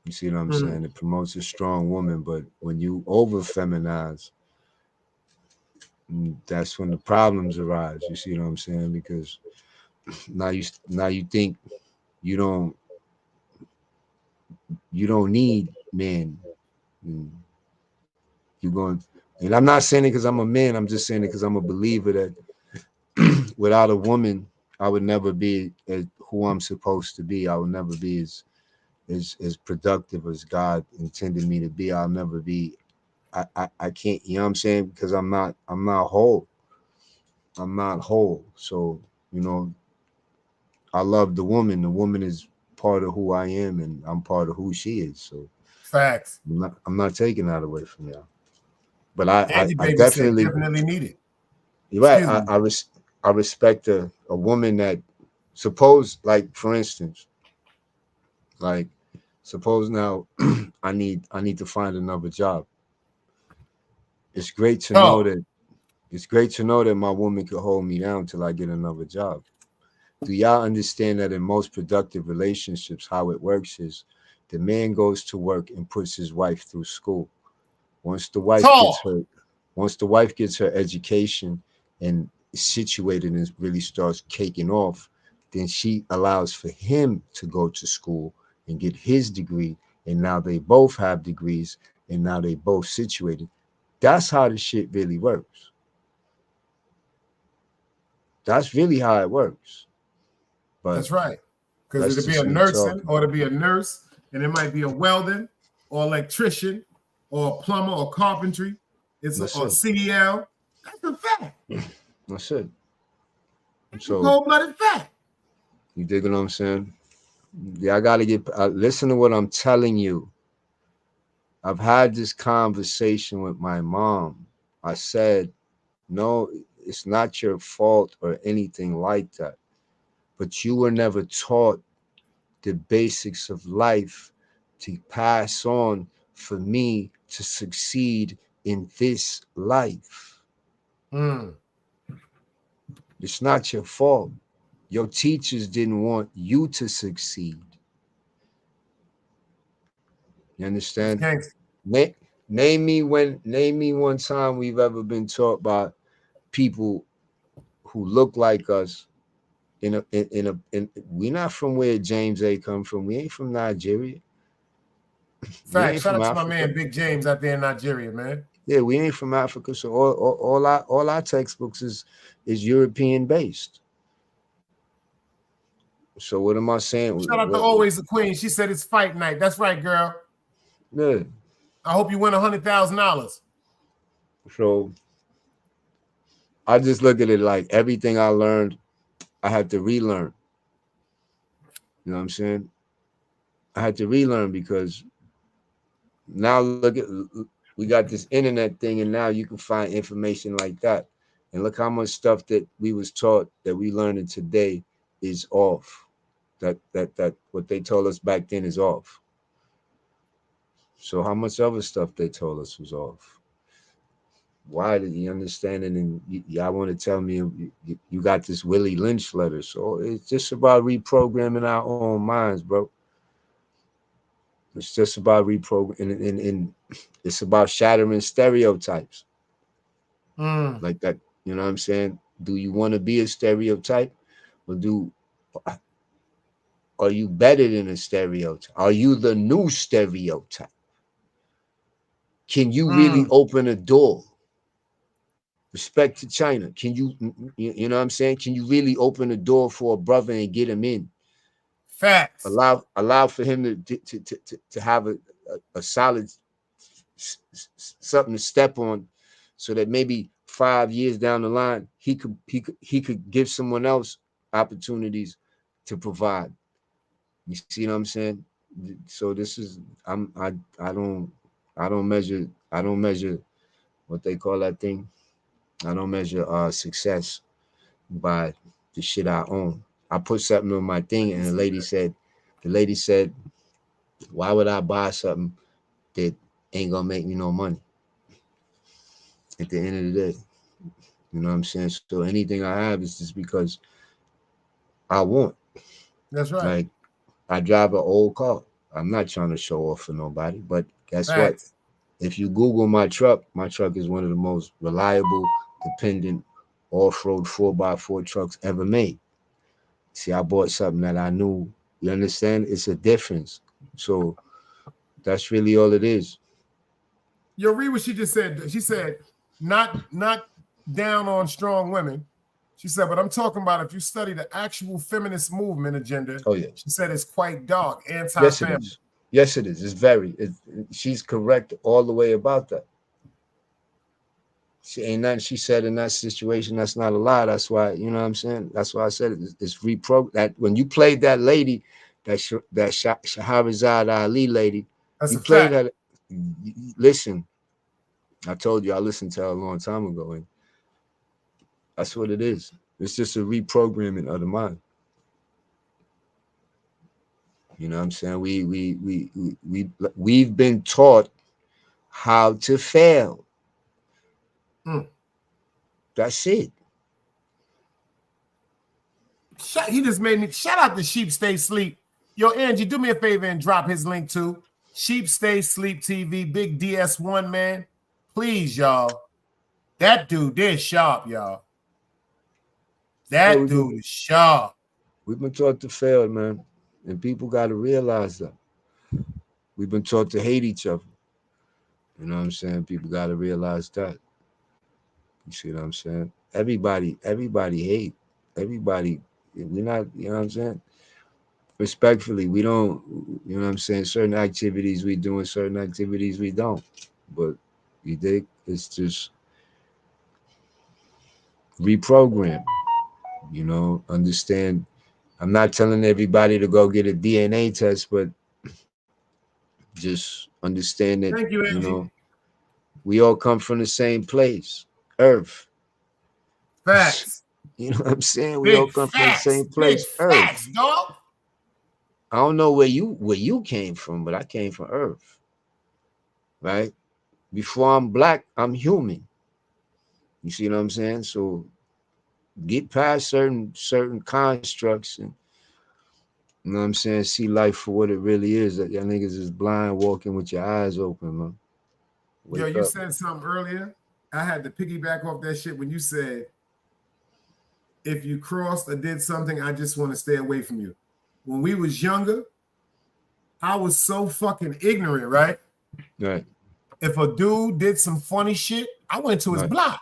Speaker 7: You see what I'm saying? It promotes a strong woman, but when you over feminize, that's when the problems arise. You see what I'm saying? Because now you think you don't need men. You're going, and I'm not saying it because I'm a man. I'm just saying it because I'm a believer that without a woman, I would never be who I'm supposed to be. I would never be as productive as God intended me to be. I'll never be. I can't. You know what I'm saying? Because I'm not whole. I'm not whole. So you know, I love the woman. The woman is part of who I am, and I'm part of who she is. So
Speaker 1: facts.
Speaker 7: I'm not taking that away from y'all. But I
Speaker 1: definitely need it.
Speaker 7: You're right. I respect a woman that suppose, like for instance, like suppose now I need to find another job. It's great to know that my woman could hold me down till I get another job. Do y'all understand that in most productive relationships, how it works is the man goes to work and puts his wife through school. Once the wife gets her education and is situated and really starts caking off, then she allows for him to go to school and get his degree. And now they both have degrees and now they both situated. That's how the shit really works. That's really how it works. But
Speaker 1: that's right. Because it'll be a nursing or it'll be a nurse, and it might be a welding or electrician or a plumber or carpentry. It's a CDL. That's a fact.
Speaker 7: That's it.
Speaker 1: So cold-blooded fact.
Speaker 7: You dig what I'm saying? Yeah, I gotta get listen to what I'm telling you. I've had this conversation with my mom. I said, no, it's not your fault or anything like that. But you were never taught the basics of life to pass on for me to succeed in this life. It's not your fault. Your teachers didn't want you to succeed. You understand? Name me one time we've ever been taught by people who look like us. We're not from where James A come from. We ain't from Nigeria.
Speaker 1: Fact. Shout out to my man Big James out there in Nigeria, man.
Speaker 7: Yeah, we ain't from Africa. So all our textbooks is European based. So what am I saying?
Speaker 1: Shout out to Always the Queen. She said it's fight night. That's right, girl.
Speaker 7: Yeah.
Speaker 1: I hope you win $100,000.
Speaker 7: So I just look at it like everything I learned, I had to relearn. You know what I'm saying? I had to relearn because now we got this internet thing, and now you can find information like that. And look how much stuff that we was taught that we learning today is off. That what they told us back then is off. So how much other stuff they told us was off? Why did you understand it? And y'all want to tell me you got this Willie Lynch letter. So it's just about reprogramming our own minds, bro. It's just about reprogramming, and it's about shattering stereotypes. Like that. You know what I'm saying? Do you want to be a stereotype, or are you better than a stereotype? Are you the new stereotype? Can you really open a door? Respect to China. Can you know what I'm saying? Can you really open a door for a brother and get him in?
Speaker 1: Facts.
Speaker 7: Allow for him to have a solid something to step on, so that maybe 5 years down the line he could give someone else opportunities to provide. You see what I'm saying? So this is I don't measure what they call that thing. I don't measure success by the shit I own. I put something on my thing, and the lady said, why would I buy something that ain't gonna make me no money at the end of the day? You know what I'm saying? So anything I have is just because I want.
Speaker 1: That's right.
Speaker 7: Like, I drive an old car. I'm not trying to show off for nobody, but guess what? If you Google my truck is one of the most reliable, dependent off-road 4x4 trucks ever made. See, I bought something that I knew. You understand? It's a difference. So that's really all it is.
Speaker 1: You read what she just said. She said, not down on strong women. She said, but I'm talking about if you study the actual feminist movement agenda.
Speaker 7: Oh yeah.
Speaker 1: She said it's quite dark, anti-family.
Speaker 7: Yes, it is. It's very. She's correct all the way about that. She ain't nothing she said in that situation that's not a lie. That's why, you know what I'm saying? That's why I said it's reprogrammed. That when you played that lady, that Shahrazad Ali lady,
Speaker 1: that's
Speaker 7: you
Speaker 1: a
Speaker 7: played
Speaker 1: fact.
Speaker 7: her. Listen, I told you I listened to her a long time ago, and that's what it is. It's just a reprogramming of the mind. You know what I'm saying? We've been taught how to fail. That's it.
Speaker 1: He just made me shout out to Sheep Stay Sleep. Yo, Angie, do me a favor and drop his link too. Sheep Stay Sleep TV, big DS1 man. Please, y'all. That dude is sharp, y'all. That dude is sharp.
Speaker 7: We've been taught to fail, man. And people got to realize that. We've been taught to hate each other. You know what I'm saying? People got to realize that. You see what I'm saying? Everybody hate. Everybody, we're not, you know what I'm saying? Respectfully, we don't, you know what I'm saying? Certain activities we do and certain activities we don't. But you dig? It's just reprogram. You know, understand. I'm not telling everybody to go get a DNA test, but just understand that,
Speaker 1: Thank you,
Speaker 7: you
Speaker 1: Angie.
Speaker 7: know, we all come from the same place, Earth.
Speaker 1: Facts.
Speaker 7: You know what I'm saying? We
Speaker 1: Big
Speaker 7: all come
Speaker 1: facts.
Speaker 7: from the same place,
Speaker 1: Big
Speaker 7: Earth.
Speaker 1: Facts, dog.
Speaker 7: I don't know where you came from, but I came from Earth. Right? Before I'm black, I'm human. You see what I'm saying? So get past certain constructs and, you know what I'm saying, see life for what it really is. That y'all niggas is blind walking with your eyes open, man.
Speaker 1: Yo, you said something earlier. I had to piggyback off that shit when you said, if you crossed or did something, I just want to stay away from you. When we was younger, I was so fucking ignorant, right?
Speaker 7: Right.
Speaker 1: If a dude did some funny shit, I went to his
Speaker 7: Right.
Speaker 1: block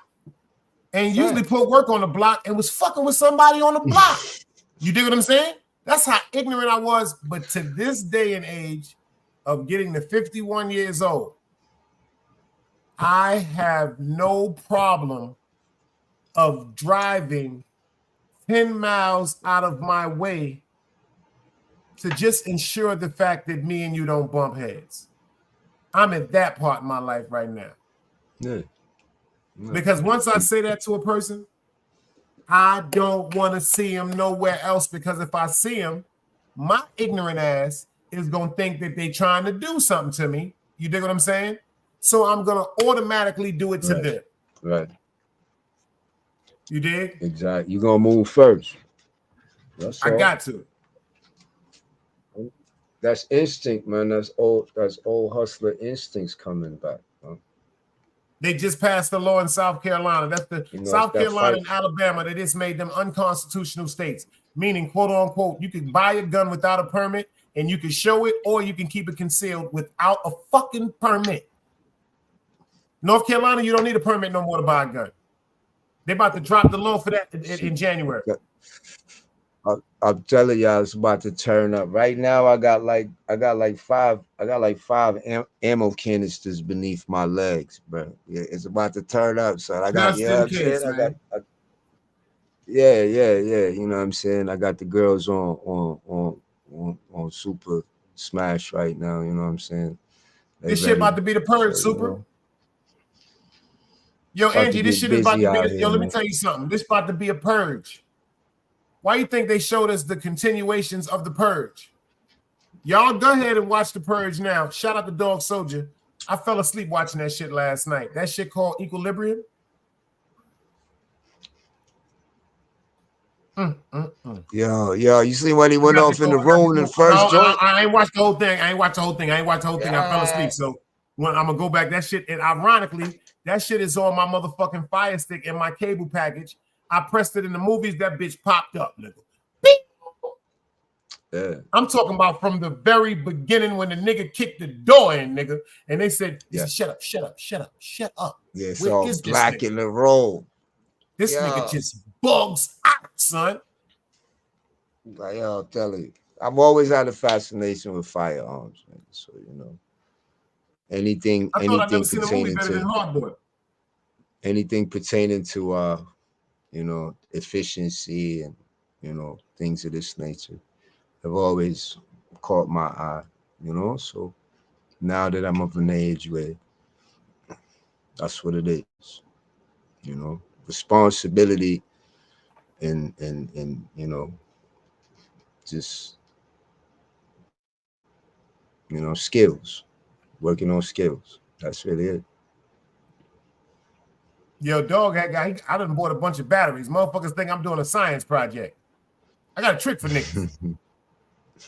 Speaker 1: and usually put work on the block and was fucking with somebody on the block. You dig what I'm saying? That's how ignorant I was. But to this day and age of getting to 51 years old, I have no problem of driving 10 miles out of my way to just ensure the fact that me and you don't bump heads. I'm at that part in my life right now.
Speaker 7: Yeah.
Speaker 1: Because once I say that to a person, I don't want to see him nowhere else, because if I see him, my ignorant ass is going to think that they're trying to do something to me. You dig what I'm saying? So I'm going to automatically do it to them.
Speaker 7: Right.
Speaker 1: You dig?
Speaker 7: Exactly. You're going to move first. That's all.
Speaker 1: I got to.
Speaker 7: That's instinct, man. That's old hustler instincts coming back. Huh?
Speaker 1: They just passed the law in South Carolina. That's the South Carolina and Alabama that just made them unconstitutional states, meaning, quote unquote, you can buy a gun without a permit and you can show it, or you can keep it concealed without a fucking permit. North Carolina, you don't need a permit no more to buy a gun. They're about to drop the law for that in January.
Speaker 7: I'm telling y'all, it's about to turn up. Right now, I got like five ammo canisters beneath my legs, bro. Yeah, it's about to turn up, son. I got, you know what I'm saying? Yeah. You know what I'm saying? I got the girls on Super Smash right now. You know what I'm saying?
Speaker 1: This shit about to be the purge, Super.
Speaker 7: You know,
Speaker 1: yo, Angie, this shit is about to be. Yo, let me tell you something. This about to be a purge. Why you think they showed us the continuations of the purge? Y'all go ahead and watch the purge now. Shout out to Dog Soldier. I fell asleep watching that shit last night. That shit called Equilibrium.
Speaker 7: Yo, you see when he went off in the room in the first joint?
Speaker 1: I ain't watched the whole thing. I fell asleep. So when I'm gonna go back, that shit, and ironically, that shit is on my motherfucking Fire Stick in my cable package. I pressed it in the movies. That bitch popped up, nigga.
Speaker 7: Yeah.
Speaker 1: I'm talking about from the very beginning when the nigga kicked the door in, nigga, and they said, "Shut up."
Speaker 7: Yeah, it's all black in the room.
Speaker 1: This nigga just bugs out, son.
Speaker 7: Like, yo, I'm telling you, I've always had a fascination with firearms, man. So you know, anything pertaining to you know, efficiency and, you know, things of this nature have always caught my eye, you know. So now that I'm of an age where that's what it is, you know, responsibility and you know, just, you know, skills, working on skills. That's really it.
Speaker 1: Yo, dog, I done bought a bunch of batteries. Motherfuckers think I'm doing a science project. I got a trick for niggas.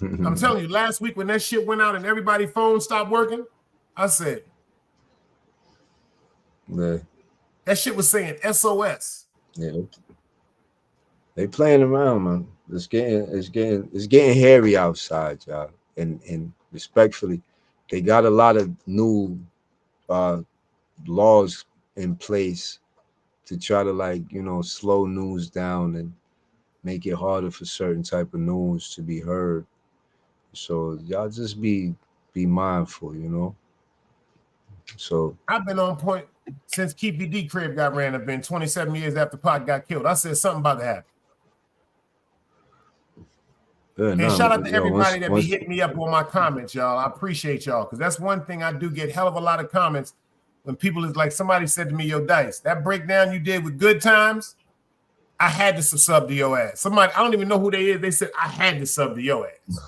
Speaker 1: I'm telling you, last week when that shit went out and everybody's phone stopped working, I said,
Speaker 7: yeah.
Speaker 1: That shit was saying SOS.
Speaker 7: Yeah, they playing around, man. It's getting hairy outside, y'all. And respectfully, they got a lot of new laws in place to try to, like, you know, slow news down and make it harder for certain type of news to be heard. So y'all just be mindful, you know. So
Speaker 1: I've been on point since Keep D crib got ran up in 27 years after Pac got killed. I said something about to happen. Yeah, and shout out to everybody that be hitting me up on my comments, y'all. I appreciate y'all, because that's one thing I do get hell of a lot of comments when people is like, somebody said to me, yo, Dice, that breakdown you did with Good Times, I had to sub to your ass. Somebody, I don't even know who they is. They said, I had to sub to your ass.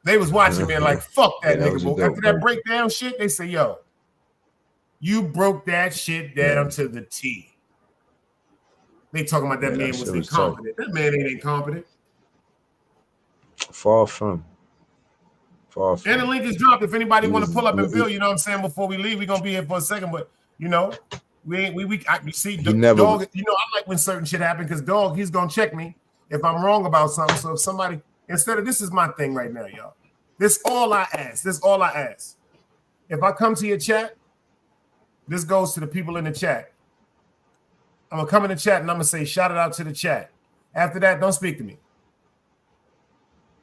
Speaker 1: They was watching me and like, fuck that nigga. After that breakdown shit, they say, yo, you broke that shit down to the T. They talking about that man was incompetent. That man ain't incompetent.
Speaker 7: Far from.
Speaker 1: And the link is dropped if anybody want to pull up and bill, you know what I'm saying, before we leave. We're going to be here for a second, but, you know, you see, Dog, you know, I like when certain shit happen because Dog, he's going to check me if I'm wrong about something. So if somebody, instead of, this is my thing right now, y'all. This all I ask. If I come to your chat, this goes to the people in the chat. I'm going to come in the chat and I'm going to say, shout it out to the chat. After that, don't speak to me.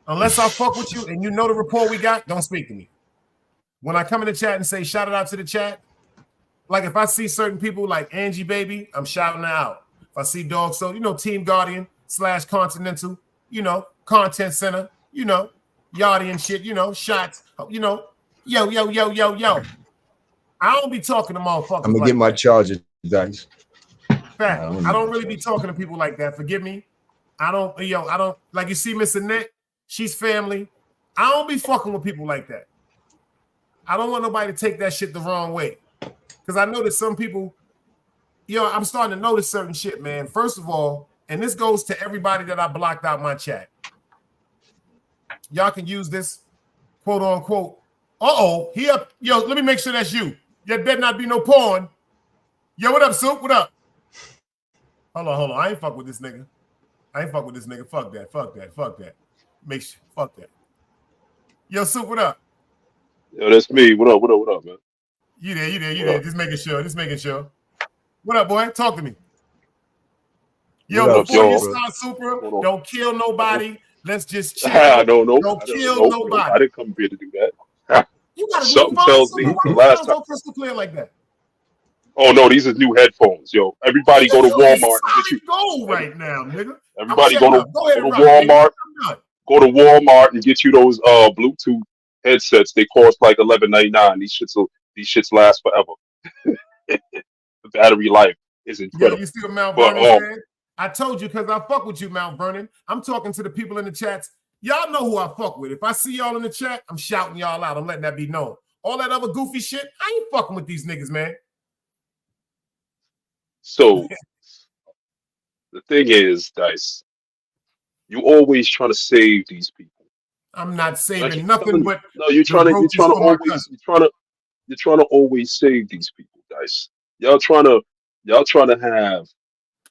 Speaker 1: Unless I fuck with you and you know the rapport we got, don't speak to me. When I come in the chat and say, shout it out to the chat, like if I see certain people like Angie Baby, I'm shouting her out. If I see Dog, so, you know, Team Guardian / Continental, you know, Content Center, you know, Yachty and shit, you know, shots, you know, yo. I don't be talking to motherfuckers.
Speaker 7: I'm gonna get my charger, Dice.
Speaker 1: Fact, I don't really be talking to people like that. Forgive me. I don't, like you see Miss Annette, she's family. I don't be fucking with people like that. I don't want nobody to take that shit the wrong way. Because I know that some people, I'm starting to notice certain shit, man. First of all, and this goes to everybody that I blocked out my chat. Y'all can use this, quote unquote. Let me make sure that's you. There better not be no porn. Yo, what up, Soup? What up? Hold on. I ain't fuck with this nigga. Fuck that. Make sure. Fuck that. Yo, Soup, what up?
Speaker 8: Yo, that's me. What up, man?
Speaker 1: You there. Just making sure. What up, boy? Talk to me. Yo, before you start, Super, don't kill nobody. Let's just chill. Don't kill nobody.
Speaker 8: I didn't come here to do that.
Speaker 1: You got
Speaker 8: something tells me the last time.
Speaker 1: Crystal clear like that.
Speaker 8: Oh no, these are new headphones, yo. Everybody go to Walmart and get you.
Speaker 1: Go right now, nigga.
Speaker 8: Everybody go to Walmart. Go to Walmart and get you those Bluetooth headsets. They cost like $11.99. These shits last forever. The battery life is incredible.
Speaker 1: Yo, you see what Mount Vernon said? I told you because I fuck with you, Mount Vernon. I'm talking to the people in the chats. Y'all know who I fuck with. If I see y'all in the chat, I'm shouting y'all out. I'm letting that be known. All that other goofy shit, I ain't fucking with these niggas, man.
Speaker 8: So the thing is, Dice, you always trying to save these people.
Speaker 1: I'm not saving nothing but
Speaker 8: no. You're trying to always save these people, Dice. Y'all trying to have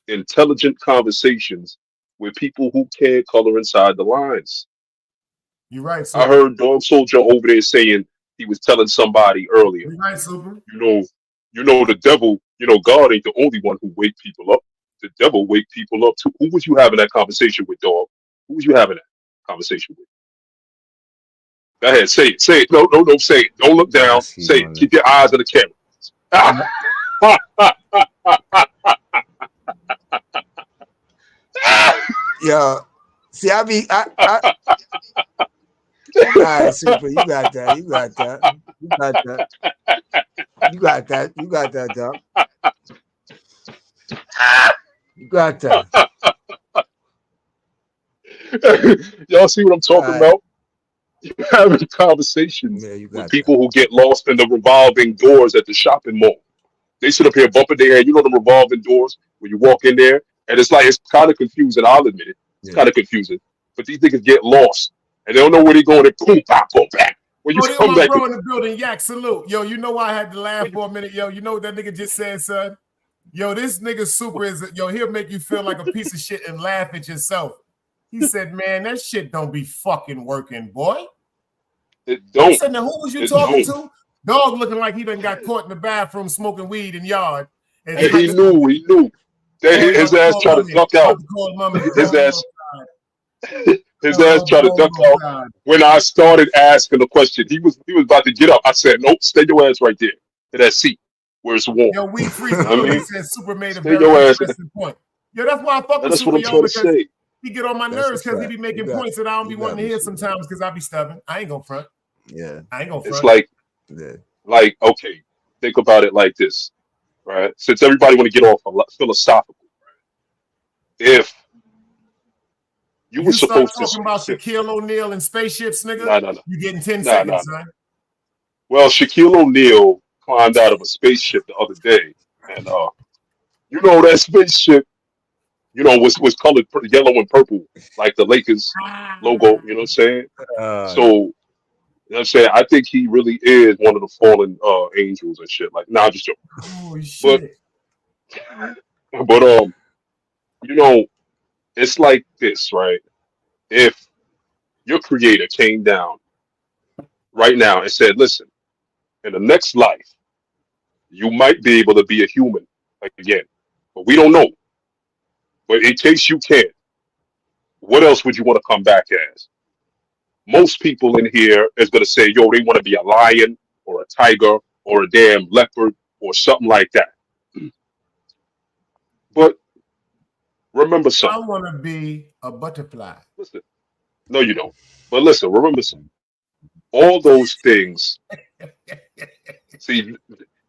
Speaker 8: intelligent conversations with people who can't color inside the lines.
Speaker 1: You're right, Super.
Speaker 8: I heard Dog Soldier over there saying he was telling somebody earlier.
Speaker 1: You're right, Super.
Speaker 8: You know the devil. God ain't the only one who wake people up. The devil wake people up too. Who was you having that conversation with, dog? Who was you having that conversation with? Go ahead, say it. Say it. No, say it. Don't look down. Say it. Keep your eyes on the camera.
Speaker 7: Yo, see, I all right, Super, you got that, dog. You got that.
Speaker 8: Y'all see what I'm talking about? You're having conversations with people who get lost in the revolving doors at the shopping mall. They sit up here bumping their head. You know the revolving doors when you walk in there, and it's kind of confusing. I'll admit it. It's kind of confusing. But these niggas get lost, and they don't know where they're going. They boom, pop, boom, back. When you come back,
Speaker 1: bro in the building, Yak, salute. Yo, you know why I had to laugh for a minute? Yo, you know what that nigga just said, son? Yo, this nigga Super is, he'll make you feel like a piece of shit and laugh at yourself. He said, man, that shit don't be fucking working, boy.
Speaker 8: It don't.
Speaker 1: I said, now who was you talking to? Dog looking like he done got caught in the bathroom smoking weed in yard. And
Speaker 8: he knew. His ass tried to duck out. His ass tried to duck out. When I started asking the question, he was about to get up. I said, nope, stay your ass right there in that seat where it's warm.
Speaker 1: Yo, we free. He said Super made a very interesting point. Yo, that's why I fuck with
Speaker 8: Super. That's what I'm trying to say.
Speaker 1: He get on my nerves because he be making points that I don't be wanting to hear sometimes because I be stubborn. I ain't gonna front.
Speaker 7: Yeah.
Speaker 1: I ain't gonna front.
Speaker 8: It's like, okay, think about it like this, right? Since everybody want to get off philosophical, right? If you were supposed to
Speaker 1: talking about Shaquille O'Neal and spaceships, nigga,
Speaker 8: no.
Speaker 1: You getting 10 seconds, son.
Speaker 8: Well, Shaquille O'Neal climbed out of a spaceship the other day, and that spaceship, was colored yellow and purple, like the Lakers logo. You know what I'm saying? So, you know what I'm saying? I think he really is one of the fallen angels and shit. Like, I'm just joking.
Speaker 1: Oh shit.
Speaker 8: But it's like this, right? If your creator came down right now and said, listen, in the next life, you might be able to be a human again, but we don't know. But in case you can, what else would you want to come back as? Most people in here is going to say, yo, they want to be a lion or a tiger or a damn leopard or something like that. But remember something.
Speaker 1: I want to be a butterfly.
Speaker 8: Listen, no, you don't. But listen, remember something. All those things. See,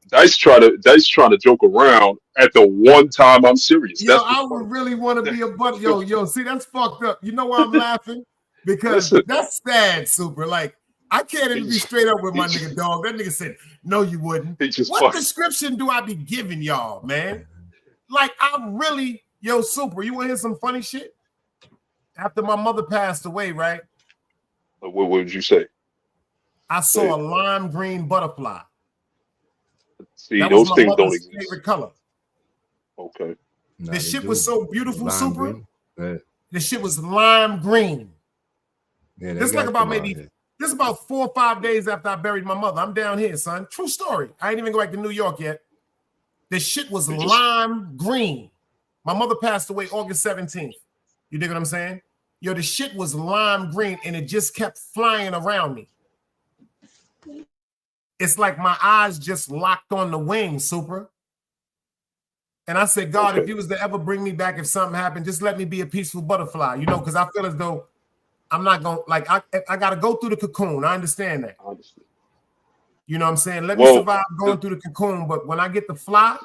Speaker 8: Dice trying to joke around at the one time I'm serious.
Speaker 1: Yo, I would really want to be a butterfly. Yo, see, that's fucked up. You know why I'm laughing? Because that's sad, Super. Like, I can't even be straight up with my nigga, dog. That nigga said, no, you wouldn't. What description do I be giving y'all, man? Like, I'm really, Super, you want to hear some funny shit? After my mother passed away, right?
Speaker 8: What would you say?
Speaker 1: I saw a lime green butterfly.
Speaker 8: See,
Speaker 1: That was
Speaker 8: those
Speaker 1: my
Speaker 8: things don't
Speaker 1: mother's
Speaker 8: exist.
Speaker 1: favorite color.
Speaker 8: Okay.
Speaker 7: Nah,
Speaker 1: The
Speaker 7: they
Speaker 1: shit
Speaker 7: do.
Speaker 1: was so beautiful,
Speaker 7: Lime
Speaker 1: Super.
Speaker 7: green. Yeah,
Speaker 1: The shit was lime green.
Speaker 7: yeah, they
Speaker 1: This like
Speaker 7: got
Speaker 1: about
Speaker 7: them out
Speaker 1: maybe
Speaker 7: here.
Speaker 1: this about 4 or 5 days after I buried my mother. I'm down here, son. True story. I ain't even go back to New York yet. The shit was
Speaker 8: They just
Speaker 1: lime green. My mother passed away August 17th. You dig what I'm saying? Yo, the shit was lime green and it just kept flying around me. It's like my eyes just locked on the wing, Super. And I said, God, if
Speaker 8: okay.
Speaker 1: you was to ever bring me back, if something happened, just let me be a peaceful butterfly, you know, because I feel as though I'm not going to, like, I got to go through the cocoon. I understand that.
Speaker 8: I understand.
Speaker 1: You know what I'm saying? Let me
Speaker 8: Well,
Speaker 1: survive going through the cocoon, but when I get to fly,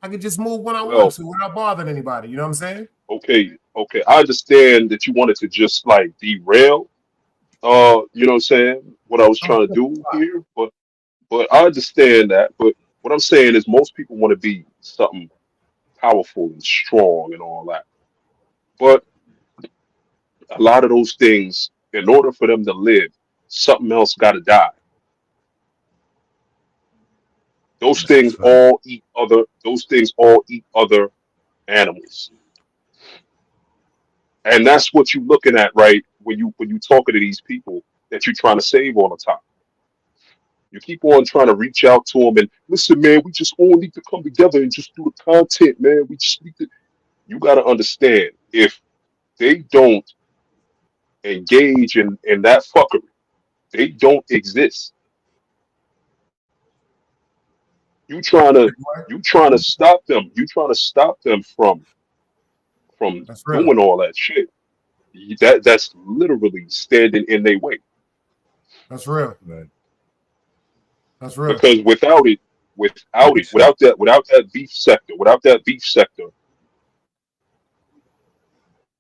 Speaker 1: I can just move when I
Speaker 8: well,
Speaker 1: want to without bothering anybody. You know what I'm saying?
Speaker 8: okay, okay. I understand that you wanted to just like derail, you know what I'm saying, what I was
Speaker 1: I'm a
Speaker 8: trying to
Speaker 1: simple
Speaker 8: do
Speaker 1: fly.
Speaker 8: here, but I understand that. But what I'm saying is most people want to be something powerful and strong and all that. But a lot of those things, in order for them to live, something else got to die. Those
Speaker 7: That's a
Speaker 8: things
Speaker 7: fact.
Speaker 8: all eat other. Those things all eat other animals, and that's what you're looking at, right? When you talking to these people that you're trying to save all the time. You keep on trying to reach out to them and listen, man. We just all need to come together and just do the content, man. We just need to. You got to understand if they don't engage in that fuckery, they don't exist. You trying to you trying to stop them. You trying to stop them from
Speaker 1: That's real.
Speaker 8: doing all that shit. That's literally standing in their way.
Speaker 1: That's real.
Speaker 7: Right.
Speaker 1: That's real.
Speaker 8: Because without that beef sector,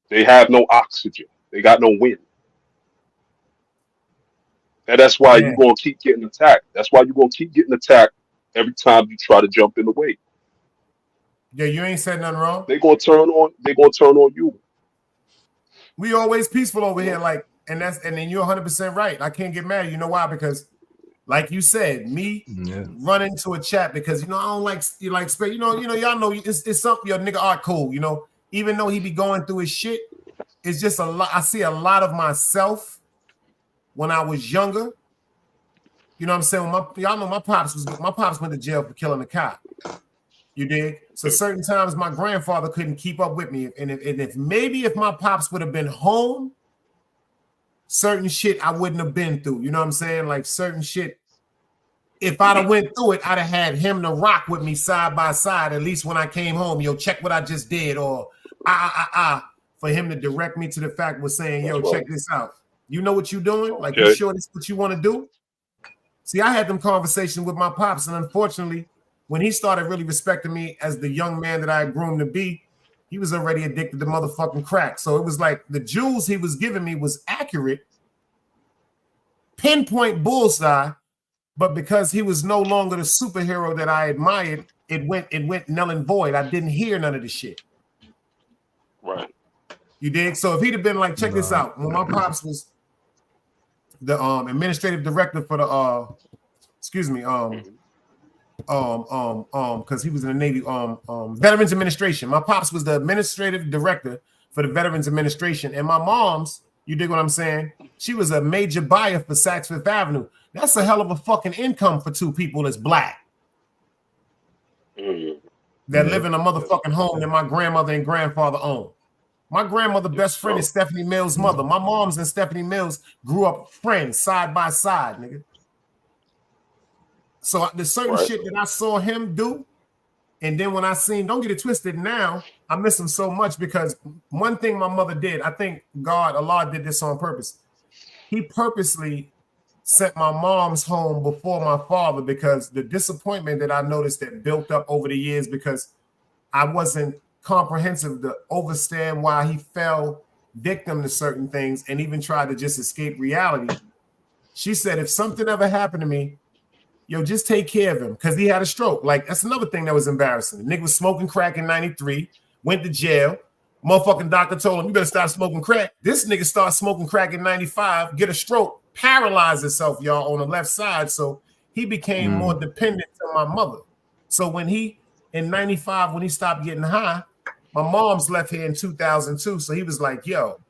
Speaker 8: they have no oxygen. They got no wind. And that's why you're
Speaker 1: Man,
Speaker 8: gonna keep getting attacked. That's why you're gonna keep getting attacked every time you try to jump in the way.
Speaker 1: yeah, you ain't said nothing wrong.
Speaker 8: They're gonna turn on you.
Speaker 1: We always peaceful over
Speaker 8: You
Speaker 1: here,
Speaker 8: know?
Speaker 1: like, and then you're 100% right. I can't get mad. You know why? Because, like you said, me
Speaker 7: Yeah.
Speaker 1: run into a chat because I don't like y'all know it's something your nigga Art cool. Even though he be going through his shit, it's just a lot. I see a lot of myself when I was younger. You know what I'm saying? Y'all know my pops went to jail for killing a cop. You dig? So certain times my grandfather couldn't keep up with me, and if my pops would have been home, certain shit I wouldn't have been through. You know what I'm saying? Like certain shit. If I'd have went through it, I'd have had him to rock with me side by side. At least when I came home, yo, check what I just did, or for him to direct me to the fact was saying, yo, check this out. You know what you're doing? Like, you sure this is what you want to do? See, I had them conversations with my pops, and unfortunately, when he started really respecting me as the young man that I had groomed to be, he was already addicted to motherfucking crack. So it was like the jewels he was giving me was accurate, pinpoint bullseye, but because he was no longer the superhero that I admired, it went null and void. I didn't hear none of the shit.
Speaker 8: Right.
Speaker 1: You dig? So if he'd have been like, check this out. When my pops was the administrative director for the because he was in the Navy Veterans Administration. My pops was the administrative director for the Veterans Administration, and my mom's, you dig what I'm saying? She was a major buyer for Saks Fifth Avenue. That's a hell of a fucking income for two people that's black that live in a motherfucking home that my grandmother and grandfather owned. My grandmother's best friend is Stephanie Mills' mother. My mom's and Stephanie Mills grew up friends side by side, nigga. So there's certain shit that I saw him do, and then when I seen, don't get it twisted now, I miss him so much because one thing my mother did, I think Allah did this on purpose. He purposely sent my mom's home before my father because the disappointment that I noticed that built up over the years because I wasn't comprehensive to understand why he fell victim to certain things and even tried to just escape reality. She said, if something ever happened to me, yo, just take care of him because he had a stroke. Like, that's another thing that was embarrassing. The nigga was smoking crack in 93, went to jail. Motherfucking doctor told him, you better stop smoking crack. This nigga started smoking crack in 95, get a stroke, paralyze himself, y'all, on the left side. So he became more dependent on my mother. So when he, in 95, when he stopped getting high, my mom's left here in 2002. So he was like, yo,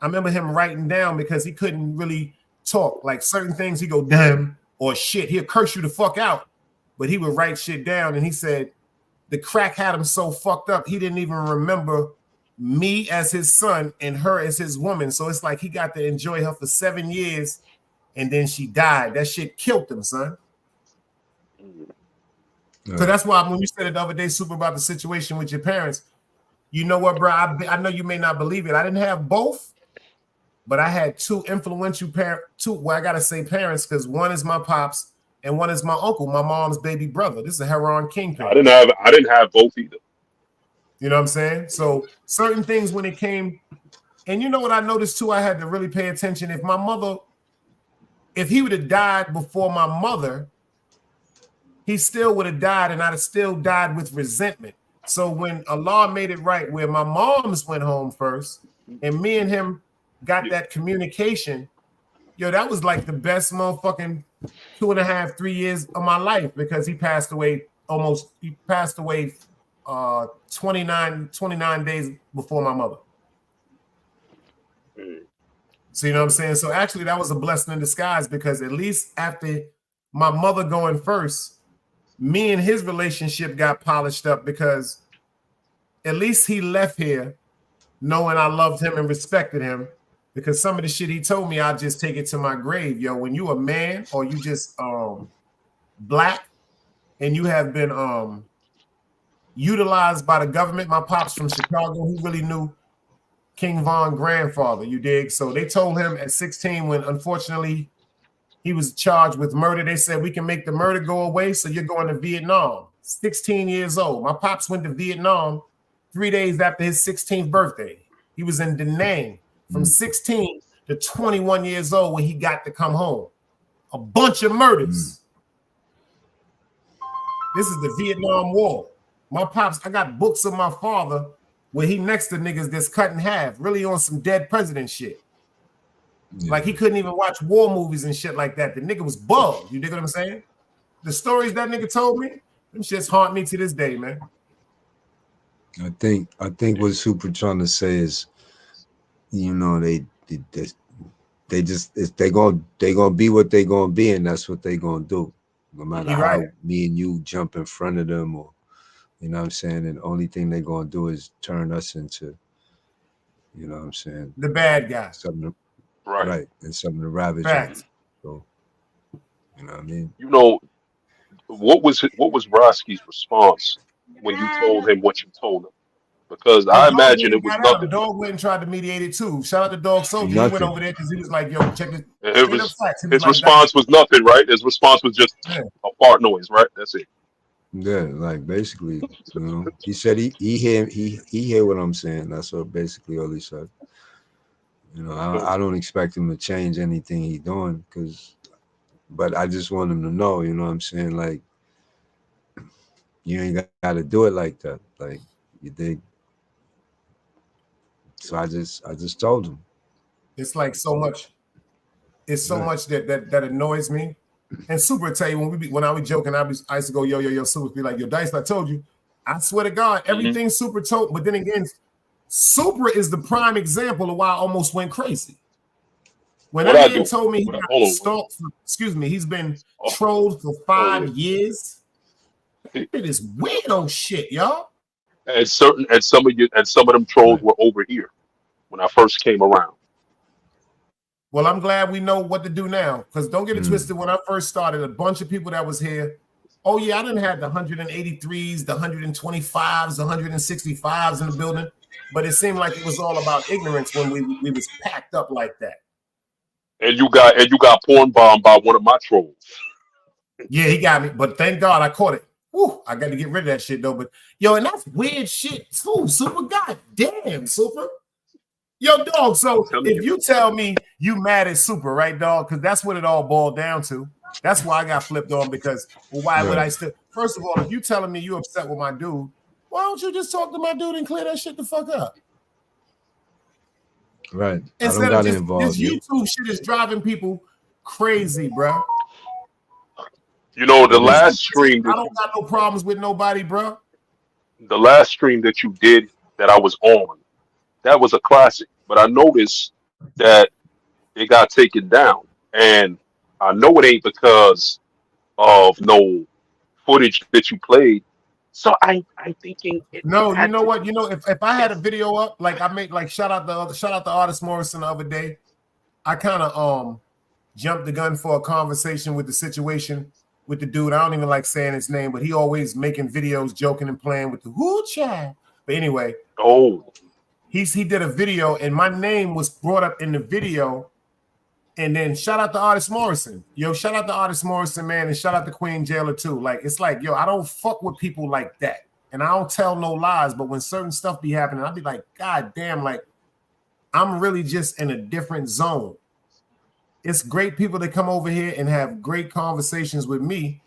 Speaker 1: I remember him writing down because he couldn't really talk. Like certain things, he go, damn, or shit. He'll curse you the fuck out, but he would write shit down. And he said the crack had him so fucked up, he didn't even remember me as his son and her as his woman. So it's like he got to enjoy her for 7 years and then she died. That shit killed him, son. So that's why when you said it the other day, Super, about the situation with your parents, you know what, bro? I know you may not believe it. I didn't have both, but I had two influential parents. Well, I gotta say parents because one is my pops and one is my uncle, my mom's baby brother. This is a Heron Kingpin.
Speaker 8: I didn't have both either.
Speaker 1: You know what I'm saying? So certain things when it came, and you know what I noticed too, I had to really pay attention. If he would have died before my mother, he still would have died, and I'd have still died with resentment. So when Allah made it right, where my moms went home first, and me and him got that communication, yo, that was like the best motherfucking 2.5, 3 years of my life because he passed away 29 days before my mother. So you know what I'm saying? So actually that was a blessing in disguise because at least after my mother going first, me and his relationship got polished up because at least he left here knowing I loved him and respected him, because some of the shit he told me, I'll just take it to my grave. Yo, when you a man or you just black and you have been utilized by the government, my pops from Chicago, he really knew King Von grandfather, you dig? So they told him at 16 when unfortunately he was charged with murder. They said, we can make the murder go away, so you're going to Vietnam. 16 years old. My pops went to Vietnam 3 days after his 16th birthday. He was in Da Nang from 16 to 21 years old when he got to come home. A bunch of murders. This is the Vietnam War. My pops, I got books of my father where he next to niggas that's cut in half, really on some dead president shit. Like he couldn't even watch war movies and shit like that. The nigga was bugged. You dig what I'm saying? The stories that nigga told me, them shits haunt me to this day, man.
Speaker 7: I think what Super trying to say is, you know, they gonna be what they gonna be, and that's what they gonna do. No matter how me and you jump in front of them, or you know what I'm saying, and the only thing they gonna do is turn us into, you know what I'm saying,
Speaker 1: the bad guy.
Speaker 7: Something right, and something to ravage. So you know what I mean?
Speaker 8: You know, what was Roski's response when you told him what you told him? Because I imagine it was nothing.
Speaker 1: Dog went and tried to mediate it too. Shout out to Dog Soldier. He went over there because he was like, yo, check this.
Speaker 8: His response was nothing, right? His response was just a fart noise, right? That's it.
Speaker 7: Yeah, like basically, you know, he said he hear what I'm saying. That's what basically all he said. You know, I don't expect him to change anything he's doing, but I just want him to know, you know what I'm saying, like, you ain't got to do it like that, like, you dig? So I just told him.
Speaker 1: It's like so much. It's so much that annoys me. And Super tell you when I was joking, I used to go yo. Super be like, yo, Dice, I told you. I swear to God, everything Super told. But then again, Super is the prime example of why I almost went crazy. When that man told me he got stalked, he's been trolled for 5 years. It is weirdo shit, y'all.
Speaker 8: And some of them trolls were over here when I first came around.
Speaker 1: Well, I'm glad we know what to do now, because don't get it twisted. When I first started, a bunch of people that was here, oh yeah, I didn't have the 183s, the 125s, the 165s in the building, but it seemed like it was all about ignorance when we was packed up like that.
Speaker 8: And you got porn bombed by one of my trolls.
Speaker 1: Yeah, he got me, but thank God I caught it. Woo, I got to get rid of that shit though. But yo, and that's weird shit too, Super. God damn, Super. Yo, dog. So if you tell me you mad at Super, right, dog? Because that's what it all boiled down to. That's why I got flipped on, because why would I still? First of all, if you telling me you upset with my dude, why don't you just talk to my dude and clear that shit the fuck up?
Speaker 7: Right.
Speaker 1: Instead of just this YouTube shit is driving people crazy, bro.
Speaker 8: You know, the
Speaker 7: What is
Speaker 8: last
Speaker 7: it?
Speaker 8: stream
Speaker 1: I
Speaker 8: that
Speaker 1: don't got no problems with nobody, bro.
Speaker 8: the last stream that you did that I was on, that was a classic. But I noticed that it got taken down, and I know it ain't because of no footage that you played. So I'm thinking it
Speaker 1: No, you
Speaker 8: had
Speaker 1: know
Speaker 8: to
Speaker 1: what?
Speaker 8: be.
Speaker 1: If I had a video up, like I made, like shout out the artist Morrison the other day. I kind of jumped the gun for a conversation with the situation with the dude. I don't even like saying his name, but he always making videos, joking and playing with the whoo chat. But anyway,
Speaker 8: Oh,
Speaker 1: he did a video, and my name was brought up in the video. And then shout out to Artist Morrison. Yo, shout out to Artist Morrison, man, and shout out to Queen Jailer too. Like, it's like, yo, I don't fuck with people like that. And I don't tell no lies, but when certain stuff be happening, I'll be like, God damn, like, I'm really just in a different zone. It's great people that come over here and have great conversations with me.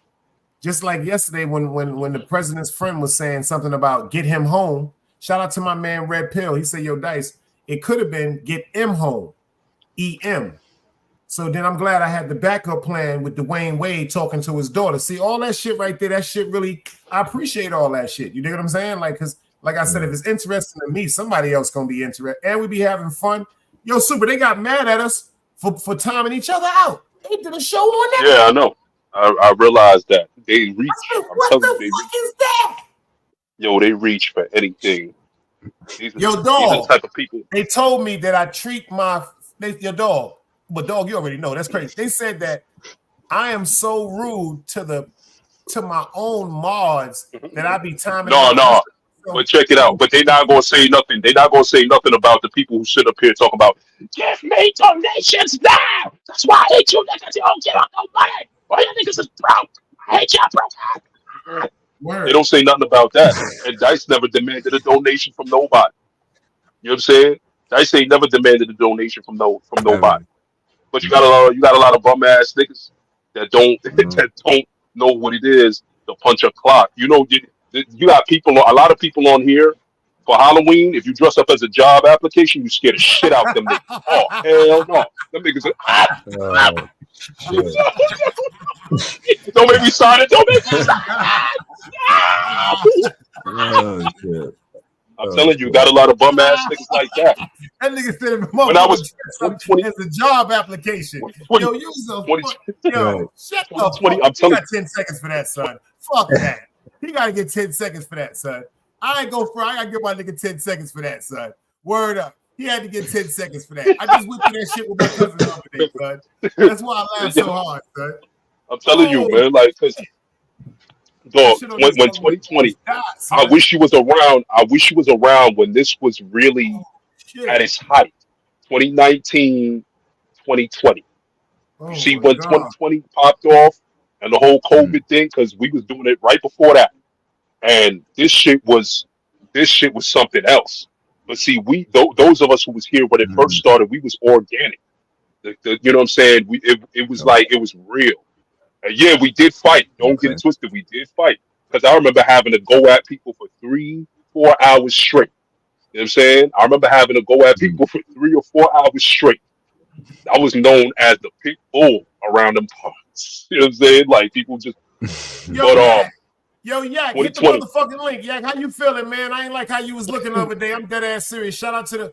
Speaker 1: Just like yesterday when the president's friend was saying something about get him home. Shout out to my man Red Pill. He said, yo, Dice, it could have been get him home. EM. So then I'm glad I had the backup plan with Dwayne Wade talking to his daughter. See, all that shit right there, that shit really, I appreciate all that shit. You dig what I'm saying? Like, because like I said, if it's interesting to me, somebody else gonna be interested. And we be having fun. Yo, Super, they got mad at us for timing each other out. They did a show on that.
Speaker 8: yeah, I know. I realized that they reach. I'm
Speaker 1: What
Speaker 8: telling
Speaker 1: the
Speaker 8: you, they
Speaker 1: fuck
Speaker 8: reach.
Speaker 1: is that?
Speaker 8: Yo, they reach for anything.
Speaker 1: Yo,
Speaker 8: These are the
Speaker 1: dog,
Speaker 8: type of people.
Speaker 1: they told me that I treat your dog, but dog, you already know that's crazy. They said that I am so rude to my own mods that I be timing.
Speaker 8: No. But check it out. But they not gonna say nothing. They not gonna say nothing about the people who sit up here talking about give me donations now. That's why I hate you niggas. You don't get out no money. All you niggas is broke. I hate y'all broke.
Speaker 1: Word.
Speaker 8: They don't say nothing about that. And Dice never demanded a donation from nobody. You know what I'm saying? Dice ain't never demanded a donation from nobody. But you got a lot of bum ass niggas that don't that don't know what it is to punch a clock. You know, you got a lot of people on here for Halloween. If you dress up as a job application, you scare the shit out them niggas. Oh hell no, them niggas. Don't make me sign it. Don't make me sign it.
Speaker 7: Oh, shit.
Speaker 8: I'm telling you, got a lot of bum ass niggas like that.
Speaker 1: That nigga said
Speaker 8: When I was 2020,
Speaker 1: as a job application.
Speaker 8: 20,
Speaker 1: Yo, you so
Speaker 8: 20,
Speaker 1: yo, shut the fuck
Speaker 8: 2020,
Speaker 1: up.
Speaker 8: I'm telling
Speaker 1: You got 10 seconds for that, son. Fuck that. He gotta get 10 seconds for that, son. I gotta give my nigga 10 seconds for that, son. Word up. He had to get 10 seconds for that. I just went through that shit with my cousin the other day, son. That's why I laugh so hard, son.
Speaker 8: I'm telling you, man, like, cause dog, when 2020, I wish you was around. I wish you was around when this was really at its height. 2019, 2020. You see when 2020 popped off and the whole COVID thing, because we was doing it right before that, and this shit was something else. But see, those of us who was here when it first started, we was organic. You know what I'm saying? It was like it was real. Yeah, we did fight. Don't get it twisted. We did fight because I remember having to go at people for 3-4 hours straight. You know what I'm saying? I remember having to go at people for 3 or 4 hours straight. I was known as the pit bull around them parts. You know what I'm saying? Like people just.
Speaker 1: Yo, Yak, hit the
Speaker 8: 2020.
Speaker 1: motherfucking link. Yak, how you feeling, man? I ain't like how you was looking the other day. I'm dead ass serious. Shout out to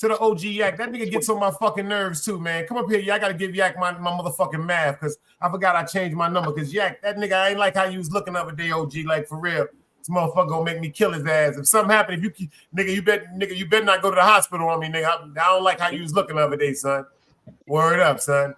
Speaker 1: the OG Yak. That nigga gets on my fucking nerves too, man. Come up here, Yak. I gotta give Yak my motherfucking math because I forgot I changed my number. Because Yak, that nigga, I ain't like how you was looking the other day, OG. Like for real. This motherfucker gonna make me kill his ass. If something happened, you better not go to the hospital on me, nigga. I don't like how you was looking the other day, son. Word up, son.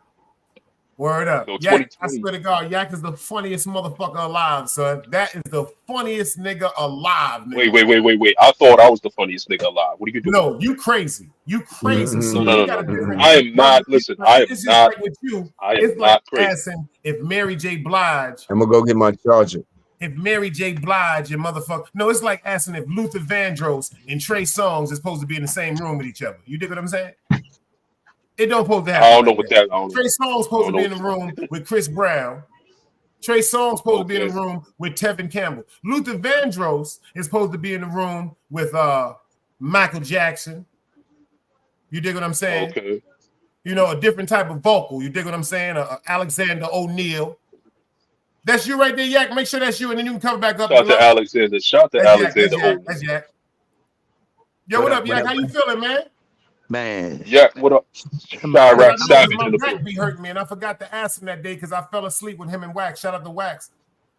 Speaker 1: Word up.
Speaker 8: So
Speaker 1: Yak, I swear to God, Yak is the funniest motherfucker alive, son. That is the funniest nigga alive, nigga.
Speaker 8: Wait. I thought I was the funniest nigga alive. What are you doing?
Speaker 1: No, you crazy. You crazy. So
Speaker 8: No. I am not. Listen, I am not.
Speaker 1: Like with you,
Speaker 8: I am
Speaker 1: it's
Speaker 8: not
Speaker 1: like
Speaker 8: crazy.
Speaker 1: asking if Mary J. Blige.
Speaker 7: I'm gonna go get my charger.
Speaker 1: If Mary J. Blige and motherfucker. No, it's like asking if Luther Vandross and Trey Songz is supposed to be in the same room with each other. You dig what I'm saying? It don't supposed to happen.
Speaker 8: I don't know what that.
Speaker 1: Trey Songz supposed to be in the room with Chris Brown. Trey Songz supposed to be in the room with Tevin Campbell. Luther Vandross is supposed to be in the room with Michael Jackson. You dig what I'm saying?
Speaker 8: Okay.
Speaker 1: You know, a different type of vocal. You dig what I'm saying? Alexander O'Neal. That's you right there, Yak. Make sure that's you, and then you can come back up.
Speaker 8: Shout out to Alexander. Shout out to
Speaker 1: That's
Speaker 8: Alexander.
Speaker 1: Yak. That's Yak. Yo, what up, Yak? How you feeling, man?
Speaker 9: Man.
Speaker 8: Yak, what up? Chirac Savage in the
Speaker 1: back
Speaker 8: building.
Speaker 1: be hurting me, and I forgot to ask him that day because I fell asleep with him and Wax. Shout out to Wax.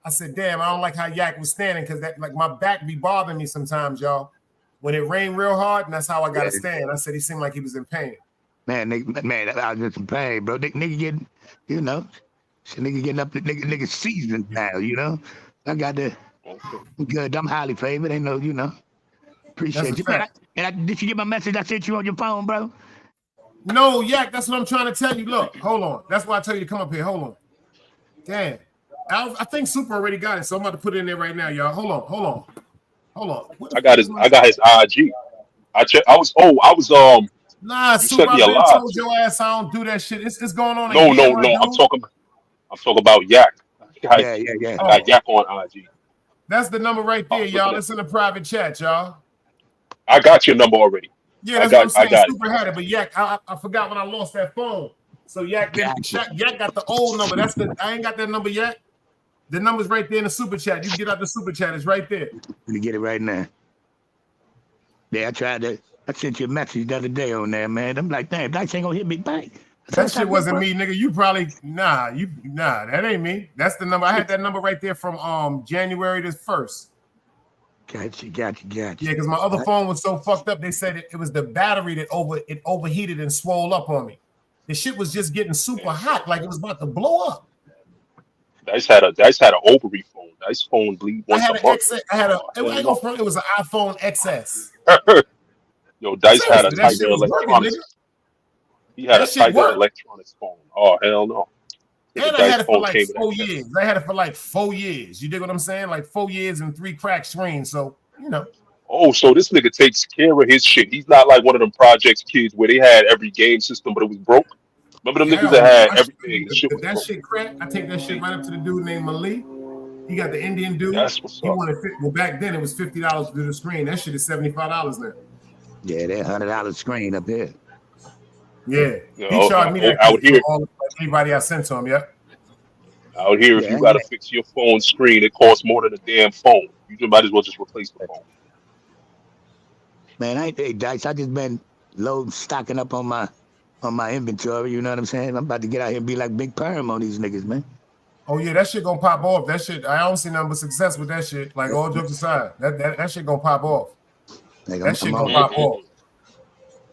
Speaker 1: I said, damn, I don't like how Yak was standing because that like my back be bothering me sometimes, y'all. When it rained real hard, and that's how I gotta stand. I said he seemed like he was in pain.
Speaker 9: Man, I was just in pain, bro. Nigga getting, you know, nigga getting up, nigga seasoned now, you know. I got the good. I'm highly favored. Ain't no, you know. Appreciate you. Man, did you get my message I sent you on your phone, bro?
Speaker 1: No, Yak, that's what I'm trying to tell you. Look, hold on. That's why I tell you to come up here. Hold on. Damn. I think Super already got it, so I'm about to put it in there right now, y'all. Hold on.
Speaker 8: I got his IG.
Speaker 1: Nah,
Speaker 8: you
Speaker 1: Super,
Speaker 8: sent me
Speaker 1: I
Speaker 8: a lot.
Speaker 1: told your ass I don't do that shit. It's going on.
Speaker 8: No. I'm talking about Yak.
Speaker 9: Yeah.
Speaker 8: I got Yak on IG.
Speaker 1: That's the number right there, y'all. It's in the private chat, y'all.
Speaker 8: I got your number already.
Speaker 1: Yeah, that's what I'm saying. Super had it, but Yak, I forgot when I lost that phone. So Yak got the old number. I ain't got that number yet. The number's right there in the super chat. You can get out the super chat. It's right there.
Speaker 9: Let me get it right now. Yeah, I sent you a message the other day on there, man. I'm like, damn, Dice ain't gonna hit me back.
Speaker 1: That shit wasn't me, nigga. You probably nah, that ain't me. That's the number. I had that number right there from January the 1st.
Speaker 9: Gotcha.
Speaker 1: Yeah, because my other phone was so fucked up. They said it was the battery that overheated and swole up on me. The shit was just getting super hot, like it was about to blow up.
Speaker 8: Dice had an ovary phone. Dice phone bleed once a month.
Speaker 1: It was an iPhone XS.
Speaker 8: Yo, Dice had a Tiger Electronics. He had a Tiger Electronics phone. Oh hell no.
Speaker 1: And I had it for like 4 years. I had it for like 4 years. You dig what I'm saying? Like 4 years and 3 cracked screens. So, you know.
Speaker 8: Oh, so this nigga takes care of his shit. He's not like one of them projects kids where they had every game system, but it was broke. Remember them niggas that had everything?
Speaker 1: That shit cracked. I take that shit right up to the dude named Malik. He got the Indian dude.
Speaker 8: That's what's up.
Speaker 1: Well, back then it was $50 to do the screen. That shit is $75 now.
Speaker 9: Yeah, that $100 screen up there.
Speaker 1: Yeah, he charged me that
Speaker 8: out here.
Speaker 1: Anybody I sent to him, yeah.
Speaker 8: Out here, if you gotta fix your phone screen, it costs more than a damn phone. You might as well just replace the phone.
Speaker 9: Man, Dice. I just been stocking up on my inventory. You know what I'm saying? I'm about to get out here and be like Big Perm on these niggas, man.
Speaker 1: Oh yeah, that shit gonna pop off. That shit, I don't see nothing but success with that shit. Like all jokes aside, that shit gonna pop off. That shit gonna pop off.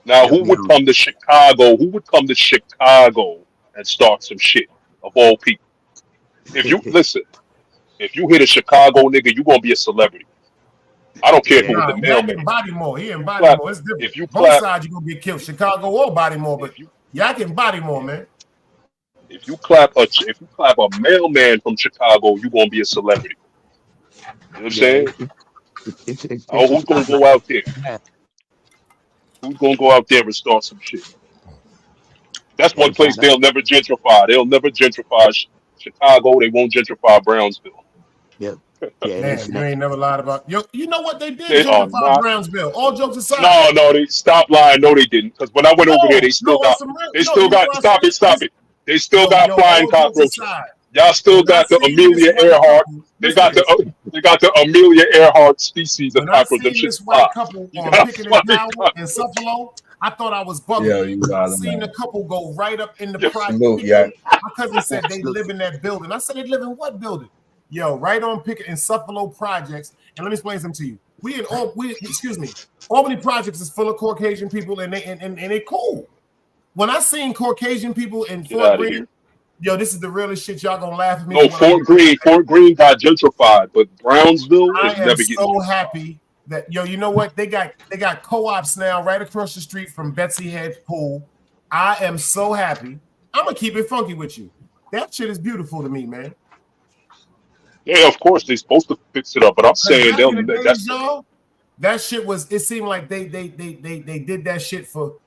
Speaker 8: Now, who would come to Chicago? Who would come to Chicago and start some shit of all people? If you listen, if you hit a Chicago nigga, you gonna be a celebrity. I don't care if it was the mailman.
Speaker 1: He in Baltimore. It's different.
Speaker 8: If you
Speaker 1: both sides, you gonna get killed. Chicago or Baltimore, but y'all can Baltimore, man.
Speaker 8: If you clap a mailman from Chicago, you gonna be a celebrity. You know what I'm saying? Who's gonna go out there? Who's gonna go out there and start some shit? That's one place they'll never gentrify. They'll never gentrify Chicago. They won't gentrify Brownsville.
Speaker 9: Yep.
Speaker 1: Man, you ain't never lied about. You know what they did? Gentrify Brownsville. All jokes aside.
Speaker 8: No, they stopped lying. No, they didn't. Because when I went over there, they still got. Stop it. They still got flying cockroaches. Y'all still got the Amelia Earhart. They got the Amelia Earhart species of cockroach.
Speaker 1: When I seen this white couple on Pickett and Powell in Suffalo, I thought I was bugging. I seen the couple go right up in the project. My cousin said they live in that building. I said they live in what building? Yo, right on Pickett in Suffalo Projects. And let me explain something to you. Excuse me. Albany Projects is full of Caucasian people, and they cool. When I seen Caucasian people in Fort Greene, yo, this is the realest shit. Y'all gonna laugh at me.
Speaker 8: No, Fort Greene got gentrified, but Brownsville is never getting.
Speaker 1: I am so happy that you know what? They got co-ops now right across the street from Betsy Head Pool. I am so happy. I'm gonna keep it funky with you. That shit is beautiful to me, man.
Speaker 8: Yeah, of course they're supposed to fix it up, but I'm saying
Speaker 1: that shit was. It seemed like they did that shit for.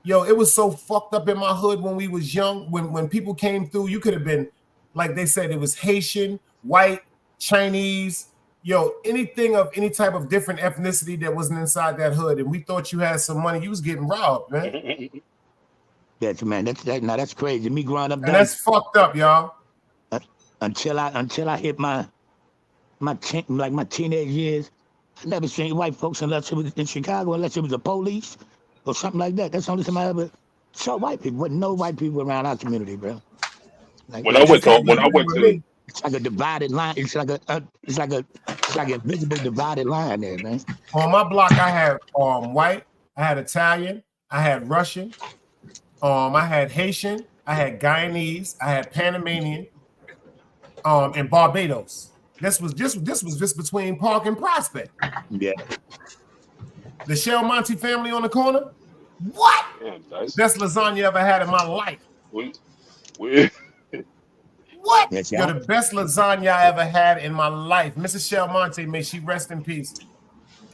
Speaker 1: Yo, it was so fucked up in my hood when we was young. When people came through, you could have been, like they said, it was Haitian, white, Chinese, anything of any type of different ethnicity that wasn't inside that hood. And we thought you had some money. You was getting robbed, man.
Speaker 9: That's crazy. Me growing up,
Speaker 1: and that's fucked up, y'all.
Speaker 9: until I hit my teenage years, I never seen white folks unless it was in Chicago, unless it was the police or something like that. That's the only time I ever saw white people. Wasn't no white people around our community, bro. Like,
Speaker 8: When I went to
Speaker 9: it's like a divided line. It's like an invisible divided line there, man.
Speaker 1: On my block, I had white, I had Italian, I had Russian, I had Haitian, I had Guyanese, I had Panamanian, and Barbados. This was just between Park and Prospect.
Speaker 9: Yeah.
Speaker 1: The Shell Monte family on the corner. What?
Speaker 8: Man,
Speaker 1: best lasagna I ever had in my life.
Speaker 8: What?
Speaker 1: Yes, you're the best lasagna I ever had in my life. Mrs. Shell Monte, may she rest in peace.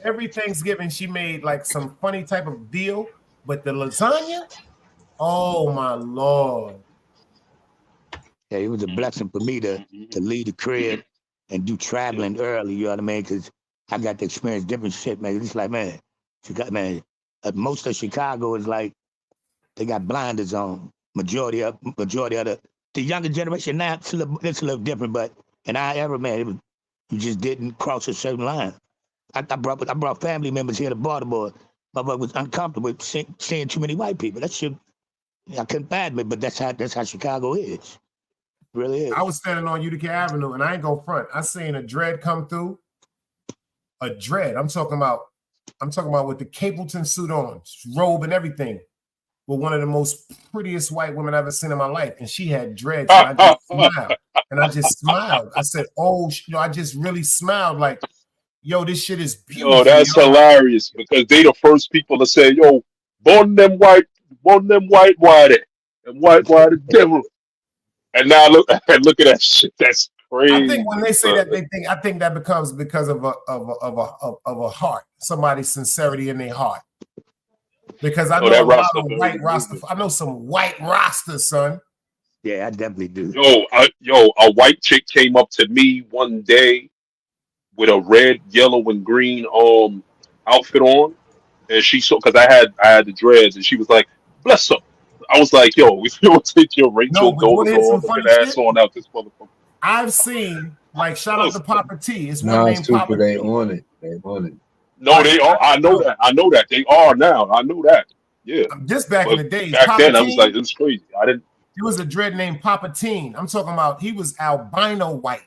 Speaker 1: Every Thanksgiving, she made like some funny type of deal, but the lasagna, oh my Lord.
Speaker 9: Yeah, it was a blessing for me to leave the crib and do traveling early, you know what I mean? Because I got to experience different shit, man. It's like, man, most of Chicago is like, they got blinders on. Majority of the younger generation now, it's a little different, but in our era, man, you just didn't cross a certain line. I brought family members here to Baltimore. My brother was uncomfortable with seeing too many white people. That shit, I couldn't fathom it, but that's how Chicago is. Really is.
Speaker 1: I was standing on Utica Avenue, and I ain't go front. I seen a dread come through. A dread. I'm talking about with the Capleton suit on, robe and everything, with one of the most prettiest white women I've ever seen in my life, and she had dreads. And I just smiled. And I just smiled. I said, "Oh, I just really smiled. Like, yo, this shit is beautiful."
Speaker 8: Oh, that's hilarious because they the first people to say, "Yo, born them white and white the devil." And now look at that shit. That's crazy.
Speaker 1: I think when they say that, I think that becomes because of a heart, somebody's sincerity in their heart. Because I know a lot of white Rasta. I know some white Rasta, son.
Speaker 9: Yeah, I definitely do.
Speaker 8: A white chick came up to me one day with a red, yellow, and green outfit on, and she saw because I had the dreads, and she was like, "Bless her." I was like, "Yo, if you want to take your Rachel Dolezal ass on out this motherfucker."
Speaker 1: I've seen, like, shout out to Papa T. It's
Speaker 7: now
Speaker 1: one named Papa
Speaker 7: they
Speaker 1: T.
Speaker 7: on it. They on it.
Speaker 8: No, they are. I know that. They are now. I know that. Yeah.
Speaker 1: Just back in the days.
Speaker 8: Back
Speaker 1: Papa
Speaker 8: then, I was
Speaker 1: Teen,
Speaker 8: like, it was crazy. I didn't.
Speaker 1: There was a dread named Papa Teen. I'm talking about he was albino white.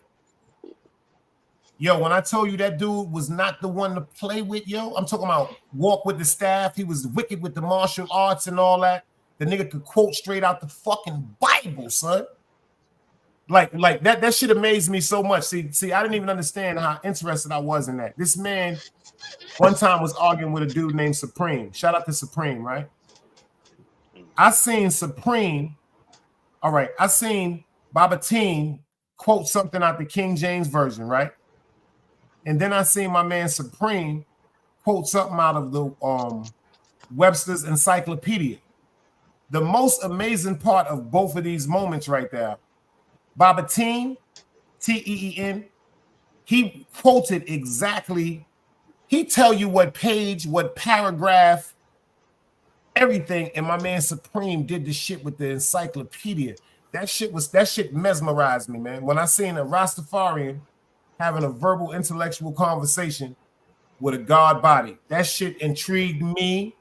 Speaker 1: Yo, when I told you that dude was not the one to play with, yo, I'm talking about walk with the staff. He was wicked with the martial arts and all that. The nigga could quote straight out the fucking Bible, son. Like that shit amazed me so much. See, I didn't even understand how interested I was in that. This man one time was arguing with a dude named Supreme. Shout out to Supreme, right? I seen Supreme. All right, I seen Baba Teen quote something out the King James Version, right? And then I seen my man Supreme quote something out of the Webster's Encyclopedia. The most amazing part of both of these moments right there, Baba Teen, Teen, he quoted exactly. He tell you what page, what paragraph, everything. And my man Supreme did the shit with the encyclopedia. That shit mesmerized me, man. When I seen a Rastafarian having a verbal intellectual conversation with a God body, that shit intrigued me.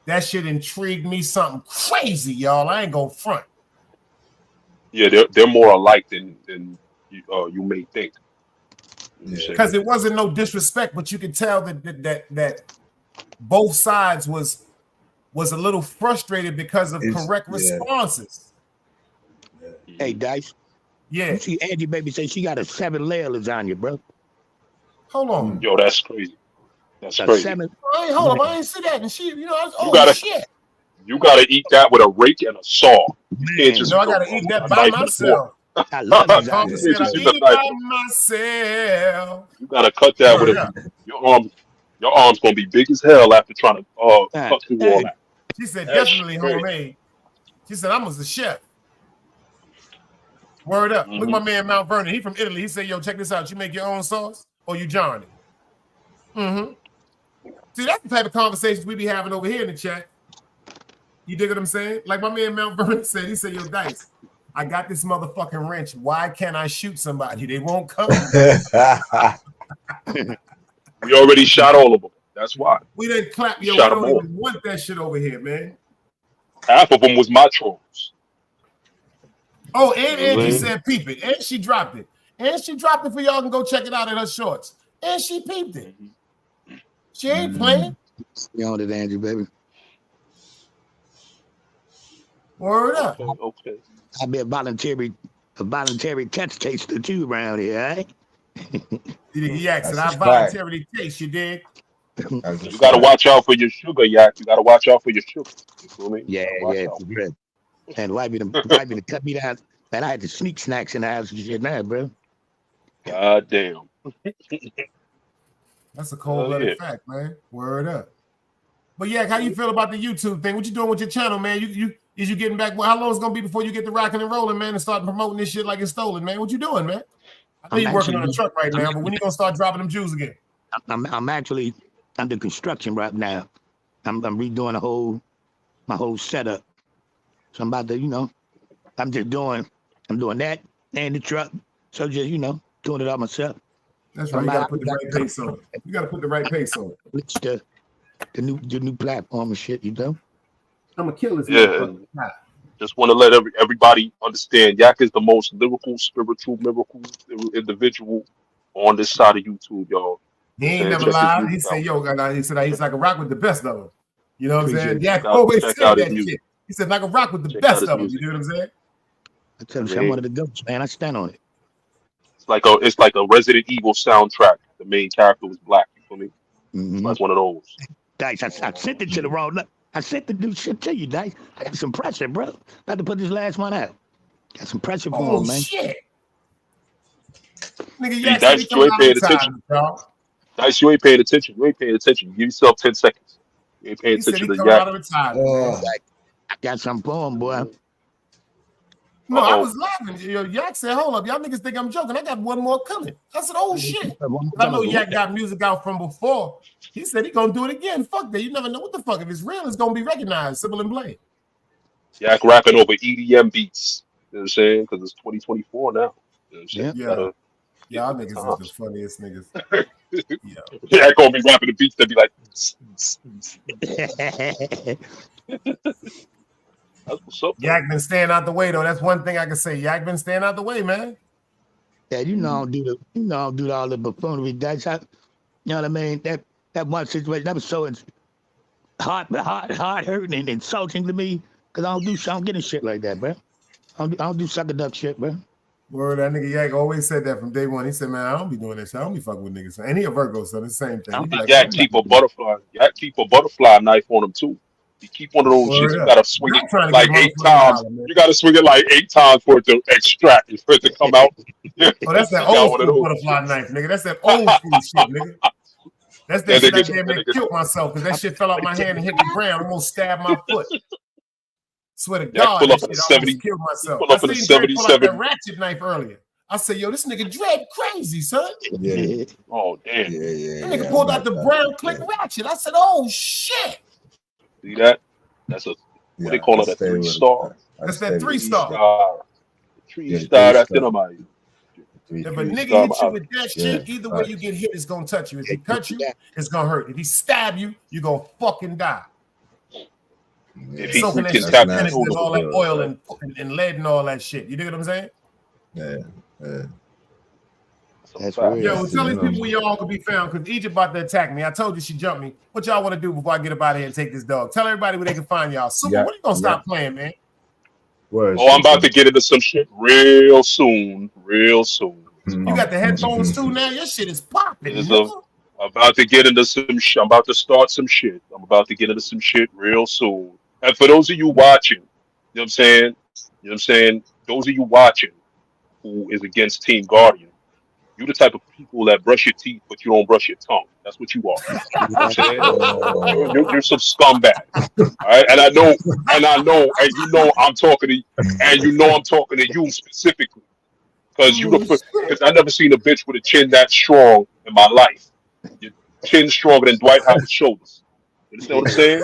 Speaker 1: That shit intrigued me something crazy, y'all. I ain't gonna front.
Speaker 8: Yeah, they're more alike than you may think.
Speaker 1: Because it wasn't no disrespect, but you could tell that both sides was a little frustrated because of correct responses.
Speaker 9: Hey, Dice.
Speaker 1: Yeah.
Speaker 9: You see Angie baby say she got a 7-layer lasagna, bro.
Speaker 1: Hold on.
Speaker 8: Yo, that's crazy. That's crazy.
Speaker 1: Hold on. I ain't see that. And she, shit.
Speaker 8: You gotta eat that with a rake and a saw. You can't just.
Speaker 1: I gotta eat that by myself.
Speaker 9: I love lasagna.
Speaker 1: Eat it by myself.
Speaker 8: You gotta cut that with your arm. Your arm's gonna be big as hell after trying to cut through all that.
Speaker 1: She said definitely homemade. She said I was the chef. Word up. Look at my man Mount Vernon. He from Italy. He said, yo, check this out. You make your own sauce or you Johnny? See, that's the type of conversations we be having over here in the chat. You dig what I'm saying? Like my man Mount Vernon said, he said, yo, Dice, I got this motherfucking wrench. Why can't I shoot somebody? They won't come.
Speaker 8: We already shot all of them. That's why.
Speaker 1: We didn't clap. Yo, we
Speaker 8: Shot 'em
Speaker 1: don't
Speaker 8: all.
Speaker 1: even want that shit over here, man.
Speaker 8: Half of them was my trolls.
Speaker 1: Oh, and Angie said peep it. And she dropped it. And she dropped it for y'all can go check it out in her shorts. And she peeped it. She ain't playing.
Speaker 9: You on it, Andrew, baby.
Speaker 1: Word up.
Speaker 8: Okay.
Speaker 9: I be a voluntary test taster too around here, eh?
Speaker 1: Yak said, I
Speaker 5: That's a
Speaker 1: voluntarily taste, you dig?
Speaker 8: You gotta watch out for your sugar, Yak. You gotta watch out for your sugar. You feel me?
Speaker 9: Yeah,
Speaker 8: Watch
Speaker 9: yeah,
Speaker 8: out.
Speaker 9: for real. And wife to cut me down. Man, I had to sneak snacks in the house and shit now, bro.
Speaker 8: God damn.
Speaker 1: That's a cold-blooded fact, man. Word up. But Yak, how you feel about the YouTube thing? What you doing with your channel, man? Is you getting back? Well, how long is it gonna be before you get the rocking and rolling, man, and start promoting this shit like it's stolen, man? What you doing, man? I know you're working on a truck right now, but when you gonna start dropping them Jews again?
Speaker 9: I'm actually under construction right now. I'm redoing my whole setup. So I'm about to, I'm doing that and the truck. So just, doing it all myself.
Speaker 1: That's right. You gotta put the right pace on it. You gotta put the right pace on it.
Speaker 9: It's the new platform and shit,
Speaker 1: I'm gonna kill this.
Speaker 8: Yeah. Just want to let everybody understand, Yak is the most lyrical, spiritual, miracle individual on this side of YouTube, y'all.
Speaker 1: He ain't never lied. He said, "Yo, he said he's like a rock with the best of them." You know what I'm saying? Yak always said that shit. He said, "Like a rock with the best of them." You know what I'm saying?
Speaker 9: I tell you, I'm one of the goats, man. I stand on it.
Speaker 8: It's like a Resident Evil soundtrack. The main character was black. You feel me?
Speaker 9: Mm-hmm.
Speaker 8: That's one of those.
Speaker 9: Dice, I sent it to the wrong. I sent the new shit to you, Dice. I got some pressure, bro. About to put this last one out. Got some pressure for him, man.
Speaker 1: Shit. Nigga,
Speaker 8: See,
Speaker 1: Yak
Speaker 8: Dice, you ain't paying attention. Dice, you ain't paying attention. You ain't paying attention. Give yourself 10 seconds. You ain't paying attention to Yak.
Speaker 9: I got some for him, boy.
Speaker 1: No, I was laughing. Yak said, "Hold up, y'all niggas think I'm joking. I got one more coming." I said, "Oh shit!" I know Yak got music out from before. He said he gonna do it again. Fuck that. You never know what the fuck. If it's real, it's gonna be recognized. Simple and plain.
Speaker 8: Yak rapping over EDM beats. You know what I'm saying? Because it's 2024 now. You know what I'm saying?
Speaker 1: Yeah. Y'all niggas is the funniest niggas.
Speaker 8: Yak gonna be rapping the beats that be like. That's what's up.
Speaker 1: Yak been staying out the way though. That's one thing I can say. Yak been staying out the way, man.
Speaker 9: Yeah, I don't do all the buffoonery. That's how, you know what I mean? That one situation that was so hard hurting and insulting to me because I don't get in shit like that, bro. I don't do sucker duck shit, bro.
Speaker 1: Word, that nigga Yak always said that from day one. He said, "Man, I don't be doing this. I don't be fucking with niggas." And he a Virgo, so the same thing.
Speaker 8: Yak keep a butterfly knife on him too. You keep one of those shits, you gotta swing it like 8 times. You gotta swing it like 8 times for it to extract, for it to come out.
Speaker 1: Oh, that's that old school butterfly knife, nigga. That's that old school shit, nigga. That's that shit I damn near killed myself because that shit fell out my hand and hit the ground. Almost stabbed my foot. Swear to God, that shit almost killed myself. I seen Dre pull out that ratchet knife earlier. I said, "Yo, this nigga Dre crazy, son."
Speaker 5: Yeah.
Speaker 8: Oh damn.
Speaker 5: Yeah.
Speaker 1: That nigga pulled out the brown click ratchet. I said, "Oh shit."
Speaker 8: See that? That's what they call it, a 3-star.
Speaker 1: That's that 3-star.
Speaker 8: 3-star, that's dynamite.
Speaker 1: If a nigga hit you with that shit, either way you get hit, it's gonna touch you. If he cut you, it's gonna hurt. If he stab you, you're gonna fucking die.
Speaker 8: If he
Speaker 1: soaking that shit with all that oil and lead and all that shit. You dig what I'm saying?
Speaker 5: Yeah.
Speaker 9: That's weird.
Speaker 1: Yo, tell these people where y'all can be found because Egypt about to attack me. I told you she jumped me. What y'all want to do before I get up out of here and take this dog? Tell everybody where they can find y'all. Super, when are you gonna stop playing, man?
Speaker 8: I'm about to get into some shit real soon. You
Speaker 1: got the headphones too now? Your shit is popping.
Speaker 8: I'm about to get into some shit. I'm about to start some shit. I'm about to get into some shit real soon. And for those of you watching, you know what I'm saying? Those of you watching who is against Team Guardian, you the type of people that brush your teeth, but you don't brush your tongue. That's what you are. You know what I'm saying? You're some scumbag. All right? And I know, and you know I'm talking to you specifically. Because I never seen a bitch with a chin that strong in my life. Your chin stronger than Dwight Howard's shoulders. You understand what I'm saying?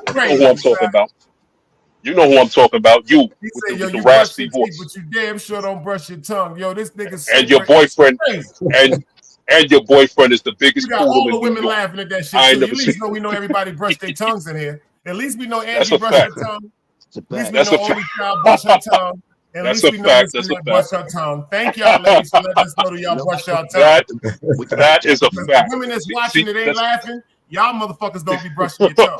Speaker 8: You know who I'm talking about. You know who I'm talking about. You
Speaker 1: He
Speaker 8: with
Speaker 1: said,
Speaker 8: the,
Speaker 1: yo,
Speaker 8: with the
Speaker 1: you brush
Speaker 8: raspy
Speaker 1: your teeth,
Speaker 8: voice.
Speaker 1: but you damn sure don't brush your tongue. Yo, this nigga
Speaker 8: And your boyfriend and your boyfriend is the
Speaker 1: You
Speaker 8: biggest
Speaker 1: got
Speaker 8: poodle
Speaker 1: all the
Speaker 8: in New
Speaker 1: women
Speaker 8: York.
Speaker 1: laughing at that shit
Speaker 8: I
Speaker 1: too.
Speaker 8: ain't
Speaker 1: You
Speaker 8: never
Speaker 1: at
Speaker 8: seen.
Speaker 1: least know we know everybody brush their tongues in here. At least we know
Speaker 8: That's
Speaker 1: Angie
Speaker 8: a
Speaker 1: brush
Speaker 8: fact.
Speaker 1: her tongue.
Speaker 9: It's a
Speaker 1: At least
Speaker 9: fact.
Speaker 1: we
Speaker 8: That's
Speaker 1: know
Speaker 8: a
Speaker 1: only
Speaker 8: fact.
Speaker 1: child brush her tongue. And at
Speaker 8: That's
Speaker 1: least
Speaker 8: a
Speaker 1: we know
Speaker 8: fact.
Speaker 1: Miss
Speaker 8: That's a
Speaker 1: Annette brush
Speaker 8: fact.
Speaker 1: her tongue. Thank y'all, ladies, for letting us know that y'all
Speaker 9: No,
Speaker 1: brush y'all tongue.
Speaker 8: That
Speaker 9: with the
Speaker 8: that is a
Speaker 1: Because the
Speaker 8: fact.
Speaker 1: women that's
Speaker 8: See,
Speaker 1: watching it ain't
Speaker 8: that's.
Speaker 1: laughing. Y'all motherfuckers don't be brushing your tongue.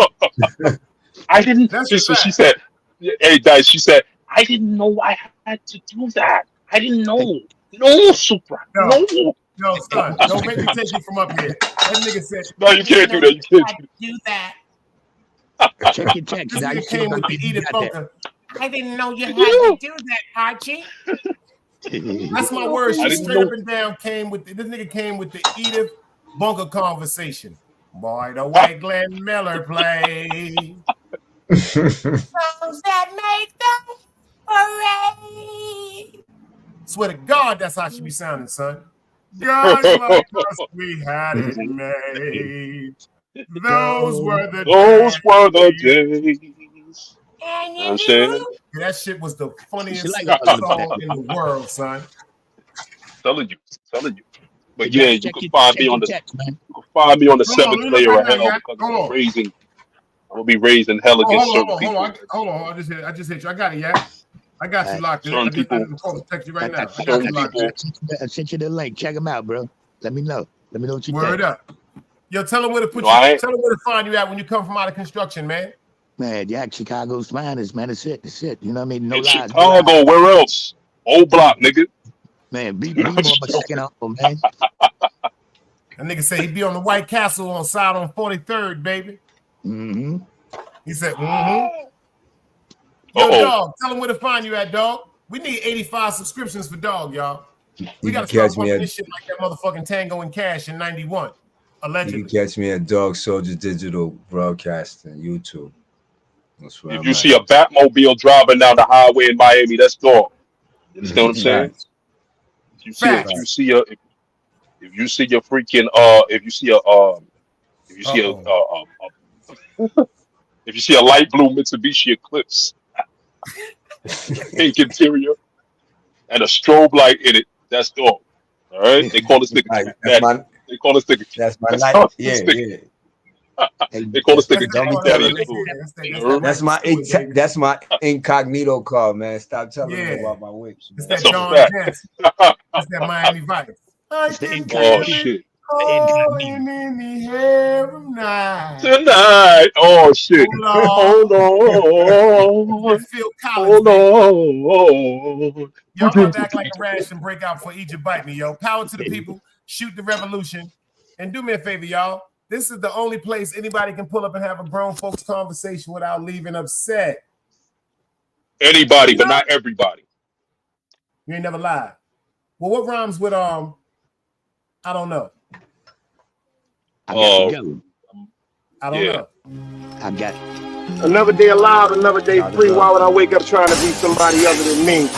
Speaker 8: I didn't.
Speaker 1: That's
Speaker 8: She
Speaker 1: a
Speaker 8: said. She
Speaker 1: fact.
Speaker 8: said. Hey, guys. She said. I didn't know I had to do that. I didn't know. No, Supra.
Speaker 1: No,
Speaker 8: No.
Speaker 1: no, son. Don't make me take you from up here. That nigga said,
Speaker 8: No, you can't do that. You can't
Speaker 1: do that.
Speaker 9: check your text.
Speaker 1: This
Speaker 9: Now you
Speaker 1: nigga
Speaker 9: see
Speaker 1: came
Speaker 9: what
Speaker 1: with the
Speaker 9: you
Speaker 1: Edith
Speaker 9: got
Speaker 1: Bunker. I didn't know you
Speaker 8: do
Speaker 1: had
Speaker 8: that.
Speaker 1: to do that, Archie.
Speaker 9: that.
Speaker 1: That's my word.
Speaker 8: I
Speaker 1: She
Speaker 8: didn't
Speaker 1: straight
Speaker 8: know.
Speaker 1: up and down came with this nigga came with the Edith Bunker conversation. Boy, the way Glenn Miller played. Songs that make them parade. Swear to God, that's how she be sounding, son. Guys like us, we had it made. Those were the
Speaker 8: Those were the
Speaker 1: days.
Speaker 8: days.
Speaker 1: And
Speaker 8: You know what I'm saying?
Speaker 1: that shit was the
Speaker 9: She
Speaker 1: funniest
Speaker 9: like all of them
Speaker 1: song
Speaker 9: things.
Speaker 1: in the world, son.
Speaker 8: Telling you. But
Speaker 9: Hey,
Speaker 8: yeah,
Speaker 9: guys,
Speaker 8: you can find me on the
Speaker 9: text, man.
Speaker 8: Hold on,
Speaker 1: Hold
Speaker 8: seventh
Speaker 1: on,
Speaker 8: layer
Speaker 1: right
Speaker 8: of
Speaker 1: now,
Speaker 8: hell
Speaker 1: yeah.
Speaker 8: because
Speaker 1: Hold on.
Speaker 8: I'm gonna be raising hell against certain
Speaker 1: Hold
Speaker 8: people.
Speaker 1: on. I just hit you. I got it, yeah. I got you locked in.
Speaker 8: Certain
Speaker 1: I
Speaker 8: people.
Speaker 1: just text you right now. I got
Speaker 8: Certain
Speaker 1: you locked in.
Speaker 8: people.
Speaker 9: I sent you the link. Check them out, bro. Let me know. Let me know what you
Speaker 1: Word
Speaker 9: think.
Speaker 1: up. Yo, tell them where to put
Speaker 8: You know,
Speaker 1: you. Tell them where to find you at when you come from out of construction, man.
Speaker 9: Man, Jack, Chicago's finest, man. It's it. It's it. You know what I mean? No
Speaker 8: in
Speaker 9: lies.
Speaker 8: Chicago, where else? Old block, nigga.
Speaker 9: Man, be
Speaker 8: You know
Speaker 9: more
Speaker 8: what
Speaker 9: of a second uncle, man.
Speaker 1: That nigga said he be on the White Castle on side on 43rd, baby.
Speaker 9: Mm-hmm.
Speaker 1: He said, Yo, dog, tell them where to find you at, dog. We need 85 subscriptions for dog, y'all. We got to start bumping this shit like that motherfucking Tango and Cash in 91. Allegedly.
Speaker 5: You can catch me at Dog Soldier Digital Broadcasting, YouTube. That's where
Speaker 8: if
Speaker 5: I'm
Speaker 8: you
Speaker 5: at.
Speaker 8: see a Batmobile driving down the highway in Miami, that's dog. You understand what I'm saying? If you see a freaking if you see a light blue Mitsubishi Eclipse, pink interior, and a strobe light in it, that's dog. All right, they call this nigga Cat Daddy. They call this nigga.
Speaker 5: That's my light. Yeah.
Speaker 8: They call this nigga Cat Daddy in school.
Speaker 5: That's my incognito car, man. Stop telling me about my whips.
Speaker 1: It's
Speaker 8: That's
Speaker 1: that
Speaker 8: a
Speaker 1: John
Speaker 8: fact.
Speaker 1: Jansen. It's that Miami Vice. I can
Speaker 8: Oh
Speaker 1: feel
Speaker 8: shit.
Speaker 1: it calling in the air of night.
Speaker 8: Tonight. Oh shit. Hold on.
Speaker 1: Phil Collins,
Speaker 8: Hold on.
Speaker 1: Y'all about to act like a rash and break out for Egypt bite me, yo. Power to the people. Shoot the revolution. And do me a favor, y'all. This is the only place anybody can pull up and have a grown folks conversation without leaving upset.
Speaker 8: Anybody, but not everybody.
Speaker 1: You ain't never lied. Well, what rhymes with I don't know.
Speaker 9: I got to go.
Speaker 1: I don't know.
Speaker 9: I got it.
Speaker 6: Another day alive, another day free. Why would I wake up trying to be somebody other than me?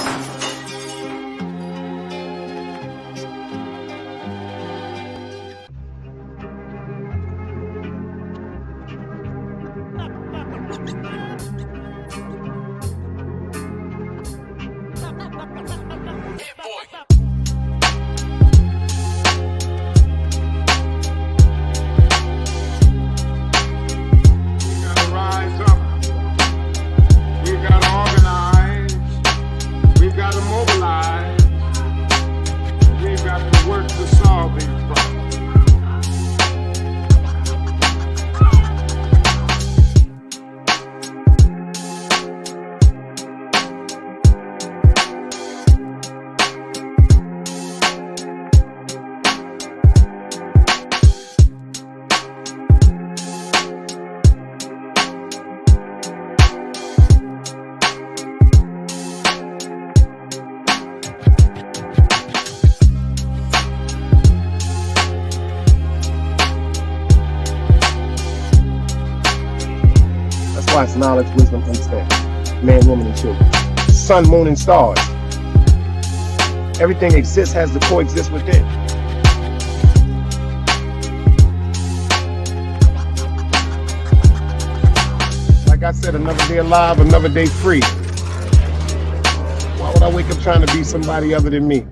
Speaker 6: It's knowledge, wisdom, understanding. Man, woman, and children. Sun, moon, and stars. Everything exists, has to coexist within. Like I said, another day alive, another day free. Why would I wake up trying to be somebody other than me?